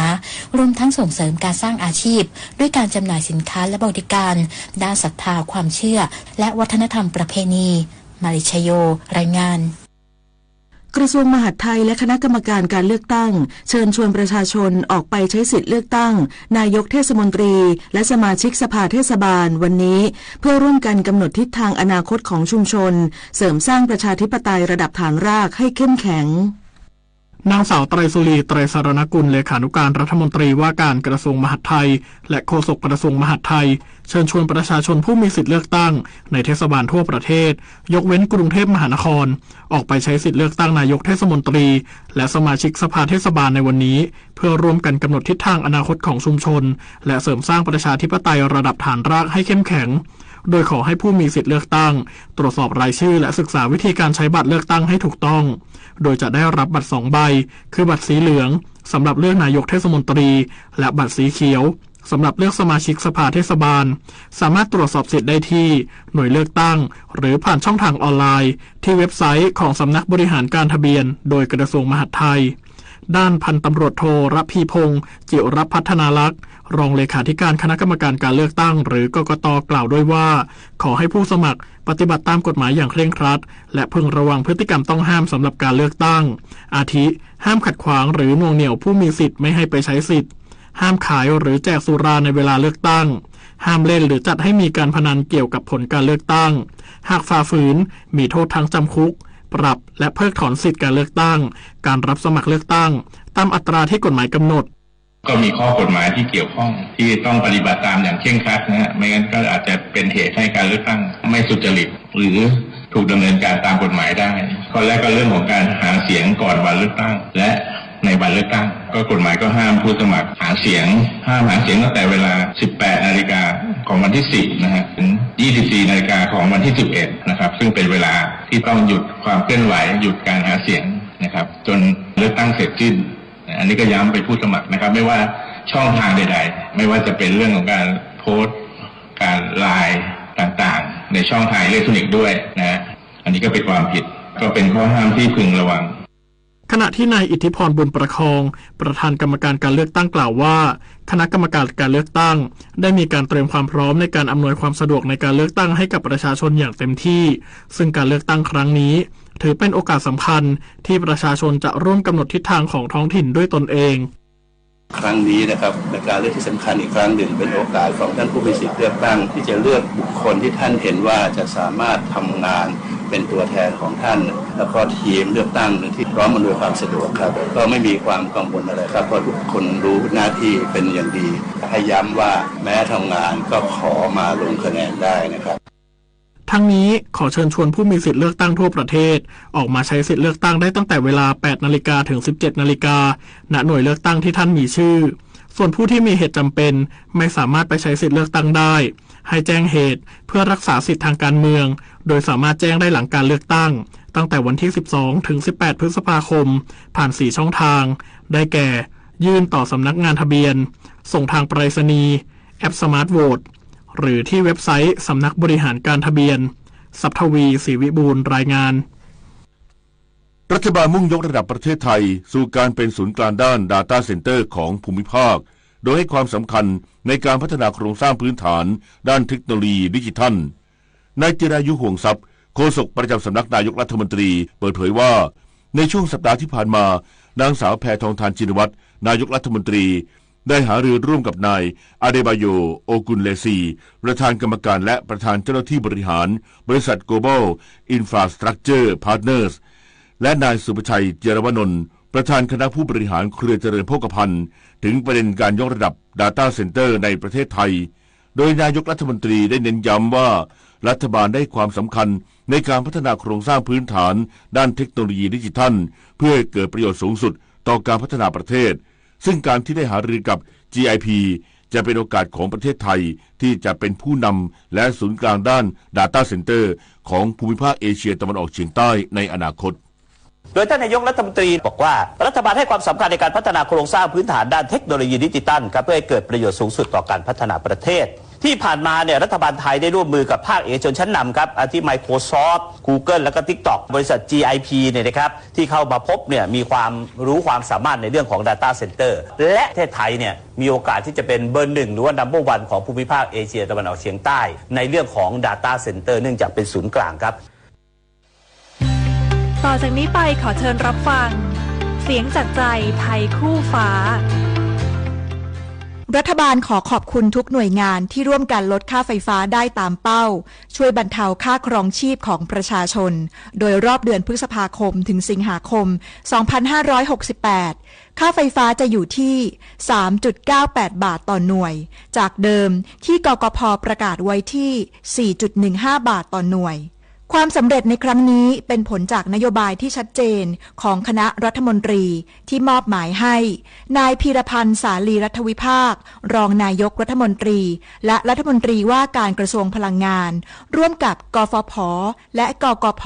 รวมทั้งส่งเสริมการสร้างอาชีพด้วยการจำหน่ายสินค้าและบริการด้านศรัทธาความเชื่อและวัฒนธรรมประเพณีมาริชโยรายงานกระทรวงมหาดไทยและคณะกรรมการการเลือกตั้งเชิญชวนประชาชนออกไปใช้สิทธิเลือกตั้งนายกเทศมนตรีและสมาชิกสภาเทศบาลวันนี้เพื่อร่วมกันกำหนดทิศทางอนาคตของชุมชนเสริมสร้างประชาธิปไตยระดับฐานรากให้เข้มแข็งนางสาวไตรสุรีไตรสรณกุลเลขานุการรัฐมนตรีว่าการกระทรวงมหาดไทยและโฆษกกระทรวงมหาดไทยเชิญชวนประชาชนผู้มีสิทธิเลือกตั้งในเทศบาลทั่วประเทศยกเว้นกรุงเทพมหานครออกไปใช้สิทธิเลือกตั้งนายกเทศมนตรีและสมาชิกสภาเทศบาลในวันนี้เพื่อร่วมกันกำหนดทิศทางอนาคตของชุมชนและเสริมสร้างประชาธิปไตยระดับฐานรากให้เข้มแข็งโดยขอให้ผู้มีสิทธิเลือกตั้งตรวจสอบรายชื่อและศึกษาวิธีการใช้บัตรเลือกตั้งให้ถูกต้องโดยจะได้รับบัตร2ใบคือบัตรสีเหลืองสำหรับเลือกนายกเทศมนตรีและบัตรสีเขียวสำหรับเลือกสมาชิกสภาเทศบาลสามารถตรวจสอบสิทธิ์ได้ที่หน่วยเลือกตั้งหรือผ่านช่องทางออนไลน์ที่เว็บไซต์ของสำนักบริหารการทะเบียนโดยกระทรวงมหาดไทยด้านพันตำรวจโทรพีพงษ์จิรพัฒนาลักษณ์รองเลขาธิการคณะกรรมการการเลือกตั้งหรือกกต.กล่าวด้วยว่าขอให้ผู้สมัครปฏิบัติตามกฎหมายอย่างเคร่งครัดและพึงระวังพฤติกรรมต้องห้ามสำหรับการเลือกตั้งอาทิห้ามขัดขวางหรือน่วงเหนี่ยวผู้มีสิทธิ์ไม่ให้ไปใช้สิทธิ์ห้ามขายหรือแจกสุราในเวลาเลือกตั้งห้ามเล่นหรือจัดให้มีการพนันเกี่ยวกับผลการเลือกตั้งหากฝ่าฝืนมีโทษทั้งจำคุกปรับและเพิกถอนสิทธิการเลือกตั้งการรับสมัครเลือกตั้งตามอัตราที่กฎหมายกำหนดก็มีข้อกฎหมายที่เกี่ยวข้องที่ต้องปฏิบัติตามอย่างเคร่งครัดนะฮะไม่งั้นก็อาจจะเป็นเหตุให้การเลือกตั้งไม่สุจริตหรือ ถูกดำเนินการตามกฎหมายได้ข้อแรกก็เรื่องของการหาเสียงก่อนวันเลือกตั้งและในวันเลือกตั้งก็กฎหมายก็ห้ามผู้สมัครหาเสียงตั้งแต่เวลา 18 นาฬิกาของวันที่ 10 นะฮะถึง 24 นาฬิกาของวันที่ 11 นะครับซึ่งเป็นเวลาที่ต้องหยุดความเคลื่อนไหวหยุดการหาเสียงนะครับจนเลือกตั้งเสร็จสิ้นอันนี้ก็ย้ำไปผู้สมัครนะครับไม่ว่าช่องทางใดๆไม่ว่าจะเป็นเรื่องของการโพสต์การไลน์ต่างๆในช่องทางอิเล็กทรอนิกส์ด้วยนะอันนี้ก็เป็นความผิดก็เป็นข้อห้ามที่พึงระวังขณะที่นายอิทธิพรบุญประคองประธานกรรมการการเลือกตั้งกล่าวว่าคณะกรรมการการเลือกตั้งได้มีการเตรียมความพร้อมในการอำนวยความสะดวกในการเลือกตั้งให้กับประชาชนอย่างเต็มที่ซึ่งการเลือกตั้งครั้งนี้ถือเป็นโอกาสสำคัญที่ประชาชนจะร่วมกำหนดทิศทางของท้องถิ่นด้วยตนเองครั้งนี้นะครับในการเลือกที่สำคัญอีกครั้งหนึ่งเป็นโอกาสของท่านผู้มีสิทธิเลือกตั้งที่จะเลือกบุคคลที่ท่านเห็นว่าจะสามารถทำงานเป็นตัวแทนของท่านแล้วก็ทีมเลือกตั้งที่พร้อมอำนวยความสะดวกครับก็ไม่มีความกังวลอะไรครับเพราะทุกคนรู้หน้าที่เป็นอย่างดีให้ย้ำว่าแม้ทำงานก็ขอมาลงคะแนนได้นะครับทั้งนี้ขอเชิญชวนผู้มีสิทธิเลือกตั้งทั่วประเทศออกมาใช้สิทธิเลือกตั้งได้ตั้งแต่เวลา 8 นาฬิกาถึง 17 นาฬิกาณหน่วยเลือกตั้งที่ท่านมีชื่อส่วนผู้ที่มีเหตุจำเป็นไม่สามารถไปใช้สิทธิเลือกตั้งได้ให้แจ้งเหตุเพื่อรักษาสิทธิทางการเมืองโดยสามารถแจ้งได้หลังการเลือกตั้งตั้งแต่วันที่ 12 ถึง 18 พฤษภาคมผ่าน 4 ช่องทางได้แก่ยื่นต่อสำนักงานทะเบียนส่งทางไปรษณีย์แอปสมาร์ทโหวตหรือที่เว็บไซต์สำนักบริหารการทะเบียนสัพทวีศรีวิบูลย์รายงานรัฐบาลมุ่งยกระดับประเทศไทยสู่การเป็นศูนย์กลางด้าน Data Center ของภูมิภาคโดยให้ความสำคัญในการพัฒนาโครงสร้างพื้นฐานด้านเทคโนโลยีดิจิทัลนายจิรายุห่วงทรัพย์โฆษกประจำสำนักนายกรัฐมนตรีเปิดเผยว่าในช่วงสัปดาห์ที่ผ่านมานางสาวแพทองธารชินวัตรนายกรัฐมนตรีได้หารือร่วมกับนายอาเดบาโยโอกุนเลซีประธานกรรมการและประธานเจ้าหน้าที่บริหารบริษัท Global Infrastructure Partners และนายสุภชัยเจรวนนท์ประธานคณะผู้บริหารเครือเจริญโภคภัณฑ์ถึงประเด็นการยกระดับ Data Center ในประเทศไทยโดยนายกรัฐมนตรีได้เน้นย้ำว่ารัฐบาลได้ความสำคัญในการพัฒนาโครงสร้างพื้นฐานด้านเทคโนโลยีดิจิทัลเพื่อให้เกิดประโยชน์สูงสุดต่อการพัฒนาประเทศซึ่งการที่ได้หารือกับ GIP จะเป็นโอกาสของประเทศไทยที่จะเป็นผู้นำและศูนย์กลางด้าน Data Center ของภูมิภาคเอเชียตะวันออกเฉียงใต้ในอนาคตโดยท่านนายกรัฐมนตรีบอกว่ารัฐบาลให้ความสำคัญในการพัฒนาโครงสร้างพื้นฐานด้านเทคโนโลยีดิจิทัลครับเพื่อให้เกิดประโยชน์สูงสุดต่อการพัฒนาประเทศที่ผ่านมาเนี่ยรัฐบาลไทยได้ร่วมมือกับภาคเอกชนชั้นนำครับอาทิ Microsoft Google แล้วก็ TikTok บริษัท GIP เนี่ยนะครับที่เข้ามาพบเนี่ยมีความรู้ความสามารถในเรื่องของ Data Center และประเทศไทยเนี่ยมีโอกาสที่จะเป็นเบอร์1หรือว่า Number 1ของภูมิภาคเอเชียตะวันออกเฉียงใต้ในเรื่องของ Data Center เนื่องจากเป็นศูนย์กลางครับต่อจากนี้ไปขอเชิญรับฟังเสียงจากใจไทยคู่ฟ้ารัฐบาลขอขอบคุณทุกหน่วยงานที่ร่วมกันลดค่าไฟฟ้าได้ตามเป้าช่วยบรรเทาค่าครองชีพของประชาชนโดยรอบเดือนพฤษภาคมถึงสิงหาคม 2568 ค่าไฟฟ้าจะอยู่ที่ 3.98 บาทต่อหน่วยจากเดิมที่กกพ.ประกาศไว้ที่ 4.15 บาทต่อหน่วยความสำเร็จในครั้งนี้เป็นผลจากนโยบายที่ชัดเจนของคณะรัฐมนตรีที่มอบหมายให้นายพีรพันธ์สาลีรัฐวิภาครองนายกรัฐมนตรีและรัฐมนตรีว่าการกระทรวงพลังงานร่วมกับกฟผ.และกกพ.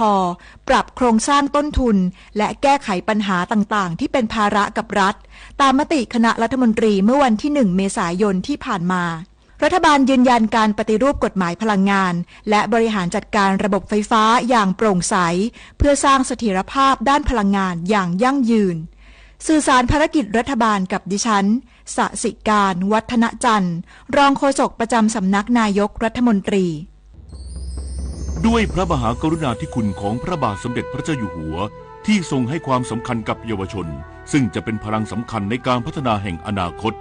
ปรับโครงสร้างต้นทุนและแก้ไขปัญหาต่างๆที่เป็นภาระกับรัฐตามมติคณะรัฐมนตรีเมื่อวันที่ 1 เมษายนที่ผ่านมารัฐบาลยืนยันการปฏิรูปกฎหมายพลังงานและบริหารจัดการระบบไฟฟ้าอย่างโปร่งใสเพื่อสร้างเสถียรภาพด้านพลังงานอย่างยั่งยืนสื่อสารภารกิจรัฐบาลกับดิฉันสสิการวัฒนจันทร์รองโฆษกประจำสำนักนายกรัฐมนตรีด้วยพระมหากรุณาธิคุณของพระบาทสมเด็จพระเจ้าอยู่หัวที่ทรงให้ความสำคัญกับเยาวชนซึ่งจะเป็นพลังสำคัญในการพัฒนาแห่งอนาคต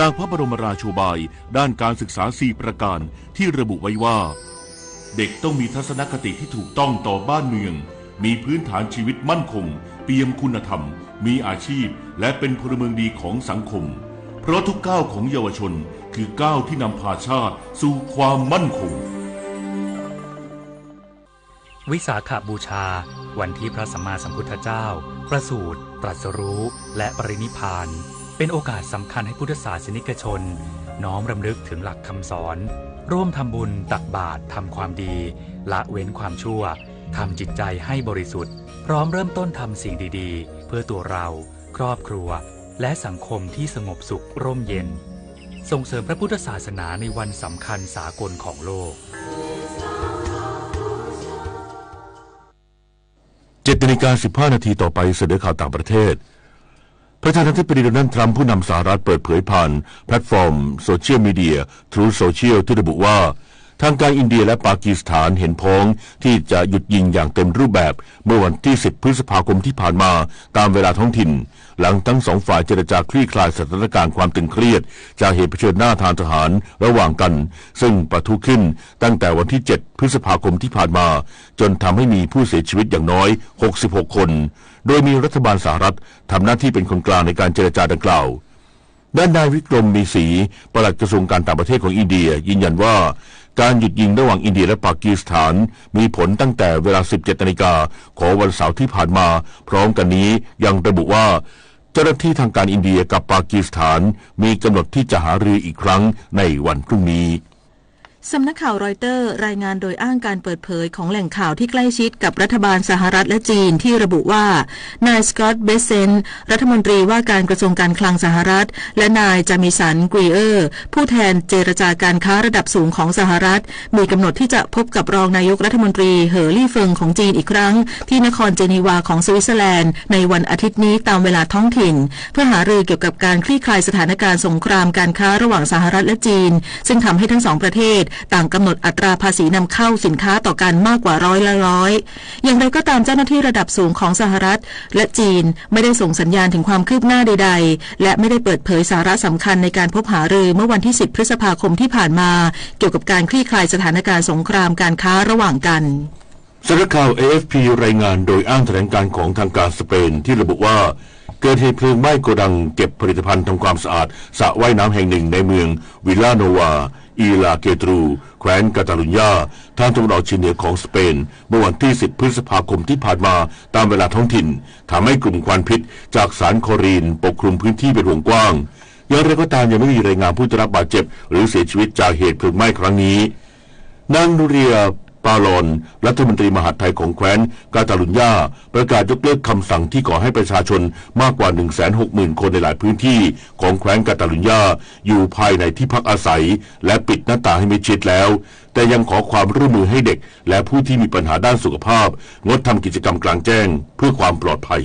จากพระบรมราโชบายด้านการศึกษา4ประการที่ระบุไว้ว่าเด็กต้องมีทัศนคติที่ถูกต้องต่อบ้านเมืองมีพื้นฐานชีวิตมั่นคงเปี่ยมคุณธรรมมีอาชีพและเป็นพลเมืองดีของสังคมเพราะทุกก้าวของเยาวชนคือก้าวที่นำพาชาติสู่ความมั่นคง วิสาขบูชาวันที่พระสัมมาสัมพุทธเจ้าประสูติตรัสรู้และปรินิพพานเป็นโอกาสสำคัญให้พุทธศาสนิกชนน้อมรำลึกถึงหลักคำสอนร่วมทำบุญตักบาตรทำความดีละเว้นความชั่วทำจิตใจให้บริสุทธิ์พร้อมเริ่มต้นทำสิ่งดีๆเพื่อตัวเราครอบครัวและสังคมที่สงบสุขร่มเย็นส่งเสริมพระพุทธศาสนาในวันสำคัญสากลของโลก 7:15 น.ต่อไปเสนอข่าวต่างประเทศประธานาธิบดีโดนัลด์ทรัมป์ผู้นำสหรัฐเปิดเผยผ่านแพลตฟอร์มโซเชียลมีเดีย Truth Social ที่ระบุว่าทางการอินเดียและปากีสถานเห็นพ้องที่จะหยุดยิงอย่างเต็มรูปแบบเมื่อวันที่ 10 พฤษภาคมที่ผ่านมาตามเวลาท้องถิ่นหลังทั้งสองฝ่ายเจรจาคลี่คลายสถานการณ์ความตึงเครียดจากเหตุเผชิญหน้าทางทหารระหว่างกันซึ่งปะทุขึ้นตั้งแต่วันที่ 7 พฤษภาคมที่ผ่านมาจนทำให้มีผู้เสียชีวิตอย่างน้อย66 คนโดยมีรัฐบาลสหรัฐทำหน้าที่เป็นคนกลางในการเจรจาดังกล่าวด้านนายวิกรมมีศรีปลัดกระทรวงการต่างประเทศของอินเดียยืนยันว่าการหยุดยิงระหว่างอินเดียและปากีสถานมีผลตั้งแต่เวลา 17 นาฬิกาของวันเสาร์ที่ผ่านมาพร้อมกันนี้ยังระบุว่าเจ้าหน้าที่ทางการอินเดียกับปากีสถานมีกำหนดที่จะหารืออีกครั้งในวันพรุ่งนี้สำนักข่าวรอยเตอร์รายงานโดยอ้างการเปิดเผยของแหล่งข่าวที่ใกล้ชิดกับรัฐบาลสหรัฐและจีนที่ระบุว่านายสกอตต์เบเซนรัฐมนตรีว่าการกระทรวงการคลังสหรัฐและนายจามิสันกรีเออร์ผู้แทนเจรจาการค้าระดับสูงของสหรัฐมีกำหนดที่จะพบกับรองนายกรัฐมนตรีเหอลี่เฟิงของจีนอีกครั้งที่นครเจนีวาของสวิตเซอร์แลนด์ในวันอาทิตย์นี้ตามเวลาท้องถิ่นเพื่อหารือเกี่ยวกับการคลี่คลายสถานการณ์สงครามการค้าระหว่างสหรัฐและจีนซึ่งทำให้ทั้งสองประเทศต่างกำหนดอัตราภาษีนำเข้าสินค้าต่อกันมากกว่า100%อย่างไรก็ตามเจ้าหน้าที่ระดับสูงของสหรัฐและจีนไม่ได้ส่งสัญญาณถึงความคืบหน้าใดๆและไม่ได้เปิดเผยสาระสำคัญในการพบหารือเมื่อวันที่ 10 พฤษภาคมที่ผ่านมาเกี่ยวกับการคลี่คลายสถานการณ์สงครามการค้าระหว่างกันสำนักข่าว AFP รายงานโดยอ้างแถลงการของทางการสเปนที่ระบุว่าเกิดเหตุเพลิงไหม้โกดังเก็บผลิตภัณฑ์ทำความสะอาดสระว่ายน้ำแห่งหนึ่งในเมืองวิลลาโนวาอีลาเกตรูแคว้นกาตาลุญญาทางตะวันออกเฉียงเหนือของสเปนเมื่อวันที่ 10 พฤษภาคมที่ผ่านมาตามเวลาท้องถิ่นทำให้กลุ่มควันพิษจากสารคลอรีนปกคลุมพื้นที่เป็นวงกว้างอย่างไรก็ตามยังไม่มีรายงานผู้ได้รับบาดเจ็บหรือเสียชีวิตจากเหตุเพลิงไหม้ครั้งนี้นางนูเรียปาลอนรัฐมนตรีมหาดไทยของแคว้นกาตาลุญญาประกาศยกเลิกคำสั่งที่ขอให้ประชาชนมากกว่า 160,000 คนในหลายพื้นที่ของแคว้นกาตาลุญญาอยู่ภายในที่พักอาศัยและปิดหน้าต่างให้มิดชิดแล้วแต่ยังขอความร่วมมือให้เด็กและผู้ที่มีปัญหาด้านสุขภาพงดทำกิจกรรมกลางแจ้งเพื่อความปลอดภัย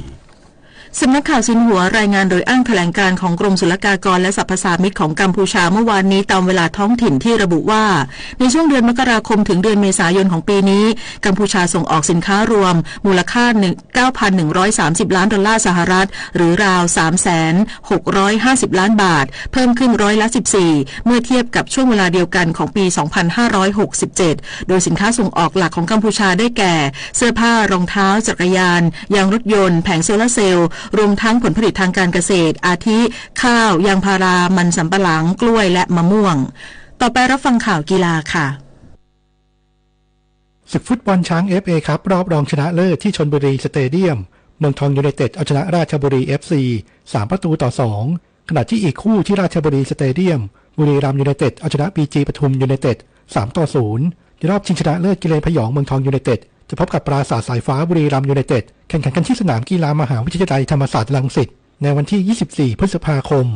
สำนักข่าวซินหัวรายงานโดยอ้างแถลงการของกรมศุลกากรและสรรพสามิตของกัมพูชาเมื่อวานนี้ตามเวลาท้องถิ่นที่ระบุว่าในช่วงเดือนมกราคมถึงเดือนเมษายนของปีนี้กัมพูชาส่งออกสินค้ารวมมูลค่า 9,130 ล้านดอลลาร์สหรัฐหรือราว 3,650 ล้านบาทเพิ่มขึ้น14%เมื่อเทียบกับช่วงเวลาเดียวกันของปี 2567 โดยสินค้าส่งออกหลักของกัมพูชาได้แก่เสื้อผ้ารองเท้าจักรยานยางรถยนต์แผงโซลาร์เซลล์รวมทั้งผลผลิตทางการเกษตรอาทิข้าวยางพารามันสำปะหลังกล้วยและมะม่วงต่อไปรับฟังข่าวกีฬาค่ะศึกฟุตบอลช้าง FA ครับรอบรองชนะเลิศที่ชลบุรีสเตเดียมเมืองทองยูไนเต็ดเอาชนะราชบุรี FC 3-2ขณะที่อีกคู่ที่ราชบุรีสเตเดียมบุรีรัมย์ยูไนเต็ดเอาชนะ BG ปทุมยูไนเต็ด3-0ในรอบชิงชนะเลิศกิเลนพยองเมืองทองยูไนเต็ดจะพบกับปราสาทสายฟ้าบุรีรัมย์ยูไนเต็ดแข่งขันกันที่สนามกีฬามหาวิทยาลัยธรรมศาสตร์รังสิตในวันที่24พฤษภาคม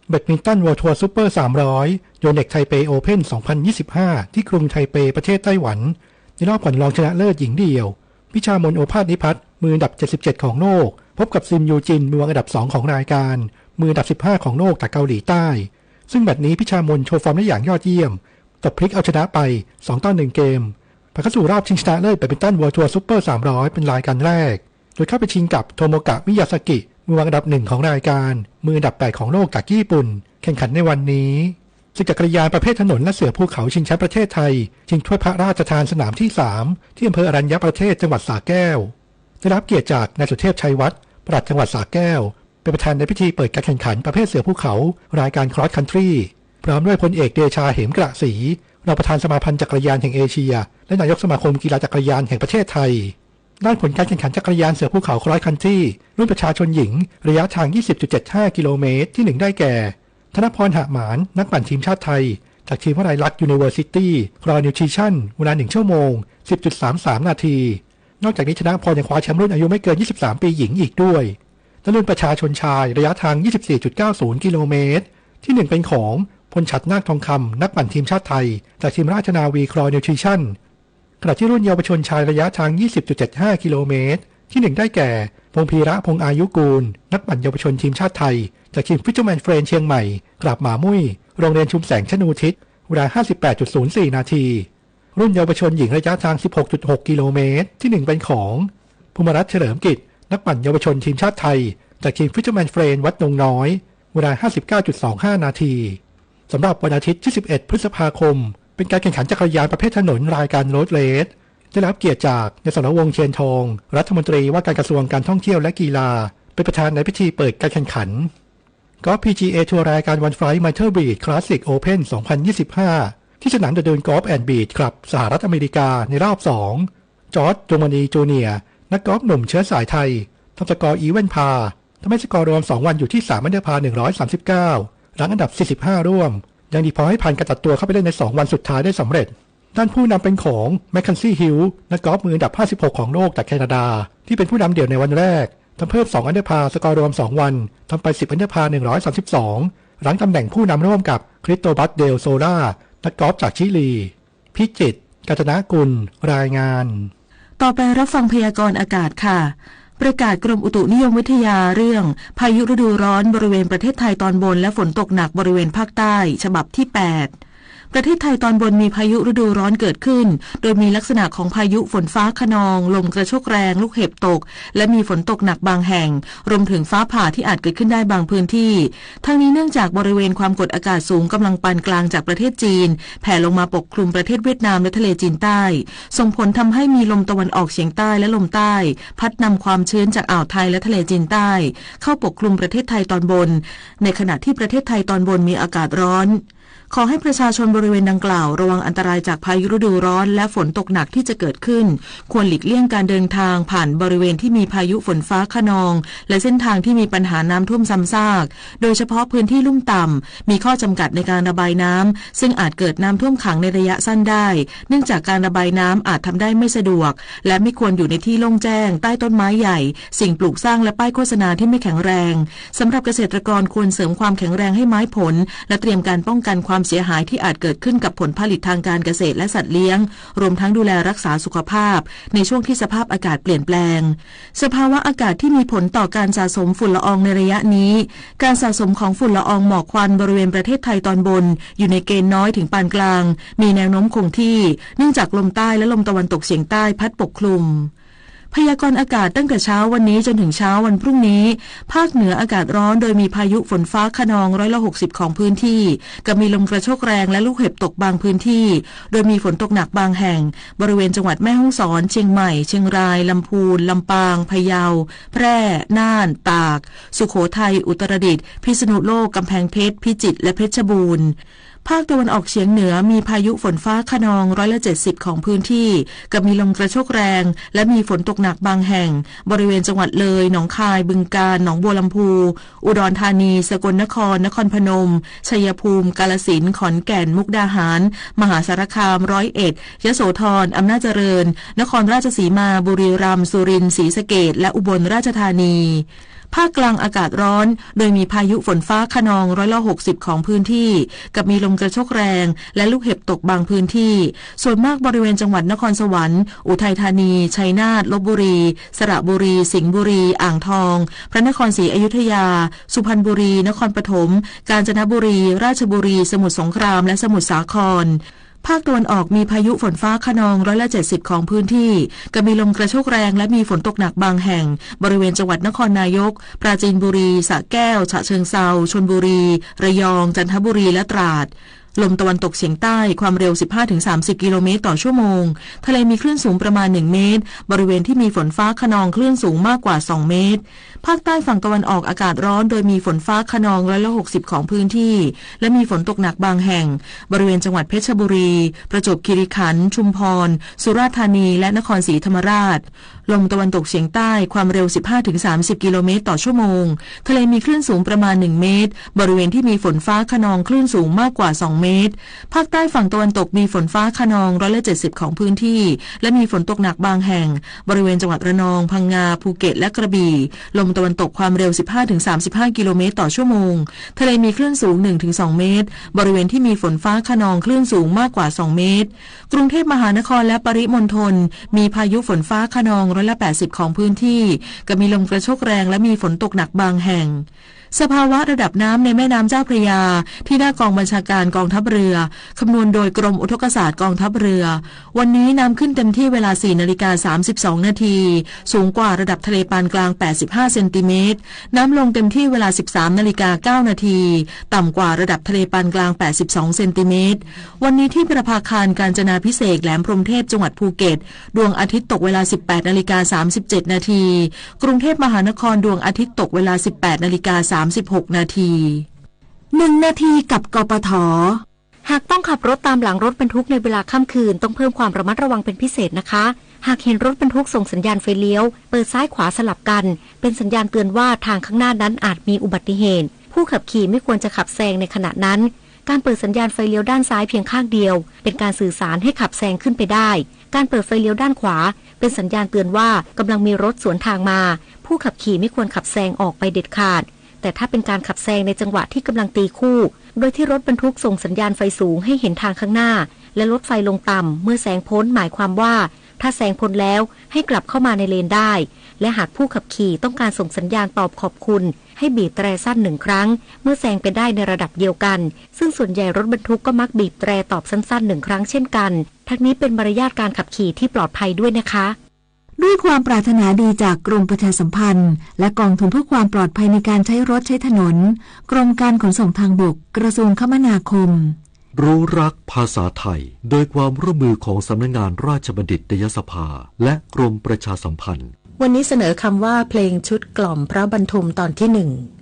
แบดมินตันเวิลด์ทัวร์ซูเปอร์300โยเน็กไทเปโอเพ่น2025ที่กรุงไทเปประเทศไต้หวันในรอบก่อนรองชนะเลิศหญิงเดี่ยวพิชามนโอภาสนิพัฒน์มืออันดับ77ของโลกพบกับซิมยูจินมืออันดับ2ของรายการมืออันดับ15ของโลกจากเกาหลีใต้ซึ่งแบดนี้พิชามนโชว์ฟอร์มได้อย่างยอดเยี่ยมตบพลิกเอาชนะไป2-1เกมผ่านเข้าสู่รอบชิงชนะเลิศแบดมินตันเวิลด์ทัวร์ซูเปอร์300เป็นรายการแรกโดยเข้าไปชิงกับโทโมกะมิยาสกิมืออันดับ1ของรายการมืออันดับ8ของโลกจากญี่ปุ่นแข่งขันในวันนี้ศึกจักรยานประเภทถนนและเสือภูเขาชิงแชมป์ประเทศไทยชิงถ้วยพระราชทานสนามที่3ที่อำเภออรัญญประเทศจังหวัดสระแก้วได้รับเกียรติจากนายสุเทพชัยวัฒน์ปลัดจังหวัดสระแก้วเป็นประธานในพิธีเปิดการแข่งขันประเภทเสือภูเขารายการครอสคันทรี พร้อมด้วยพลเอกเดชาเหมกระศรีรองประธานสมาพันธ์จักรยานแห่งเอเชียและนายกสมาคมกีฬาจักรยานแห่งประเทศไทยด้านผลการแข่งขันจักรยานเสือภูเขาครอสคันทรีรุ่นประชาชนหญิงระยะทาง 20.75 กิโลเมตรที่1ได้แก่ธนพรหะหมานนักปั่นทีมชาติไทยจากทีมวลัยลักษณ์ยูนิเวอร์ซิตี้ครอนิวทริชั่นเวลา1ชั่วโมง 10.33 นาทีนอกจากนี้ธนพรยังคว้าแชมป์รุ่นอายุไม่เกิน23ปีหญิงอีกด้วยและรุ่นประชาชนชายระยะทาง 24.90 กิโลเมตรที่1เป็นของพลฉัตรนาคทองคำนักปั่นทีมชาติไทยจากทีมราชนาวีครอนิวทริชั่นขณะที่รุ่นเยาวชนชายระยะทาง 20.75 กิโลเมตรที่1ได้แก่พงษ์พีระพงษ์อายุกูลนักปั่นเยาวชนทีมชาติไทยจากทีมฟิชเชอร์แมนเฟรนเชียงใหม่กราบหมามุ้ยโรงเรียนชุมแสงชนูทิศเวลา 58.04 นาทีรุ่นเยาวชนหญิงระยะทาง 16.6 กิโลเมตรที่1เป็นของภูมิรัตน์เฉลิมกิจนักปั่นเยาวชนทีมชาติไทยจากทีมฟิชเชอร์แมนเฟรนวัดดงน้อยเวลา 59.25 นาทีสำหรับวันอาทิตย์ที่ 11 พฤษภาคมเป็นการแข่งขันจักรยานประเภทถนนรายการโรดเรสได้รับเกียรติจากนายสรวงศ์เชียนทองรัฐมนตรีว่าการกระทรวงการท่องเที่ยวและกีฬาเป็นประธานในพิธีเปิดการแข่งขันกอล์ฟ PGA ทัวร์รายการวันไฟล์มัลเทอร์บีชคลาสสิกโอเพ่น 2025 ที่สนามเดอะเดินกอล์ฟแอนด์บีชคลับสหรัฐอเมริกาในรอบ 2จอร์จโจมานีจูเนียร์นักกอล์ฟหนุ่มเชื้อสายไทยทำสกอร์อีเวนพาทำให้สกอร์รวม2วันอยู่ที่3อันเดอร์พา139รั้งอันดับ45ร่วมยังดีพอให้ผ่านการตัดตัวเข้าไปเล่นใน2วันสุดท้ายได้สำเร็จด้านผู้นำเป็นของแมคคันซี่ฮิลนักกอล์ฟมืออันดับ56ของโลกจากแคนาดาที่เป็นผู้นำเดี่ยวในวันแรกทำเพิ่ม2อันเดอร์พาสกอร์รวม2วันทำไป10อันเดอร์พา132รั้งตำแหน่งผู้นำร่วมกับคริสโตบัสเดลโซล่านักกอล์ฟจากชิลีพิจิตรกาญจนกุลรายงานต่อไปรับฟังพยากรณ์อากาศค่ะประกาศกรมอุตุนิยมวิทยาเรื่องพายุฤดูร้อนบริเวณประเทศไทยตอนบนและฝนตกหนักบริเวณภาคใต้ฉบับที่8ประเทศไทยตอนบนมีพายุฤดูร้อนเกิดขึ้นโดยมีลักษณะของพายุฝนฟ้าคะนองลมกระโชกแรงลูกเห็บตกและมีฝนตกหนักบางแห่งรวมถึงฟ้าผ่าที่อาจเกิดขึ้นได้บางพื้นที่ทั้งนี้เนื่องจากบริเวณความกดอากาศสูงกำลังปานกลางจากประเทศจีนแผ่ลงมาปกคลุมประเทศเวียดนามและทะเลจีนใต้ส่งผลทำให้มีลมตะวันออกเฉียงใต้และลมใต้พัดนำความชื้นจากอ่าวไทยและทะเลจีนใต้เข้าปกคลุมประเทศไทยตอนบนในขณะที่ประเทศไทยตอนบนมีอากาศร้อนขอให้ประชาชนบริเวณดังกล่าวระวังอันตรายจากพายุฤดูร้อนและฝนตกหนักที่จะเกิดขึ้นควรหลีกเลี่ยงการเดินทางผ่านบริเวณที่มีพายุฝนฟ้าคะนองและเส้นทางที่มีปัญหาน้ำท่วมซ้ำซากโดยเฉพาะพื้นที่ลุ่มต่ำมีข้อจำกัดในการระบายน้ำซึ่งอาจเกิดน้ำท่วมขังในระยะสั้นได้เนื่องจากการระบายน้ำอาจทำได้ไม่สะดวกและไม่ควรอยู่ในที่โล่งแจ้งใต้ต้นไม้ใหญ่สิ่งปลูกสร้างและป้ายโฆษณาที่ไม่แข็งแรงสำหรับเกษตรกรควรเสริมความแข็งแรงให้ไม้ผลและเตรียมการป้องกันความเสียหายที่อาจเกิดขึ้นกับผลผลิตทางการเกษตรและสัตว์เลี้ยงรวมทั้งดูแลรักษาสุขภาพในช่วงที่สภาพอากาศเปลี่ยนแปลงสภาวะอากาศที่มีผลต่อการสะสมฝุ่นละอองในระยะนี้การสะสมของฝุ่นละอองหมอกควันบริเวณประเทศไทยตอนบนอยู่ในเกณฑ์น้อยถึงปานกลางมีแนวโน้มคงที่เนื่องจากลมใต้และลมตะวันตกเฉียงใต้พัดปกคลุมพยากรณ์อากาศตั้งแต่เช้าวันนี้จนถึงเช้าวันพรุ่งนี้ภาคเหนืออากาศร้อนโดยมีพายุฝนฟ้าคะนอง160ของพื้นที่กับมีลมกระโชกแรงและลูกเห็บตกบางพื้นที่โดยมีฝนตกหนักบางแห่งบริเวณจังหวัดแม่ฮ่องสอนเชียงใหม่เชียงรายลำพูนลำปางพะเยาแพร่น่านตากสุโขทัยอุตรดิตถ์พิษณุโลกกำแพงเพชรพิจิตรและเพชรบูรณ์ภาคตะวันออกเฉียงเหนือมีพายุฝนฟ้าคะนอง170ของพื้นที่กับมีลมกระโชกแรงและมีฝนตกหนักบางแห่งบริเวณจังหวัดเลยหนองคายบึงกาฬหนองบัวลำพูอุดรธานีสกลนครนครพนมชัยภูมิกาฬสินธุ์ขอนแก่นมุกดาหารมหาสารคาม101ยโสธรอำนาจเจริญนครราชสีมาบุรีรัมย์สุรินทร์ศรีสะเกษและอุบลราชธานีภาคกลางอากาศร้อนโดยมีพายุฝนฟ้าคะนอง160ของพื้นที่กับมีลมกระโชกแรงและลูกเห็บตกบางพื้นที่ส่วนมากบริเวณจังหวัดนครสวรรค์อุทัยธานีชัยนาทลพบุรีสระบุรีสิงห์บุรีอ่างทองพระนครศรีอยุธยาสุพรรณบุรีนครปฐมกาญจนบุรีราชบุรีสมุทรสงครามและสมุทรสาครภาคตะวันออกมีพายุฝนฟ้าคะนอง170ของพื้นที่กับมีลมกระโชกแรงและมีฝนตกหนักบางแห่งบริเวณจังหวัดนครนายกปราจีนบุรีสระแก้วฉะเชิงเทราชลบุรีระยองจันทบุรีและตราด ลมตะวันตกเฉียงใต้ความเร็ว 15-30 กิโลเมตรต่อชั่วโมงทะเลมีคลื่นสูงประมาณ1เมตรบริเวณที่มีฝนฟ้าคะนองคลื่นสูงมากกว่า2เมตรภาคใต้ฝั่งตะวันออกอากาศร้อนโดยมีฝนฟ้าคะนอง160ของพื้นที่และมีฝนตกหนักบางแห่งบริเวณจังหวัดเพชรบุรีประจวบคีรีขันธ์ชุมพรสุราษฎร์ธานีและนครศรีธรรมราชลมตะวันตกเฉียงใต้ความเร็ว 15-30 กิโลเมตรต่อชั่วโมงทะเลมีคลื่นสูงประมาณ1เมตรบริเวณที่มีฝนฟ้าคะนองคลื่นสูงมากกว่า2เมตรภาคใต้ฝั่งตะวันตกมีฝนฟ้าคะนอง170ของพื้นที่และมีฝนตกหนักบางแห่งบริเวณจังหวัดระนองพังงาภูเก็ตและกระบี่ลมตะวันตกความเร็ว 15-35 กิโลเมตรต่อชั่วโมงทะเลมีคลื่นสูง 1-2 เมตรบริเวณที่มีฝนฟ้าคะนองคลื่นสูงมากกว่า2เมตรกรุงเทพมหานครและปริมณฑลมีพายุฝนฟ้าคะนอง180ของพื้นที่กับมีลมกระโชกแรงและมีฝนตกหนักบางแห่งสภาวะระดับน้ำในแม่น้ำเจ้าพระยาที่หน้ากองบัญชาการกองทัพเรือคำนวณโดยกรมอุทกศาสตร์กองทัพเรือวันนี้น้ำขึ้นเต็มที่เวลา 4:32 นาทีสูงกว่าระดับทะเลปานกลาง85เซนติเมตรน้ำลงเต็มที่เวลา 13:09 นาทีต่ำกว่าระดับทะเลปานกลาง82เซนติเมตรวันนี้ที่ประภาคารกาญจนาภิเษกแหลมพรหมเทพจังหวัดภูเก็ตดวงอาทิตย์ตกเวลา 18:37 นาทีกรุงเทพมหานครดวงอาทิตย์ตกเวลา 18:36 นาที1 นาทีกับกปท.หากต้องขับรถตามหลังรถบรรทุกในเวลาค่ำคืนต้องเพิ่มความระมัดระวังเป็นพิเศษนะคะหากเห็นรถบรรทุกส่งสัญญาณไฟเลี้ยวเปิดซ้ายขวาสลับกันเป็นสัญญาณเตือนว่าทางข้างหน้านั้นอาจมีอุบัติเหตุผู้ขับขี่ไม่ควรจะขับแซงในขณะนั้นการเปิดสัญญาณไฟเลี้ยวด้านซ้ายเพียงข้างเดียวเป็นการสื่อสารให้ขับแซงขึ้นไปได้การเปิดไฟเลี้ยวด้านขวาเป็นสัญญาณเตือนว่ากำลังมีรถสวนทางมาผู้ขับขี่ไม่ควรขับแซงออกไปเด็ดขาดแต่ถ้าเป็นการขับแซงในจังหวะที่กำลังตีคู่โดยที่รถบรรทุกส่งสัญญาณไฟสูงให้เห็นทางข้างหน้าและลดไฟลงต่ำเมื่อแซงพ้นหมายความว่าถ้าแซงพ้นแล้วให้กลับเข้ามาในเลนได้และหากผู้ขับขี่ต้องการส่งสัญญาณตอบขอบคุณให้บีบแตรสั้น1ครั้งเมื่อแซงไปได้ในระดับเดียวกันซึ่งส่วนใหญ่รถบรรทุกก็มักบีบแตรตอบสั้นๆ1ครั้งเช่นกันทั้งนี้เป็นมารยาทการขับขี่ที่ปลอดภัยด้วยนะคะด้วยความปรารถนาดีจากกรมประชาสัมพันธ์และกองทุนเพื่อความปลอดภัยในการใช้รถใช้ถนนกรมการขนส่งทางบกกระทรวงคมนาคมรู้รักภาษาไทยโดยความร่วมมือของสำนักงานราชบัณฑิตยสภาและกรมประชาสัมพันธ์วันนี้เสนอคำว่าเพลงชุดกล่อมพระบรรทมตอนที่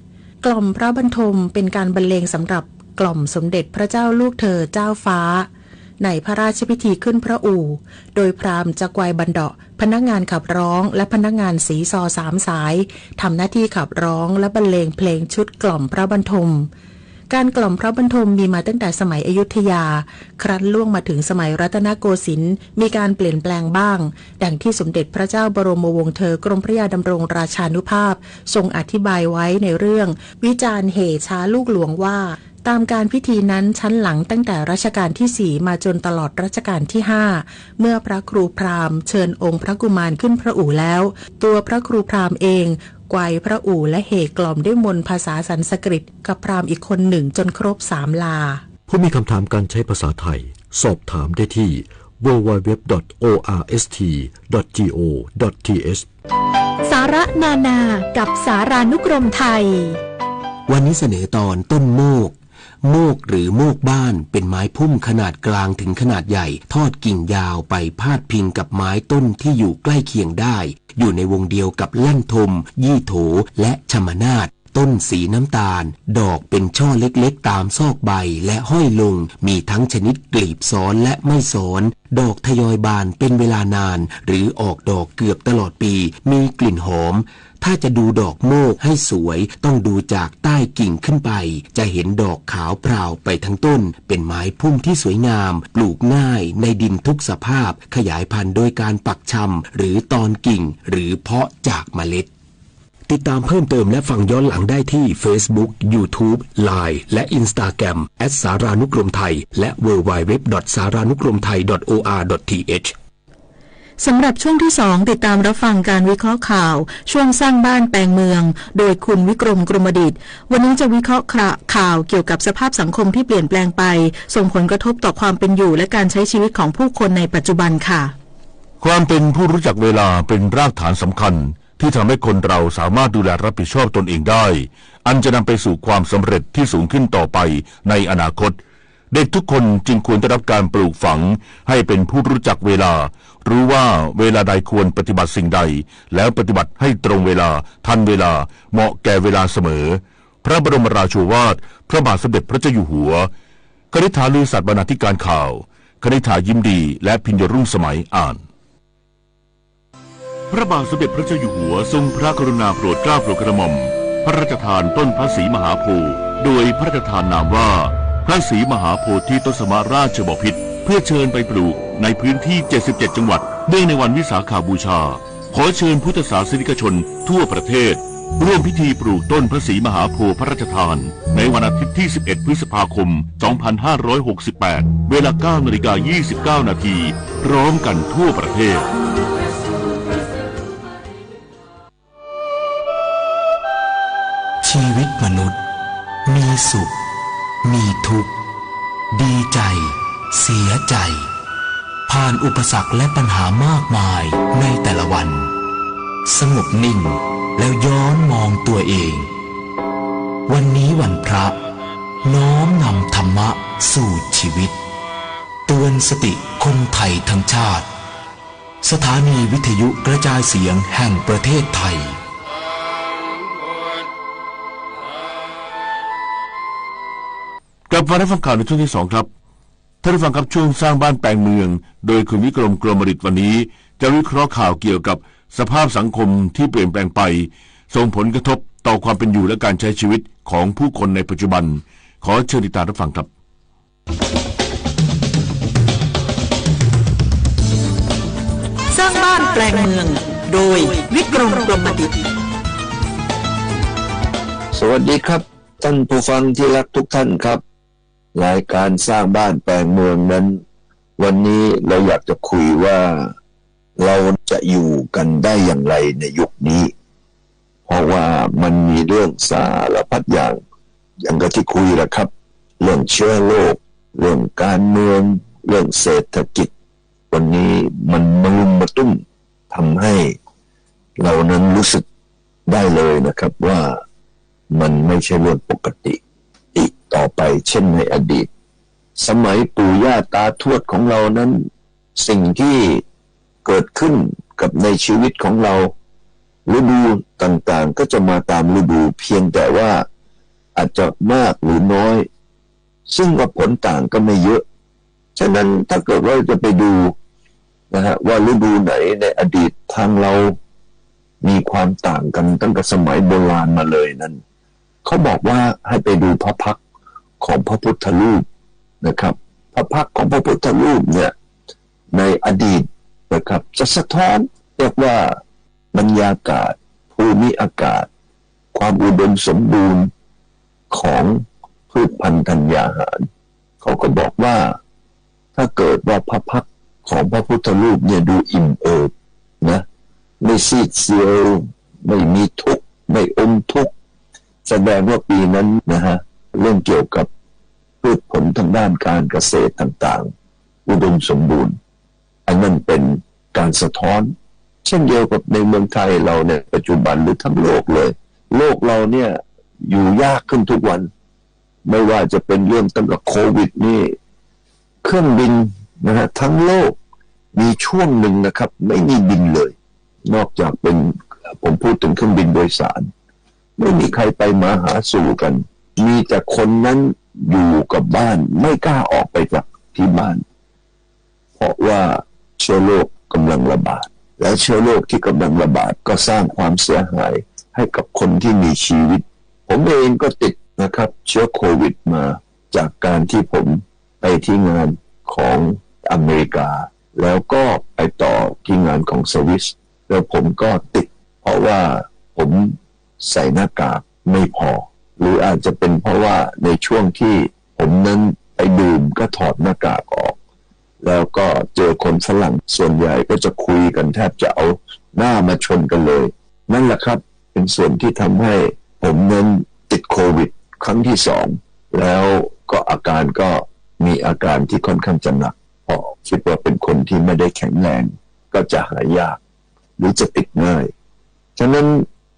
1กล่อมพระบรรทมเป็นการบรรเลงสำหรับกล่อมสมเด็จพระเจ้าลูกเธอเจ้าฟ้าในพระราชพิธีขึ้นพระอู่โดยพราหมณ์จักวัยบันเดาะพนักงานขับร้องและพนักงานสีซอ3สายทำหน้าที่ขับร้องและบรรเลงเพลงชุดกล่อมพระบรรทมการกล่อมพระบรรทมมีมาตั้งแต่สมัยอยุธยาครั้นล่วงมาถึงสมัยรัตนโกสินทร์มีการเปลี่ยนแปลงบ้างดังที่สมเด็จพระเจ้าบรมวงศ์เธอกรมพระยาดำรงราชานุภาพทรงอธิบายไว้ในเรื่องวิจารณ์เหช้าลูกหลวงว่าตามการพิธีนั้นชั้นหลังตั้งแต่รัชกาลที่4มาจนตลอดรัชกาลที่5เมื่อพระครูพราหมณ์เชิญองค์พระกุมารขึ้นพระอู่แล้วตัวพระครูพราหมณ์เองไกวพระอู่และเหกล่อมด้วยมนต์ภาษาสันสกฤตกับพราหมณ์อีกคนหนึ่งจนครบ3ลาผู้มีคำถามการใช้ภาษาไทยสอบถามได้ที่ www.orst.go.th สาระนานากับสารานุกรมไทยวันนี้เสนอตอนต้นโมกโมกหรือโมกบ้านเป็นไม้พุ่มขนาดกลางถึงขนาดใหญ่ทอดกิ่งยาวไปพาดพิงกับไม้ต้นที่อยู่ใกล้เคียงได้อยู่ในวงเดียวกับลั่นทมยี่โถและชมนาฏต้นสีน้ำตาลดอกเป็นช่อเล็กๆตามซอกใบและห้อยลงมีทั้งชนิดกลีบซ้อนและไม่ซ้อนดอกทยอยบานเป็นเวลานานหรือออกดอกเกือบตลอดปีมีกลิ่นหอมถ้าจะดูดอกโมกให้สวยต้องดูจากใต้กิ่งขึ้นไปจะเห็นดอกขาวพราวไปทั้งต้นเป็นไม้พุ่มที่สวยงามปลูกง่ายในดินทุกสภาพขยายพันธุ์โดยการปักชำหรือตอนกิ่งหรือเพาะจากเมล็ดติดตามเพิ่มเติมและฟังย้อนหลังได้ที่ Facebook, YouTube, Line และ Instagram @ สารานุกรมไทยและ www.saranukromthai.or.th สำหรับช่วงที่2ติดตามรับฟังการวิเคราะห์ข่าวช่วงสร้างบ้านแปลงเมืองโดยคุณวิกรมกรมดิษฐ์วันนี้จะวิเคราะห์ข่าวเกี่ยวกับสภาพสังคมที่เปลี่ยนแปลงไปส่งผลกระทบต่อความเป็นอยู่และการใช้ชีวิตของผู้คนในปัจจุบันค่ะความเป็นผู้รู้จักเวลาเป็นรากฐานสำคัญที่ทำให้คนเราสามารถดูแลรับผิดชอบตนเองได้อันจะนำไปสู่ความสำเร็จที่สูงขึ้นต่อไปในอนาคต เด็กทุกคนจึงควรได้รับการปลูกฝังให้เป็นผู้รู้จักเวลารู้ว่าเวลาใดควรปฏิบัติสิ่งใดแล้วปฏิบัติให้ตรงเวลาทันเวลาเหมาะแก่เวลาเสมอพระบรมราโชวาทพระบาทสมเด็จพระเจ้าอยู่หัวคณิษฐาลือสัตย์บรรณาธิการข่าวคณิษฐายิ้มดีและพิญญรุ่งสมัยอ่านพระบาทสมเด็จพระเจ้าอยู่หัวทรงพระกรุณาโปรดเกล้าโปรดกระหม่อมพระราชทานต้นพระศรีมหาโพธิ์โดยพระราชทานนามว่าพระศรีมหาโพธิต้นสมราชบพิตรเพื่อเชิญไปปลูกในพื้นที่77จังหวัดเนื่องในวันวิสาขบูชาขอเชิญพุทธศาสนิกชนทั่วประเทศร่วมพิธีปลูกต้นพระศรีมหาโพธิ์พระราชทานในวันอาทิตย์ที่11พฤษภาคม2568เวลา 9:29 นาทีพร้อมกันทั่วประเทศชีวิตมนุษย์มีสุขมีทุกข์ดีใจเสียใจผ่านอุปสรรคและปัญหามากมายในแต่ละวันสงบนิ่งแล้วย้อนมองตัวเองวันนี้วันพระน้อมนำธรรมะสู่ชีวิตเตือนสติคนไทยทั้งชาติสถานีวิทยุกระจายเสียงแห่งประเทศไทยกลับมาได้ฟังข่าวในช่วงที่2ครับท่านผู้ฟังครับช่วงสร้างบ้านแปลงเมืองโดยคุณวิกรมกรมฤทธิ์วันนี้จะวิเคราะห์ข่าวเกี่ยวกับสภาพสังคมที่เปลี่ยนแปลงไปส่งผลกระทบต่อความเป็นอยู่และการใช้ชีวิตของผู้คนในปัจจุบันขอเชิญติดตามรับฟังครับสร้างบ้านแปลงเมืองโดยวิกรมกรมฤทธิ์สวัสดีครับท่านผู้ฟังที่รักทุกท่านครับรายการสร้างบ้านแปลงเมืองนั้นวันนี้เราอยากจะคุยว่าเราจะอยู่กันได้อย่างไรในยุคนี้เพราะว่ามันมีเรื่องสารพัดอย่างกับที่คุยแหละครับเรื่องเชื้อโรคเรื่องการเมืองเรื่องเศรษฐกิจวันนี้มันมารุมมาตุ้มทำให้เรานั้นรู้สึกได้เลยนะครับว่ามันไม่ใช่เรื่องปกติอีกต่อไปเช่นในอดีตสมัยปู่ย่าตาทวดของเรานั้นสิ่งที่เกิดขึ้นกับในชีวิตของเราฤดูต่างๆก็จะมาตามฤดูเพียงแต่ว่าอาจจะมากหรือน้อยซึ่งว่าผลต่างก็ไม่เยอะฉะนั้นถ้าเกิดว่าจะไปดูนะฮะว่าฤดูไหนในอดีตทางเรามีความต่างกันตั้งแต่สมัยโบราณมาเลยนั้นเขาบอกว่าให้ไปดูพระพักตร์ของพระพุทธรูปนะครับพระพักตร์ของพระพุทธรูปเนี่ยในอดีตนะครับจะสะท้อนเรียกว่าบรรยากาศภูมิอากาศความอุดมสมบูรณ์ของพืชพันธุ์ธัญญาหารเขาก็บอกว่าถ้าเกิดว่าพระพักตร์ของพระพุทธรูปเนี่ยดูอิ่มเอิบนะไม่ซีดเซียวไม่มีทุกข์ไม่อมทุกข์แสดงว่าปีนั้นนะฮะเรื่องเกี่ยวกับพืชผลทางด้านการเกษตรต่างๆอุดมสมบูรณ์อันนั้นเป็นการสะท้อนเช่นเดียวกับในเมืองไทยเราเนี่ยปัจจุบันหรือทั้งโลกเลยโลกเราเนี่ยอยู่ยากขึ้นทุกวันไม่ว่าจะเป็นเรื่องตั้งแต่โควิดนี่เครื่องบินนะฮะทั้งโลกมีช่วงหนึ่งนะครับไม่มีบินเลยนอกจากเป็นผมพูดถึงเครื่องบินโดยสารไม่มีใครไปมาหาสู่กันมีแต่คนนั้นอยู่กับบ้านไม่กล้าออกไปจากที่บ้านเพราะว่าเชื้อโรคกำลังระบาดและเชื้อโรคที่กำลังระบาดก็สร้างความเสียหายให้กับคนที่มีชีวิตผมเองก็ติดนะครับเชื้อโควิดมาจากการที่ผมไปที่งานของอเมริกาแล้วก็ไปต่อที่งานของสวิสแล้วผมก็ติดเพราะว่าผมใส่หน้ากากไม่พอหรืออาจจะเป็นเพราะว่าในช่วงที่ผมนั้นไปดื่มก็ถอดหน้ากากออกแล้วก็เจอคนฝรั่งส่วนใหญ่ก็จะคุยกันแทบจะเอาหน้ามาชนกันเลยนั่นแหละครับเป็นส่วนที่ทำให้ผมนั้นติดโควิดครั้งที่2แล้วก็อาการก็มีอาการที่ค่อนข้างจะหนักเพราะคิดว่าเป็นคนที่ไม่ได้แข็งแรงก็จะหายยากหรือจะติดง่ายฉะนั้น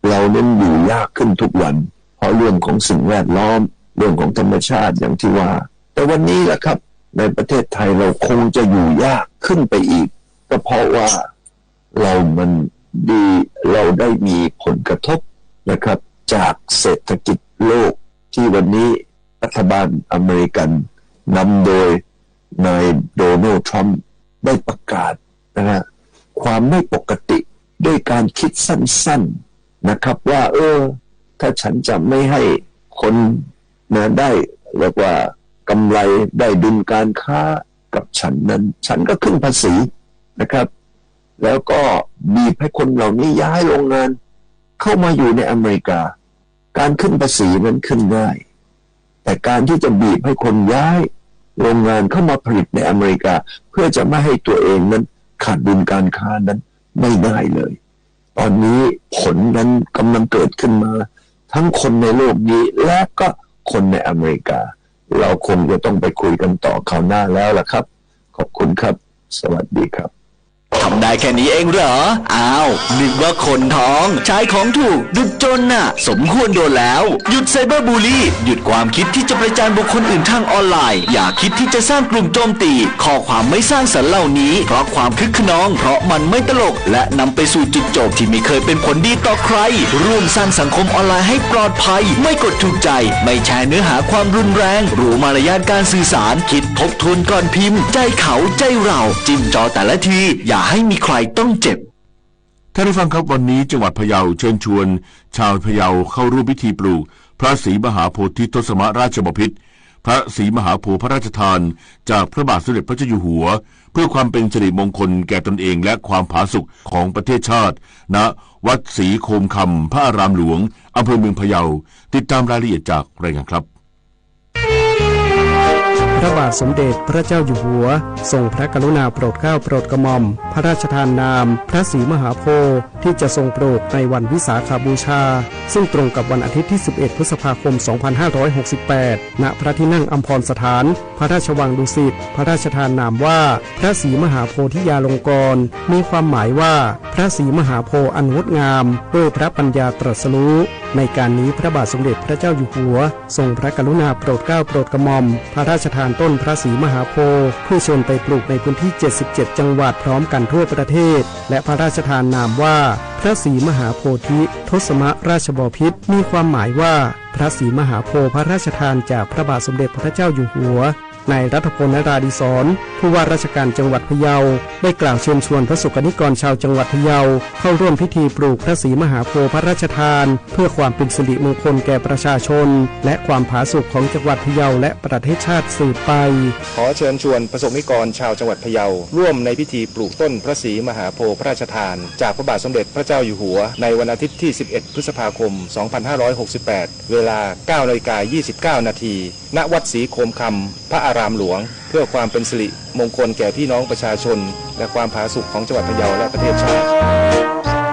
เราเน้นอยู่ยากขึ้นทุกวันเพราะเรื่องของสิ่งแวดล้อมเรื่องของธรรมชาติอย่างที่ว่า แต่วันนี้แหละครับในประเทศไทยเราคงจะอยู่ยากขึ้นไปอีกก็เพราะว่าเราได้มีผลกระทบนะครับจากเศรษฐกิจโลกที่วันนี้รัฐบาลอเมริกันนำโดยนายโดนัลด์ทรัมป์ได้ประกาศนะฮะความไม่ปกติด้วยการคิดสั้นๆนะครับว่าถ้าฉันจะไม่ให้คนได้เรียกว่ากำไรได้ดุลการค้ากับฉันนั้นฉันก็ขึ้นภาษีนะครับแล้วก็บีบให้คนเหล่านี้ย้ายโรงงานเข้ามาอยู่ในอเมริกาการขึ้นภาษีนั้นขึ้นง่ายแต่การที่จะบีบให้คนย้ายโรงงานเข้ามาผลิตในอเมริกาเพื่อจะไม่ให้ตัวเองนั้นขาดดุลการค้านั้นไม่ง่ายเลยตอนนี้ผลนั้นกำลังเกิดขึ้นมาทั้งคนในโลกนี้และก็คนในอเมริกาเราคงจะต้องไปคุยกันต่อคราวหน้าแล้วล่ะครับขอบคุณครับสวัสดีครับทำได้แค่นี้เองเหรออ้าวนึกว่าคนท้องใช้ของถูกดุจจนน่ะสมควรโดนแล้วหยุดไซเบอร์บูลลี่หยุดความคิดที่จะประจานบุคคลอื่นทางออนไลน์อย่าคิดที่จะสร้างกลุ่มโจมตีข้อความไม่สร้างสรรค์เหล่านี้เพราะความคึกขนองเพราะมันไม่ตลกและนำไปสู่จุดจบที่ไม่เคยเป็นผลดีต่อใครร่วมสร้างสังคมออนไลน์ให้ปลอดภัยไม่กดถูกใจไม่แชร์เนื้อหาความรุนแรงรู้มารยาทการสื่อสารคิดทบทวนก่อนพิมพ์ใจเขาใจเราจิ้มจอแต่ละทีอย่าให้มีใครต้องเจ็บท่านผู้ฟังครับวันนี้จังหวัดพะเยาเชิญชวนชาวพะเยาเข้าร่วมพิธีปลูกพระศรีมหาโพธิทศราชบพิตรพระศรีมหาโพธิ์พระราชทานจากพระบาทสมเด็จพระเจ้าอยู่หัวเพื่อความเป็นสิริมงคลแก่ตนเองและความผาสุกของประเทศชาติณวัดศรีโคมคำพระอารามหลวงอำเภอเมืองพะเยาติดตามรายละเอียดจากรายงานครับพระบาทสมเด็จพระเจ้าอยู่หัวทรงพระกรุณาโปรดเกล้าโปรดกระหม่อมพระราชทานนามพระศรีมหาโพธิ์ที่จะทรงโปรดในวันวิสาขบูชาซึ่งตรงกับวันอาทิตย์ที่11พฤษภาคม2568ณพระที่นั่งอัมพรสถานพระราชวังดุสิตพระราชทานนามว่าพระศรีมหาโพธิยาลงกรณ์มีความหมายว่าพระศรีมหาโพธิ์อันงดงามด้วยพระปัญญาตรัสรู้ในการนี้พระบาทสมเด็จพระเจ้าอยู่หัวทรงพระกรุณาโปรดเกล้าโปรดกระหม่อมพระราชทานต้นพระศรีมหาโพธิ์เพื่อเชิญไปปลูกในพื้นที่77จังหวัดพร้อมกันทั่วประเทศและพระราชทานนามว่าพระศรีมหาโพธิทศราชบพิตรมีความหมายว่าพระศรีมหาโพธิ์พระราชทานจากพระบาทสมเด็จพระเจ้าอยู่หัวนายรัฐพล นราดิศรผู้ว่าราชการจังหวัดพะเยาได้กล่าวเชิญชวนพระสงฆ์นิกรชาวจังหวัดพะเยาเข้าร่วมพิธีปลูกพระศรีมหาโพธิ์พระราชทานเพื่อความเป็นสิริมงคลแก่ประชาชนและความผาสุกของจังหวัดพะเยาและประเทศชาติสืบไปขอเชิญชวนพระสงฆ์นิกรชาวจังหวัดพะเยาร่วมในพิธีปลูกต้นพระศรีมหาโพธิ์พระราชทานจากพระบาทสมเด็จพระเจ้าอยู่หัวในวันอาทิตย์ที่11พฤษภาคม2568เวลา 9:29 น.ณวัดศรีโคมคำพระอารามหลวงเพื่อความเป็นสิริมงคลแก่พี่น้องประชาชนและความผาสุกของจังหวัดพะเยาและประเทศชาติ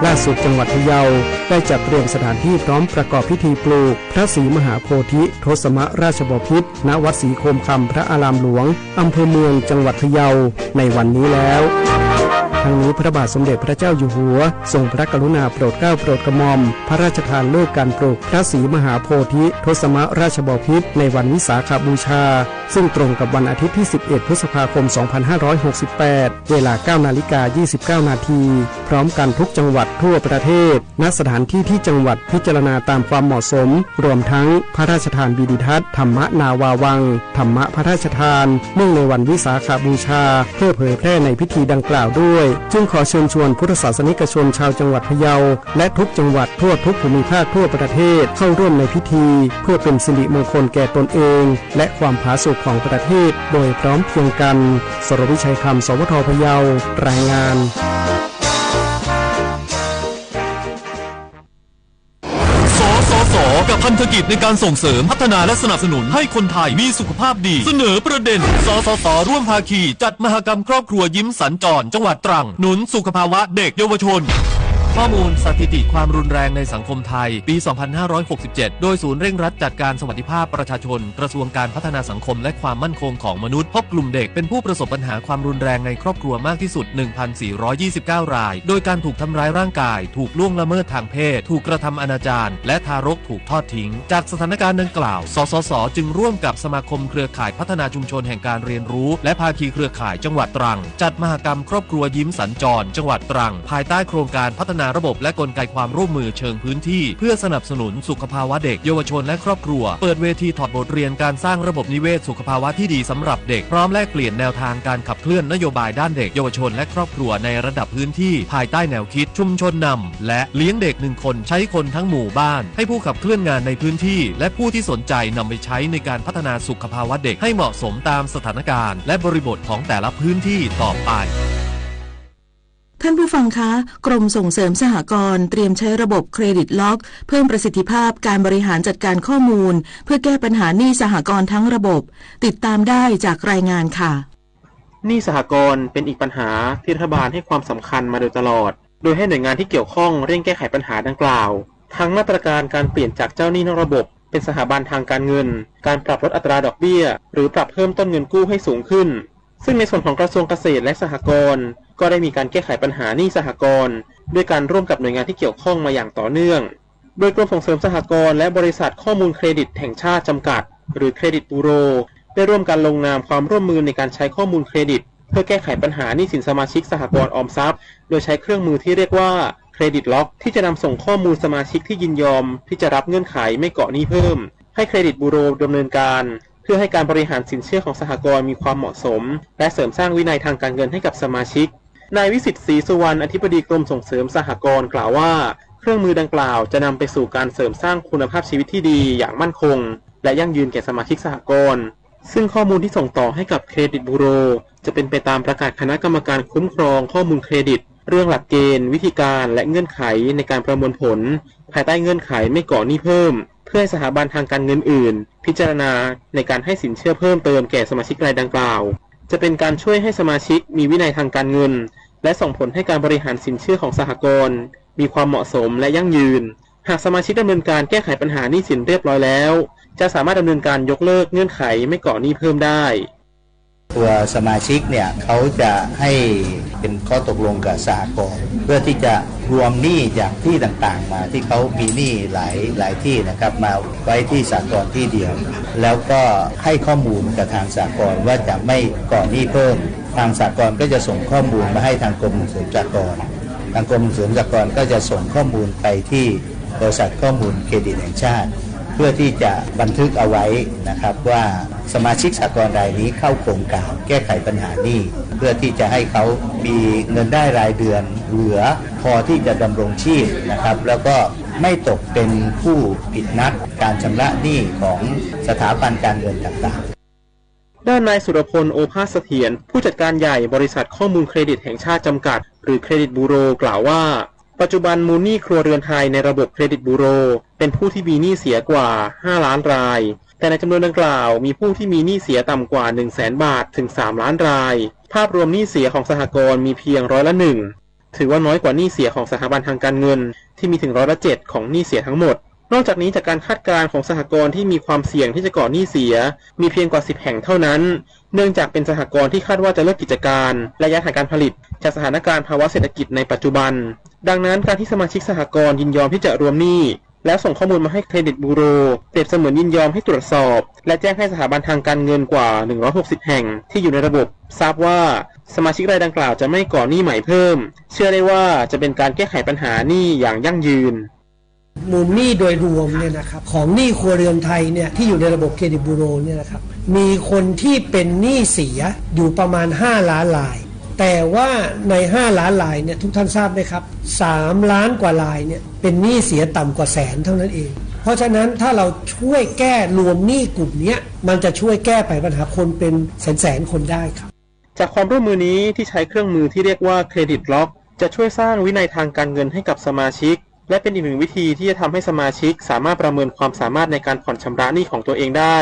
ล่าสุดจังหวัดพะเยาได้จัดเตรียมสถานที่พร้อมประกอบพิธีปลูกพระศรีมหาโพธิทศราชบพิตรณวัดศรีโคมคำพระอารามหลวงอำเภอเมืองจังหวัดพะเยาในวันนี้แล้วทั้งนี้พระบาทสมเด็จพระเจ้าอยู่หัวทรงพระกรุณาโปรดเกล้าโปรดกระหม่อมพระราชทานเลิกการปลูกพระศรีมหาโพธิทศราชบพิตรในวันวิสาขบูชาซึ่งตรงกับวันอาทิตย์ที่11พฤษภาคม2568เวลา 9:29 น.พร้อมกันทุกจังหวัดทั่วประเทศณสถานที่ที่จังหวัดพิจารณาตามความเหมาะสมรวมทั้งพระราชทานวิดิทัศน์ธรรมนาวาวังธรรมพระราชทานเนื่องในวันวิสาขบูชาเพื่อเผยแพร่ในพิธีดังกล่าวด้วยจึงขอเชิญชวนพุทธศาสนิกชนชาวจังหวัดพะเยาและทุกจังหวัดทั่วทุกภูมิภาคทั่วประเทศเข้าร่วมในพิธีเพื่อเป็นสิริมงคลแก่ตนเองและความผาสุกของประเทศโดยพร้อมเพรียงกันสรวิชัยคำสวทพะเยารายงานกับพันธกิจในการส่งเสริมพัฒนาและสนับสนุนให้คนไทยมีสุขภาพดีเสนอประเด็นสสสร่วมภาคีจัดมหกรรมครอบครัวยิ้มสัญจรจังหวัดตรังหนุนสุขภาวะเด็กเยาวชน ข้อมูลสถิติความรุนแรงในสังคมไทยปี 2567 โดยศูนย์เร่งรัดจัดการสวัสดิภาพประชาชนกระทรวงการพัฒนาสังคมและความมั่นคงของมนุษย์พบกลุ่มเด็กเป็นผู้ประสบปัญหาความรุนแรงในครอบครัวมากที่สุด 1,429 รายโดยการถูกทำร้ายร่างกายถูกล่วงละเมิดทางเพศถูกกระทำอนาจารและทารกถูกทอดทิ้งจากสถานการณ์ดังกล่าวสสส.จึงร่วมกับสมาคมเครือข่ายพัฒนาชุมชนแห่งการเรียนรู้และภาคีเครือข่ายจังหวัดตรังจัดมหกรรมครอบครัวยิ้มสัญจรจังหวัดตรังภายใต้โครงการพัฒนาระบบและกลไกความร่วมมือเชิงพื้นที่เพื่อสนับสนุนสุขภาวะเด็กเยาวชนและครอบครัวเปิดเวทีถอดบทเรียนการสร้างระบบนิเวศสุขภาวะที่ดีสำหรับเด็กพร้อมแลกเปลี่ยนแนวทางการขับเคลื่อนนโยบายด้านเด็กเยาวชนและครอบครัวในระดับพื้นที่ภายใต้แนวคิดชุมชนนำและเลี้ยงเด็ก1 คนใช้คนทั้งหมู่บ้านให้ผู้ขับเคลื่อนงานในพื้นที่และผู้ที่สนใจนำไปใช้ในการพัฒนาสุขภาวะเด็กให้เหมาะสมตามสถานการณ์และบริบทของแต่ละพื้นที่ต่อไปท่านผู้ฟังคะกรมส่งเสริมสหกรณ์เตรียมใช้ระบบเครดิตล็อกเพิ่มประสิทธิภาพการบริหารจัดการข้อมูลเพื่อแก้ปัญหาหนี้สหกรณ์ทั้งระบบติดตามได้จากรายงานค่ะหนี้สหกรณ์เป็นอีกปัญหาที่รัฐบาลให้ความสำคัญมาโดยตลอดโดยให้หน่วยงานที่เกี่ยวข้องเร่งแก้ไขปัญหาดังกล่าวทั้งมาตรการการเปลี่ยนจากเจ้าหนี้นอกระบบเป็นสถาบันทางการเงินการปรับลดอัตราดอกเบี้ยหรือปรับเพิ่มต้นเงินกู้ให้สูงขึ้นซึ่งในส่วนของกระทรวงเกษตรและสหกรณ์ก็ได้มีการแก้ไขปัญหาหนี้สหกรณ์ด้วยการร่วมกับหน่วยงานที่เกี่ยวข้องมาอย่างต่อเนื่องโดยกรมส่งเสริมสหกรณ์และบริษัทข้อมูลเครดิตแห่งชาติจำกัดหรือเครดิตบูโรได้ร่วมกันลงนามความร่วมมือในการใช้ข้อมูลเครดิตเพื่อแก้ไขปัญหาหนี้สินสมาชิกสหกรณ์ออมทรัพย์โดยใช้เครื่องมือที่เรียกว่าเครดิตล็อกที่จะนำส่งข้อมูลสมาชิกที่ยินยอมที่จะรับเงื่อนไขไม่เกาะหนี้เพิ่มให้เครดิตบูโรดำเนินการเพื่อให้การบริหารสินเชื่อของสหกรณ์มีความเหมาะสมและเสริมสร้างวินัยทางการเงินให้กับสมาชิกนายวิสิทธิ์ศรีสุวรรณอธิบดีกรมส่งเสริมสหกรณ์กล่าวว่าเครื่องมือดังกล่าวจะนำไปสู่การเสริมสร้างคุณภาพชีวิตที่ดีอย่างมั่นคงและยั่งยืนแก่สมาชิกสหกรณ์ซึ่งข้อมูลที่ส่งต่อให้กับเครดิตบูโรจะเป็นไปตามประกาศคณะกรรมการคุ้มครองข้อมูลเครดิตเรื่องหลักเกณฑ์วิธีการและเงื่อนไขในการประมวลผลภายใต้เงื่อนไขไม่ก่อหนี้เพิ่มเพื่อให้สถาบันทางการเงินอื่นพิจารณาในการให้สินเชื่อเพิ่มเติมแก่สมาชิกรายดังกล่าวจะเป็นการช่วยให้สมาชิกมีวินัยทางการเงินและส่งผลให้การบริหารสินเชื่อของสหกรณ์มีความเหมาะสมและยั่งยืนหากสมาชิกดำเนินการแก้ไขปัญหาหนี้สินเรียบร้อยแล้วจะสามารถดำเนินการยกเลิกเงื่อนไขไม่ก่อหนี้เพิ่มได้ตัวสมาชิกเนี่ยเขาจะให้เป็นข้อตกลงกับสหกรณ์เพื่อที่จะรวมหนี้จากที่ต่างๆมาที่เขามีหนี้หลายที่นะครับมาไว้ที่สหกรณ์ที่เดียวแล้วก็ให้ข้อมูลกับทางสหกรณ์ว่าจะไม่ก่อหนี้เพิ่มทางสหกรณ์ก็จะส่งข้อมูลมาให้ทางกรมส่งเสริมสหกรณ์ทางกรมส่งเสริมสหกรณ์ก็จะส่งข้อมูลไปที่บริษัทข้อมูลเครดิตแห่งชาติเพื่อที่จะบันทึกเอาไว้นะครับว่าสมาชิกสหกรณ์รายนี้เข้าโครงการแก้ไขปัญหาหนี้เพื่อที่จะให้เขามีเงินได้รายเดือนเหลือพอที่จะดำรงชีพนะครับแล้วก็ไม่ตกเป็นผู้ผิดนัดการชำระหนี้ของสถาบันการเงินต่างๆด้านนายสุรพลโอภาสเสถียรผู้จัดการใหญ่บริษัทข้อมูลเครดิตแห่งชาติจำกัดหรือเครดิตบูโรกล่าวว่าปัจจุบันมูลหนี้ครัวเรือนไทยในระบบเครดิตบูโรเป็นผู้ที่มีหนี้เสียกว่า5 ล้านรายแต่ในจำนวนดังกล่าวมีผู้ที่มีหนี้เสียต่ำกว่า 100,000 บาทถึง3 ล้านรายภาพรวมหนี้เสียของสหกรณ์มีเพียง1%ถือว่าน้อยกว่าหนี้เสียของสถาบันทางการเงินที่มีถึง7%ของหนี้เสียทั้งหมดนอกจากนี้จากการคาดการณ์ของสหกรณ์ที่มีความเสี่ยงที่จะก่อหนี้เสียมีเพียงกว่า10 แห่งเท่านั้นเนื่องจากเป็นสหกรณ์ที่คาดว่าจะเลิกกิจการและย้ายฐานการผลิตจากสถานการณ์ภาวะเศรษฐกิจในปัจจุบันดังนั้นการที่สมาชิกสหกรณ์ยินยอมที่จะรวมหนี้แล้วส่งข้อมูลมาให้เครดิตบูโรเปรียบเสมือนยินยอมให้ตรวจสอบและแจ้งให้สถาบันทางการเงินกว่า160 แห่งที่อยู่ในระบบทราบว่าสมาชิกรายดังกล่าวจะไม่ก่อหนี้ใหม่เพิ่มเชื่อได้ว่าจะเป็นการแก้ไขปัญหาหนี้อย่างยั่งยืนมูลหนี้โดยรวมเนี่ยนะครับของหนี้ครัวเรือนไทยเนี่ยที่อยู่ในระบบเครดิตบูโรเนี่ยนะครับมีคนที่เป็นหนี้เสียอยู่ประมาณ5 ล้านรายแต่ว่าใน5 ล้านรายเนี่ยทุกท่านทราบไหมครับ3 ล้านกว่ารายเนี่ยเป็นหนี้เสียต่ำกว่าแสนเท่านั้นเองเพราะฉะนั้นถ้าเราช่วยแก้รวมหนี้กลุ่มนี้มันจะช่วยแก้ไขปัญหาคนเป็นแสนคนได้ครับจากความร่วมมือนี้ที่ใช้เครื่องมือที่เรียกว่าเครดิตล็อกจะช่วยสร้างวินัยทางการเงินให้กับสมาชิกและเป็นอีกหนึ่งวิธีที่จะทำให้สมาชิกสามารถประเมินความสามารถในการผ่อนชำระหนี้ของตัวเองได้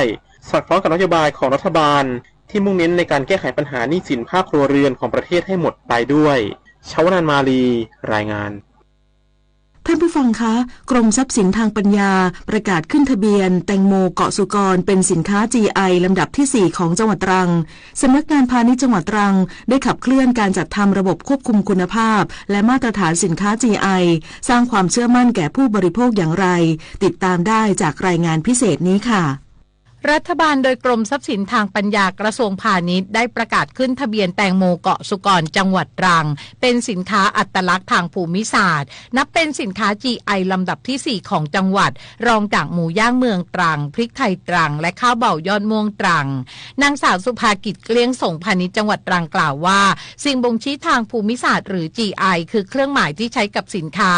สอดคล้องกับนโยบายของรัฐบาลที่มุ่งเน้นในการแก้ไขปัญหาหนี้สินภาคครัวเรือนของประเทศให้หมดไปด้วยชวนันท์มาลีรายงาน ท่านผู้ฟังคะกรมทรัพย์สินทางปัญญาประกาศขึ้นทะเบียนแตงโมเกาะสุกรเป็นสินค้า GI ลำดับที่ 4 ของจังหวัดตรังสำนักงานพาณิชย์จังหวัดตรังได้ขับเคลื่อนการจัดทำระบบควบคุมคุณภาพและมาตรฐานสินค้า GI สร้างความเชื่อมั่นแก่ผู้บริโภคอย่างไรติดตามได้จากรายงานพิเศษนี้ค่ะรัฐบาลโดยกรมทรัพย์สินทางปัญญากระทรวงพาณิชย์ได้ประกาศขึ้นทะเบียนแตงโมเกาะสุกรจังหวัดตรังเป็นสินค้าอัตลักษณ์ทางภูมิศาสตร์นับเป็นสินค้า GI ลำดับที่ 4 ของจังหวัดรองจากหมูย่างเมืองตรังพริกไทยตรังและข้าวเบายอดม่วงตรังนางสาวสุภากิจเกลี้ยงส่งพาณิชย์จังหวัดตรังกล่าวว่าสิ่งบ่งชี้ทางภูมิศาสตร์หรือ GI คือเครื่องหมายที่ใช้กับสินค้า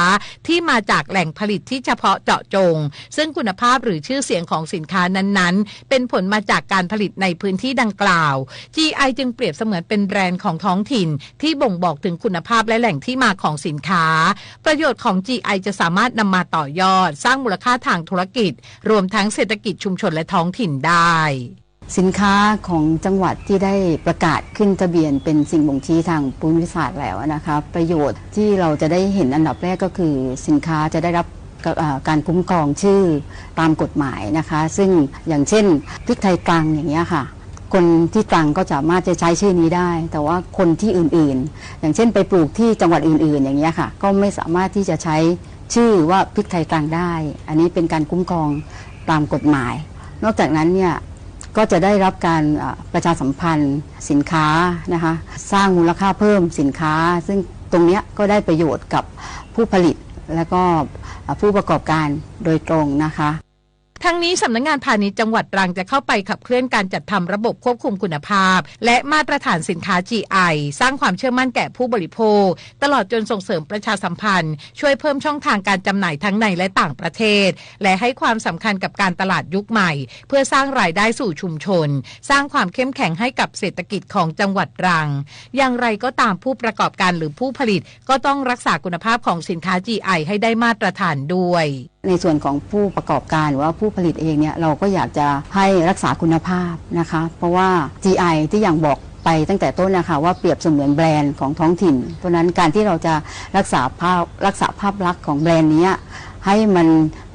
ที่มาจากแหล่งผลิตที่เฉพาะเจาะจงซึ่งคุณภาพหรือชื่อเสียงของสินค้านั้นๆเป็นผลมาจากการผลิตในพื้นที่ดังกล่าว GI จึงเปรียบเสมือนเป็นแบรนด์ของท้องถิ่นที่บ่งบอกถึงคุณภาพและแหล่งที่มาของสินค้าประโยชน์ของ GI จะสามารถนำมาต่อยอดสร้างมูลค่าทางธุรกิจรวมทั้งเศรษฐกิจชุมชนและท้องถิ่นได้สินค้าของจังหวัดที่ได้ประกาศขึ้นทะเบียนเป็นสิ่งบ่งชี้ทางภูมิศาสตร์แล้วนะคะประโยชน์ที่เราจะได้เห็นอันดับแรกก็คือสินค้าจะได้รับการคุ้มครองชื่อตามกฎหมายนะคะซึ่งอย่างเช่นพริกไทยตรังอย่างเงี้ยค่ะคนที่ตรังก็สามารถจะใช้ชื่อนี้ได้แต่ว่าคนที่อื่นๆอย่างเช่นไปปลูกที่จังหวัดอื่นๆอย่างเงี้ยค่ะก็ไม่สามารถที่จะใช้ชื่อว่าพริกไทยตรังได้อันนี้เป็นการคุ้มครองตามกฎหมายนอกจากนั้นเนี่ยก็จะได้รับการประชาสัมพันธ์สินค้านะคะสร้างมูลค่าเพิ่มสินค้าซึ่งตรงนี้ก็ได้ประโยชน์กับผู้ผลิตและก็ผู้ประกอบการโดยตรงนะคะทั้งนี้สำนักงานพาณิชย์จังหวัดตรังจะเข้าไปขับเคลื่อนการจัดทำระบบควบคุมคุณภาพและมาตรฐานสินค้า GI สร้างความเชื่อมั่นแก่ผู้บริโภคตลอดจนส่งเสริมประชาสัมพันธ์ช่วยเพิ่มช่องทางการจำหน่ายทั้งในและต่างประเทศและให้ความสำคัญกับการตลาดยุคใหม่เพื่อสร้างรายได้สู่ชุมชนสร้างความเข้มแข็งให้กับเศรษฐกิจของจังหวัดตรังอย่างไรก็ตามผู้ประกอบการหรือผู้ผลิตก็ต้องรักษาคุณภาพของสินค้า GI ให้ได้มาตรฐานด้วยในส่วนของผู้ประกอบการหรือว่าผู้ผลิตเองเนี่ยเราก็อยากจะให้รักษาคุณภาพนะคะเพราะว่า GI ที่อย่างบอกไปตั้งแต่ต้นนะคะว่าเปรียบเสมือนแบรนด์ของท้องถิ่นเพราะนั้นการที่เราจะรักษาภาพลักษณ์ของแบรนด์นี้ให้มัน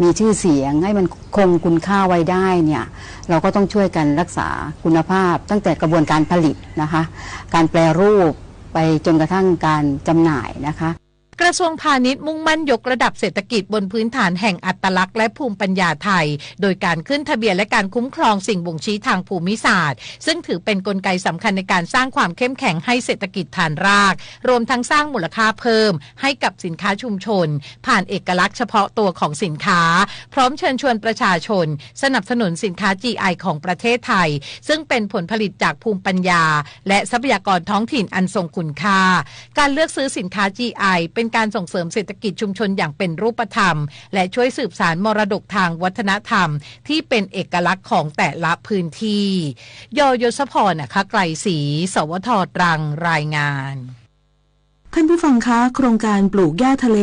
มีชื่อเสียงให้มันคงคุณค่าไว้ได้เนี่ยเราก็ต้องช่วยกันรักษาคุณภาพตั้งแต่กระบวนการผลิตนะคะการแปรรูปไปจนกระทั่งการจำหน่ายนะคะกระทรวงพาณิชย์มุ่งมั่นยกระดับเศรษฐกิจบนพื้นฐานแห่งอัตลักษณ์และภูมิปัญญาไทยโดยการขึ้นทะเบียนและการคุ้มครองสิ่งบ่งชี้ทางภูมิศาสตร์ซึ่งถือเป็นกลไกสำคัญในการสร้างความเข้มแข็งให้เศรษฐกิจฐานรากรวมทั้งสร้างมูลค่าเพิ่มให้กับสินค้าชุมชนผ่านเอกลักษณ์เฉพาะตัวของสินค้าพร้อมเชิญชวนประชาชนสนับสนุนสินค้า GI ของประเทศไทยซึ่งเป็นผลผลิตจากภูมิปัญญาและทรัพยากรท้องถิ่นอันทรงคุณค่าการเลือกซื้อสินค้า GI เป็นการส่งเสริมเศรษฐกิจชุมชนอย่างเป็นรูปธรรมและช่วยสืบสานมรดกทางวัฒนธรรมที่เป็นเอกลักษณ์ของแต่ละพื้นที่ยศพรนะคะไกลศรีสวทตรังรายงานท่านผู้ฟังคะโครงการปลูกหญ้าทะเล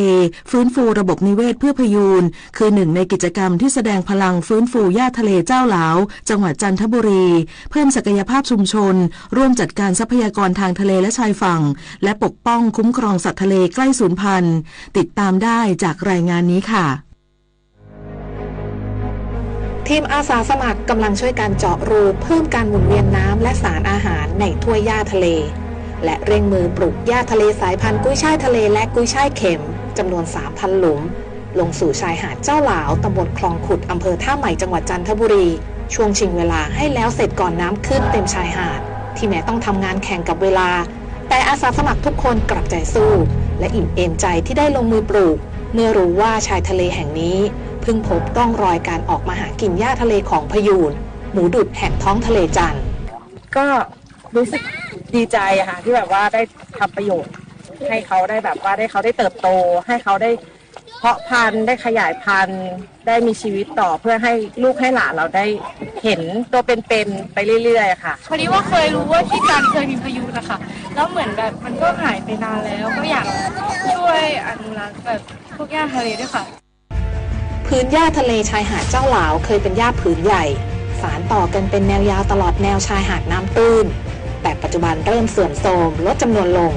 ฟื้นฟูระบบนิเวศเพื่อพยูนคือหนึ่งในกิจกรรมที่แสดงพลังฟื้นฟูหญ้าทะเลเจ้าหลาวจังหวัดจันทบุรีเพิ่มศักยภาพชุมชนร่วมจัดการทรัพยากรทางทะเลและชายฝั่งและปกป้องคุ้มครองสัตว์ทะเลใกล้สูญพันธุ์ติดตามได้จากรายงานนี้ค่ะทีมอาสาสมัครกำลังช่วยการเจาะรูเพิ่มการหมุนเวียนน้ำและสารอาหารในทุ่วหญ้าทะเลและเร่งมือปลูกหญ้าทะเลสายพันธุ์กุ้ยช่ายทะเลและกุ้ยช่ายเข็มจำนวน 3,000 หลุมลงสู่ชายหาดเจ้าหลาวตำบลคลองขุดอำเภอท่าใหม่จังหวัดจันทบุรีช่วงชิงเวลาให้แล้วเสร็จก่อนน้ำขึ้นเต็มชายหาดที่แม้ต้องทำงานแข่งกับเวลาแต่อาสาสมัครทุกคนกลับใจสู้และอิ่มเอมใจที่ได้ลงมือปลูกเมื่อรู้ว่าชายทะเลแห่งนี้เพิ่งพบร่องรอยการออกมาหากินหญ้าทะเลของพยูนหมูดุดแห่งท้องทะเลจันทร์ก็รู้สึกดีใจอะค่ะที่แบบว่าได้ทำประโยชน์ให้เขาได้แบบว่าได้เขาได้เติบโตให้เขาได้เพาะพันธุ์ได้ขยายพันธุ์ได้มีชีวิตต่อเพื่อให้ลูกให้หลานเราได้เห็นตัวเป็นๆไปเรื่อยๆค่ะพอดีว่าเคยรู้ว่าที่จันทร์เคยมีพายุนะคะแล้วเหมือนแบบมันก็หายไปนานแล้วก็อยากช่วยอนุรักษ์แบบพวกหญ้าทะเลด้วยค่ะพื้นหญ้าทะเลชายหาดเจ้าหลาวเคยเป็นหญ้าผืนใหญ่สานต่อกันเป็นแนวยาวตลอดแนวชายหาดน้ำตื้นแต่ปัจจุบันเริ่มเสื่อมโทรมลดจำนวนลง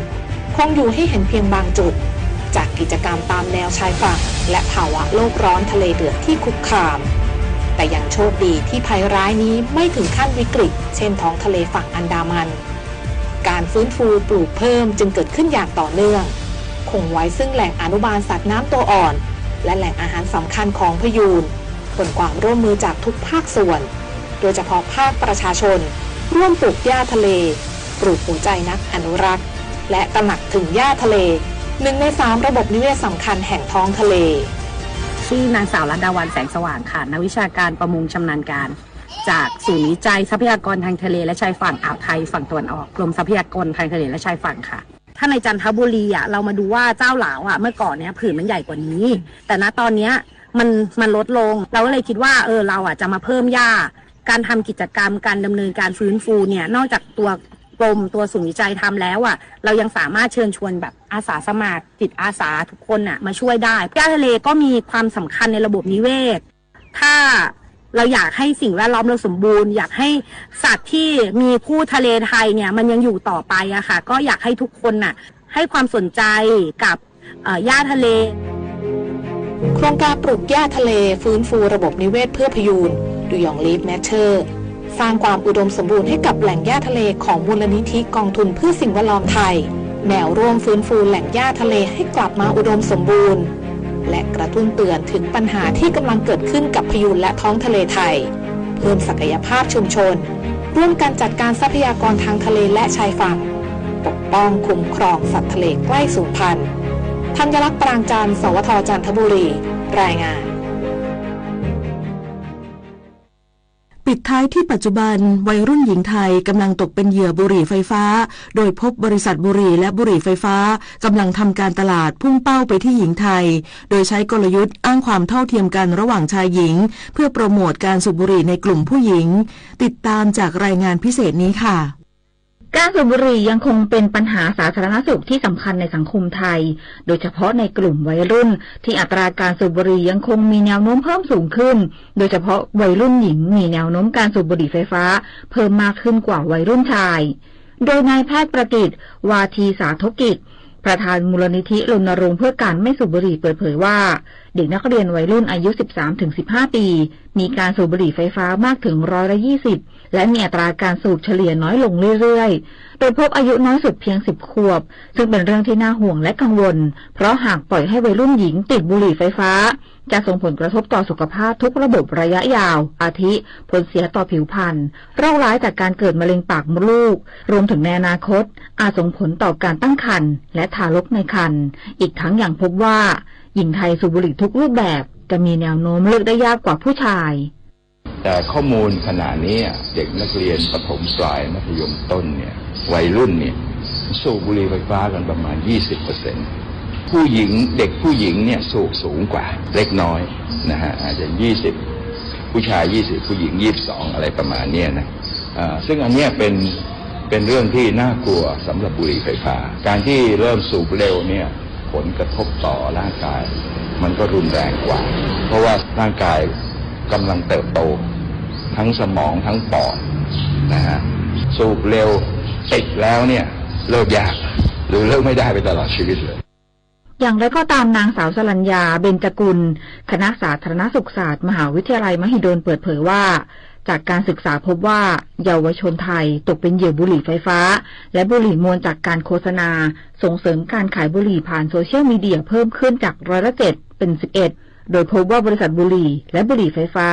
คงอยู่ให้เห็นเพียงบางจุด จากกิจกรรมตามแนวชายฝั่งและภาวะโลกร้อนทะเลเดือดที่คุกคามแต่ยังโชคดีที่ภัยร้ายนี้ไม่ถึงขั้นวิกฤตเช่นท้องทะเลฝั่งอันดามันการฟื้นฟูปลูกเพิ่มจึงเกิดขึ้นอย่างต่อเนื่องคงไว้ซึ่งแหล่งอนุบาลสัตว์น้ำตัวอ่อนและแหล่งอาหารสำคัญของพยูนผลความร่วมมือจากทุกภาคส่วนโดยเฉพาะภาคประชาชนร่วมปลูกหญ้าทะเลปลูกหัวใจนักอนุรักษ์และตระหนักถึงหญ้าทะเล1 ใน 3ระบบนิเวศสำคัญแห่งท้องทะเลชื่อนางสาวรัตดาวันแสงสว่างค่ะนักวิชาการประมงชำนาญการจากศูนย์วิจัยทรัพยากรทางทะเลและชายฝั่งอ่าวไทยฝั่งตะวันออกกรมทรัพยากรทางทะเลและชายฝั่งค่ะถ้าในจันทบุรีเรามาดูว่าเจ้าหลาวเมื่อก่อนเนี้ยผืนมันใหญ่กว่านี้แต่ณตอนเนี้ยมันลดลงเราก็เลยคิดว่าเราจะมาเพิ่มหญ้าการทำกิจกรรมการดำเนินการฟื้นฟูเนี่ยนอกจากตัวกรมตัวศูนย์วิจัยทำแล้วเรายังสามารถเชิญชวนแบบอาสาสมัครจิตอาสาทุกคนมาช่วยได้หญ้าทะเลก็มีความสำคัญในระบบนิเวศถ้าเราอยากให้สิ่งแวดล้อมเราสมบูรณ์อยากให้สัตว์ที่มีคู่ทะเลไทยเนี่ยมันยังอยู่ต่อไปค่ะก็อยากให้ทุกคนให้ความสนใจกับหญ้าทะเลโครงการปลูกหญ้าทะเลฟื้นฟูระบบนิเวศเพื่อพยูนดูยองลีฟแมทเชอร์สร้างความอุดมสมบูรณ์ให้กับแหล่งหญ้าทะเลของมูลนิธิกองทุนเพื่อสิ่งแวดล้อมไทยแนวร่วมฟื้นฟูแหล่งหญ้าทะเลให้กลับมาอุดมสมบูรณ์และกระตุ้นเตือนถึงปัญหาที่กำลังเกิดขึ้นกับพยูนและท้องทะเลไทยเพิ่มศักยภาพชุมชนร่วมกันจัดการทรัพยากรทางทะเลและชายฝั่งปกป้องคุ้มครองสัตว์ทะเลใกล้สูญพันธุ์ธัญลักษณ์ปรางจันทร์สวทจันทบุรีรายงานปิดท้ายที่ปัจจุบันวัยรุ่นหญิงไทยกำลังตกเป็นเหยื่อบุหรี่ไฟฟ้าโดยพบบริษัทบุหรี่และบุหรี่ไฟฟ้ากำลังทำการตลาดพุ่งเป้าไปที่หญิงไทยโดยใช้กลยุทธ์อ้างความเท่าเทียมกันระหว่างชายหญิงเพื่อโปรโมทการสูบบุหรี่ในกลุ่มผู้หญิงติดตามจากรายงานพิเศษนี้ค่ะการสูบบุหรี่ยังคงเป็นปัญหาสาธารณสุขที่สำคัญในสังคมไทยโดยเฉพาะในกลุ่มวัยรุ่นที่อัตราการสูบบุหรี่ยังคงมีแนวโน้มเพิ่มสูงขึ้นโดยเฉพาะวัยรุ่นหญิงมีแนวโน้มการสูบบุหรี่ไฟฟ้าเพิ่มมากขึ้นกว่าวัยรุ่นชายโดยนายแพทย์ประกิตติ์วาทีสาธกิจประธานมูลนิธิรณรงค์เพื่อการไม่สูบบุหรี่เปิดเผยว่าเด็กนักเรียนวัยรุ่นอายุ 13-15 ปีมีการสูบบุหรี่ไฟฟ้ามากถึง120%และมีอัตราการสูบเฉลี่ยน้อยลงเรื่อยๆโดยพบอายุน้อยสุดเพียง10 ขวบซึ่งเป็นเรื่องที่น่าห่วงและกังวลเพราะหากปล่อยให้วัยรุ่นหญิงติดบุหรี่ไฟฟ้าจะส่งผลกระทบต่อสุขภาพทุกระบบระยะยาวอาทิผลเสียต่อผิวพรรณโรคร้ายจากการเกิดมะเร็งปากมดลูกรวมถึงในอนาคตอาจส่งผลต่อการตั้งครรภ์และทารกในครรภ์อีกทั้งยังพบว่าหญิงไทยสูบบุหรี่ทุกรูปแบบจะมีแนวโน้มเลิกได้ยากกว่าผู้ชายแต่ข้อมูลขณะนี้เด็กนักเรียนประถมปลายมัธยมต้นเนี่ยวัยรุ่นเนี่ยสูบบุหรี่ไฟฟ้ากันประมาณ 20%ผู้หญิงเด็กผู้หญิงเนี่ยสูบสูงกว่าเล็กน้อยนะฮะอาจจะ20ผู้ชาย20ผู้หญิง22อะไรประมาณนี้นะซึ่งอันเนี้ยเป็นเรื่องที่น่ากลัวสำหรับบุหรี่ไฟฟ้าการที่เริ่มสูบเร็วเนี่ยผลกระทบต่อร่างกายมันก็รุนแรงกว่าเพราะว่าร่างกายกำลังเติบโตทั้งสมองทั้งปอดนะฮะสูบเร็วติดแล้วเนี่ยเลิกยากหรือเลิกไม่ได้ไปตลอดชีวิตเลยอย่างไรก็ตามนางสาวสรัญญาเบญจกุลคณะสาธารณสุขศาสตร์มหาวิทยาลัยมหิดลเปิดเผยว่าจากการศึกษาพบว่าเยาวชนไทยตกเป็นเหยื่อบุหรี่ไฟฟ้าและบุหรี่มวลจากการโฆษณาส่งเสริมการขายบุหรี่ผ่านโซเชียลมีเดียเพิ่มขึ้นจาก7%เป็น11โดยพบว่าบริษัทบุหรี่และบุหรี่ไฟฟ้า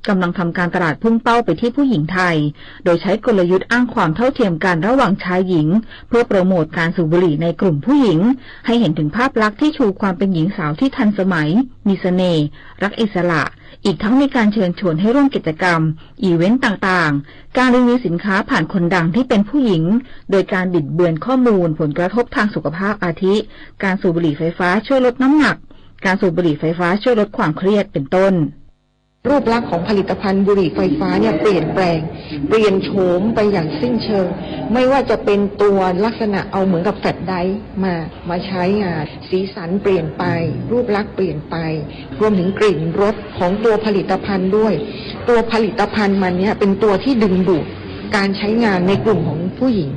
กำลังทำการตลาดพุ่งเป้าไปที่ผู้หญิงไทยโดยใช้กลยุทธ์อ้างความเท่าเทียมกันระหว่างชายหญิงเพื่อโปรโมทการสูบบุหรี่ในกลุ่มผู้หญิงให้เห็นถึงภาพลักษณ์ที่ชูความเป็นหญิงสาวที่ทันสมัยมีเสน่ห์รักอิสระอีกทั้งมีการเชิญชวนให้ร่วมกิจกรรมอีเวนต์ต่างๆการรีวิวสินค้าผ่านคนดังที่เป็นผู้หญิงโดยการบิดเบือนข้อมูลผลกระทบทางสุขภาพอาทิการสูบบุหรี่ไฟฟ้าช่วยลดน้ำหนักการสูบบุหรี่ไฟฟ้าช่วยลดความเครียดเป็นต้น รูปลักษณ์ของผลิตภัณฑ์บุหรี่ไฟฟ้าเนี่ยเปลี่ยนแปลงเปลี่ยนโฉมไปอย่างสิ้นเชิงไม่ว่าจะเป็นตัวลักษณะเอาเหมือนกับแฟลชไดรฟ์มาใช้งานสีสันเปลี่ยนไปรูปลักษณ์เปลี่ยนไปรวมถึงกลิ่นรสของตัวผลิตภัณฑ์ด้วยตัวผลิตภัณฑ์มันเนี่ยเป็นตัวที่ดึงดูดการใช้งานในกลุ่มของผู้หญิง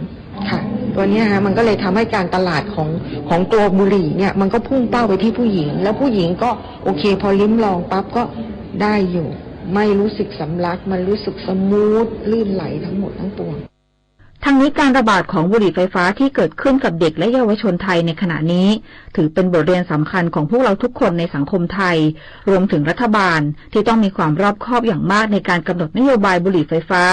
ค่ะ ตัวนี้ฮะมันก็เลยทำให้การตลาดของตัวบุหรี่เนี่ยมันก็พุ่งเป้าไปที่ผู้หญิงแล้วผู้หญิงก็โอเคพอลิ้มลองปั๊บก็ได้อยู่ไม่รู้สึกสำลักมันรู้สึกสมูทลื่นไหลทั้งหมดทั้งปวงทั้งนี้การระบาดของบุหรี่ไฟฟ้าที่เกิดขึ้นกับเด็กและเยาวชนไทยในขณะนี้ถือเป็นบทเรียนสำคัญของพวกเราทุกคนในสังคมไทยรวมถึงรัฐบาลที่ต้องมีความรอบคอบอย่างมากในการกำหนดนโยบายบุหรี่ไฟฟ้า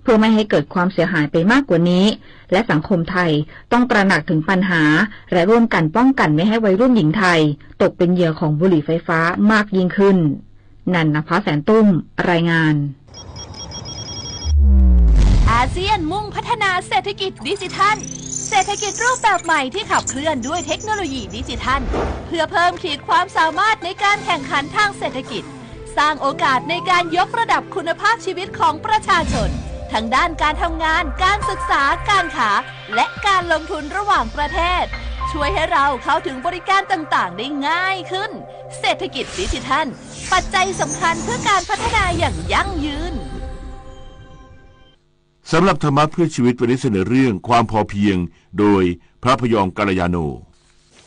เพื่อไม่ให้เกิดความเสียหายไปมากกว่านี้และสังคมไทยต้องตระหนักถึงปัญหาและร่วมกันป้องกันไม่ให้วัยรุ่นหญิงไทยตกเป็นเหยื่อของบุหรี่ไฟฟ้ามากยิ่งขึ้นนันนภาแสนตุ้มรายงานอาเซียนมุ่งพัฒนาเศรษฐกิจดิจิทัลเศรษฐกิจรูปแบบใหม่ที่ขับเคลื่อนด้วยเทคโนโลยีดิจิทัลเพื่อเพิ่มขีดความสามารถในการแข่งขันทางเศรษฐกิจสร้างโอกาสในการยกระดับคุณภาพชีวิตของประชาชนทั้งด้านการทำงานการศึกษาการค้าและการลงทุนระหว่างประเทศช่วยให้เราเข้าถึงบริการต่างๆได้ง่ายขึ้นเศรษฐกิจดิจิทัลปัจจัยสำคัญเพื่อการพัฒนาอย่างยั่งยืนสำหรับธรรมะเพื่อชีวิตวันนี้เสนอเรื่องความพอเพียงโดยพระพยอมกัลยาโน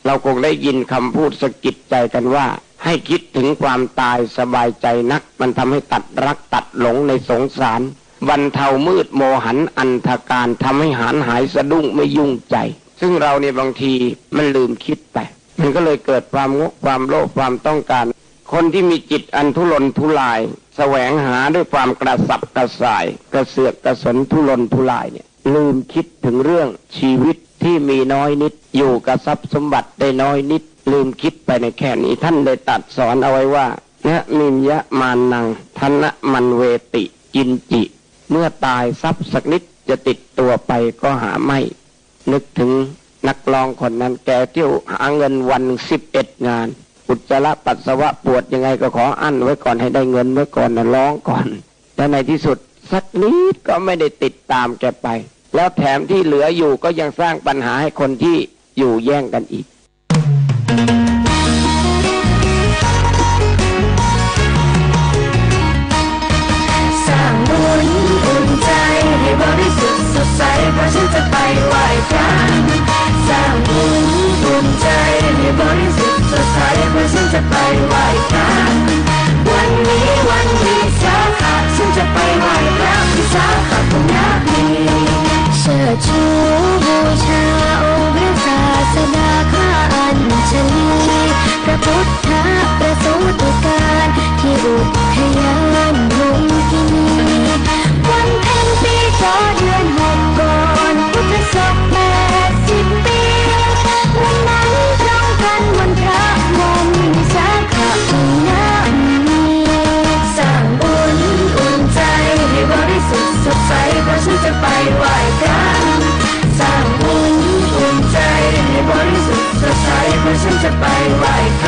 เราคงได้ยินคำพูดสะกิดใจกันว่าให้คิดถึงความตายสบายใจนักมันทำให้ตัดรักตัดหลงในสงสารบรรเทามืดโมหันอันธการทำให้หายสะดุ้งไม่ยุ่งใจซึ่งเราเนี่ยบางทีมันลืมคิดไปมันก็เลยเกิดความงกความโลภความต้องการคนที่มีจิตอันทุรนทุรายแสวงหาด้วยความกระสับกระส่ายกระเสือกกระสนทุรนทุรายเนี่ยลืมคิดถึงเรื่องชีวิตที่มีน้อยนิดอยู่กับทรัพย์สมบัติได้น้อยนิดลืมคิดไปในแค่นี้ท่านได้ตรัสสอนเอาไว้ว่านะมิมยะมานังธนะมันเวติกินจิเมื่อตายทรัพย์สักนิดจะติดตัวไปก็หาไม่นึกถึงนักร้องคนนั้นแกเที่ยวหาเงินวัน11 งานอุจจาระปัสสาวะปวดยังไงก็ขออั้นไว้ก่อนให้ได้เงินไว้ก่อนนะร้องก่อนแต่ในที่สุดสักนิดก็ไม่ได้ติดตามแกไปแล้วแถมที่เหลืออยู่ก็ยังสร้างปัญหาให้คนที่อยู่แย่งกันอีกสร้างบุญอุ่นใจให้บริสุทธิ์สดใสเพราะฉันจะไปไหว้พระสร้างบุญอุ่นใจให้บริสุทธิ์สดใสเพราะฉันจะไปไหว้พระวันนี้วันวิสาขะฉันจะไปไหว้พระวิสาขะของนักมีเชิดชูบูชาองค์พระศาสดาข้าอัญชลีพระพุทธประสูติการที่อุทยานลุมพินีวันเพ็ญปีจอเดือน6ก่อนพุทธศักราช80 ปีวันนั้นตรงกันวันพระวันวิสาขบูชาสร้างบุญอุ่นใจให้บริสุทธิ์สดใสเพราะฉันจะไปไหว้พระสร้างบุญอุ่นใจให้บริสุทธิ์สดใสเพราะฉันจะไปไหว้พระ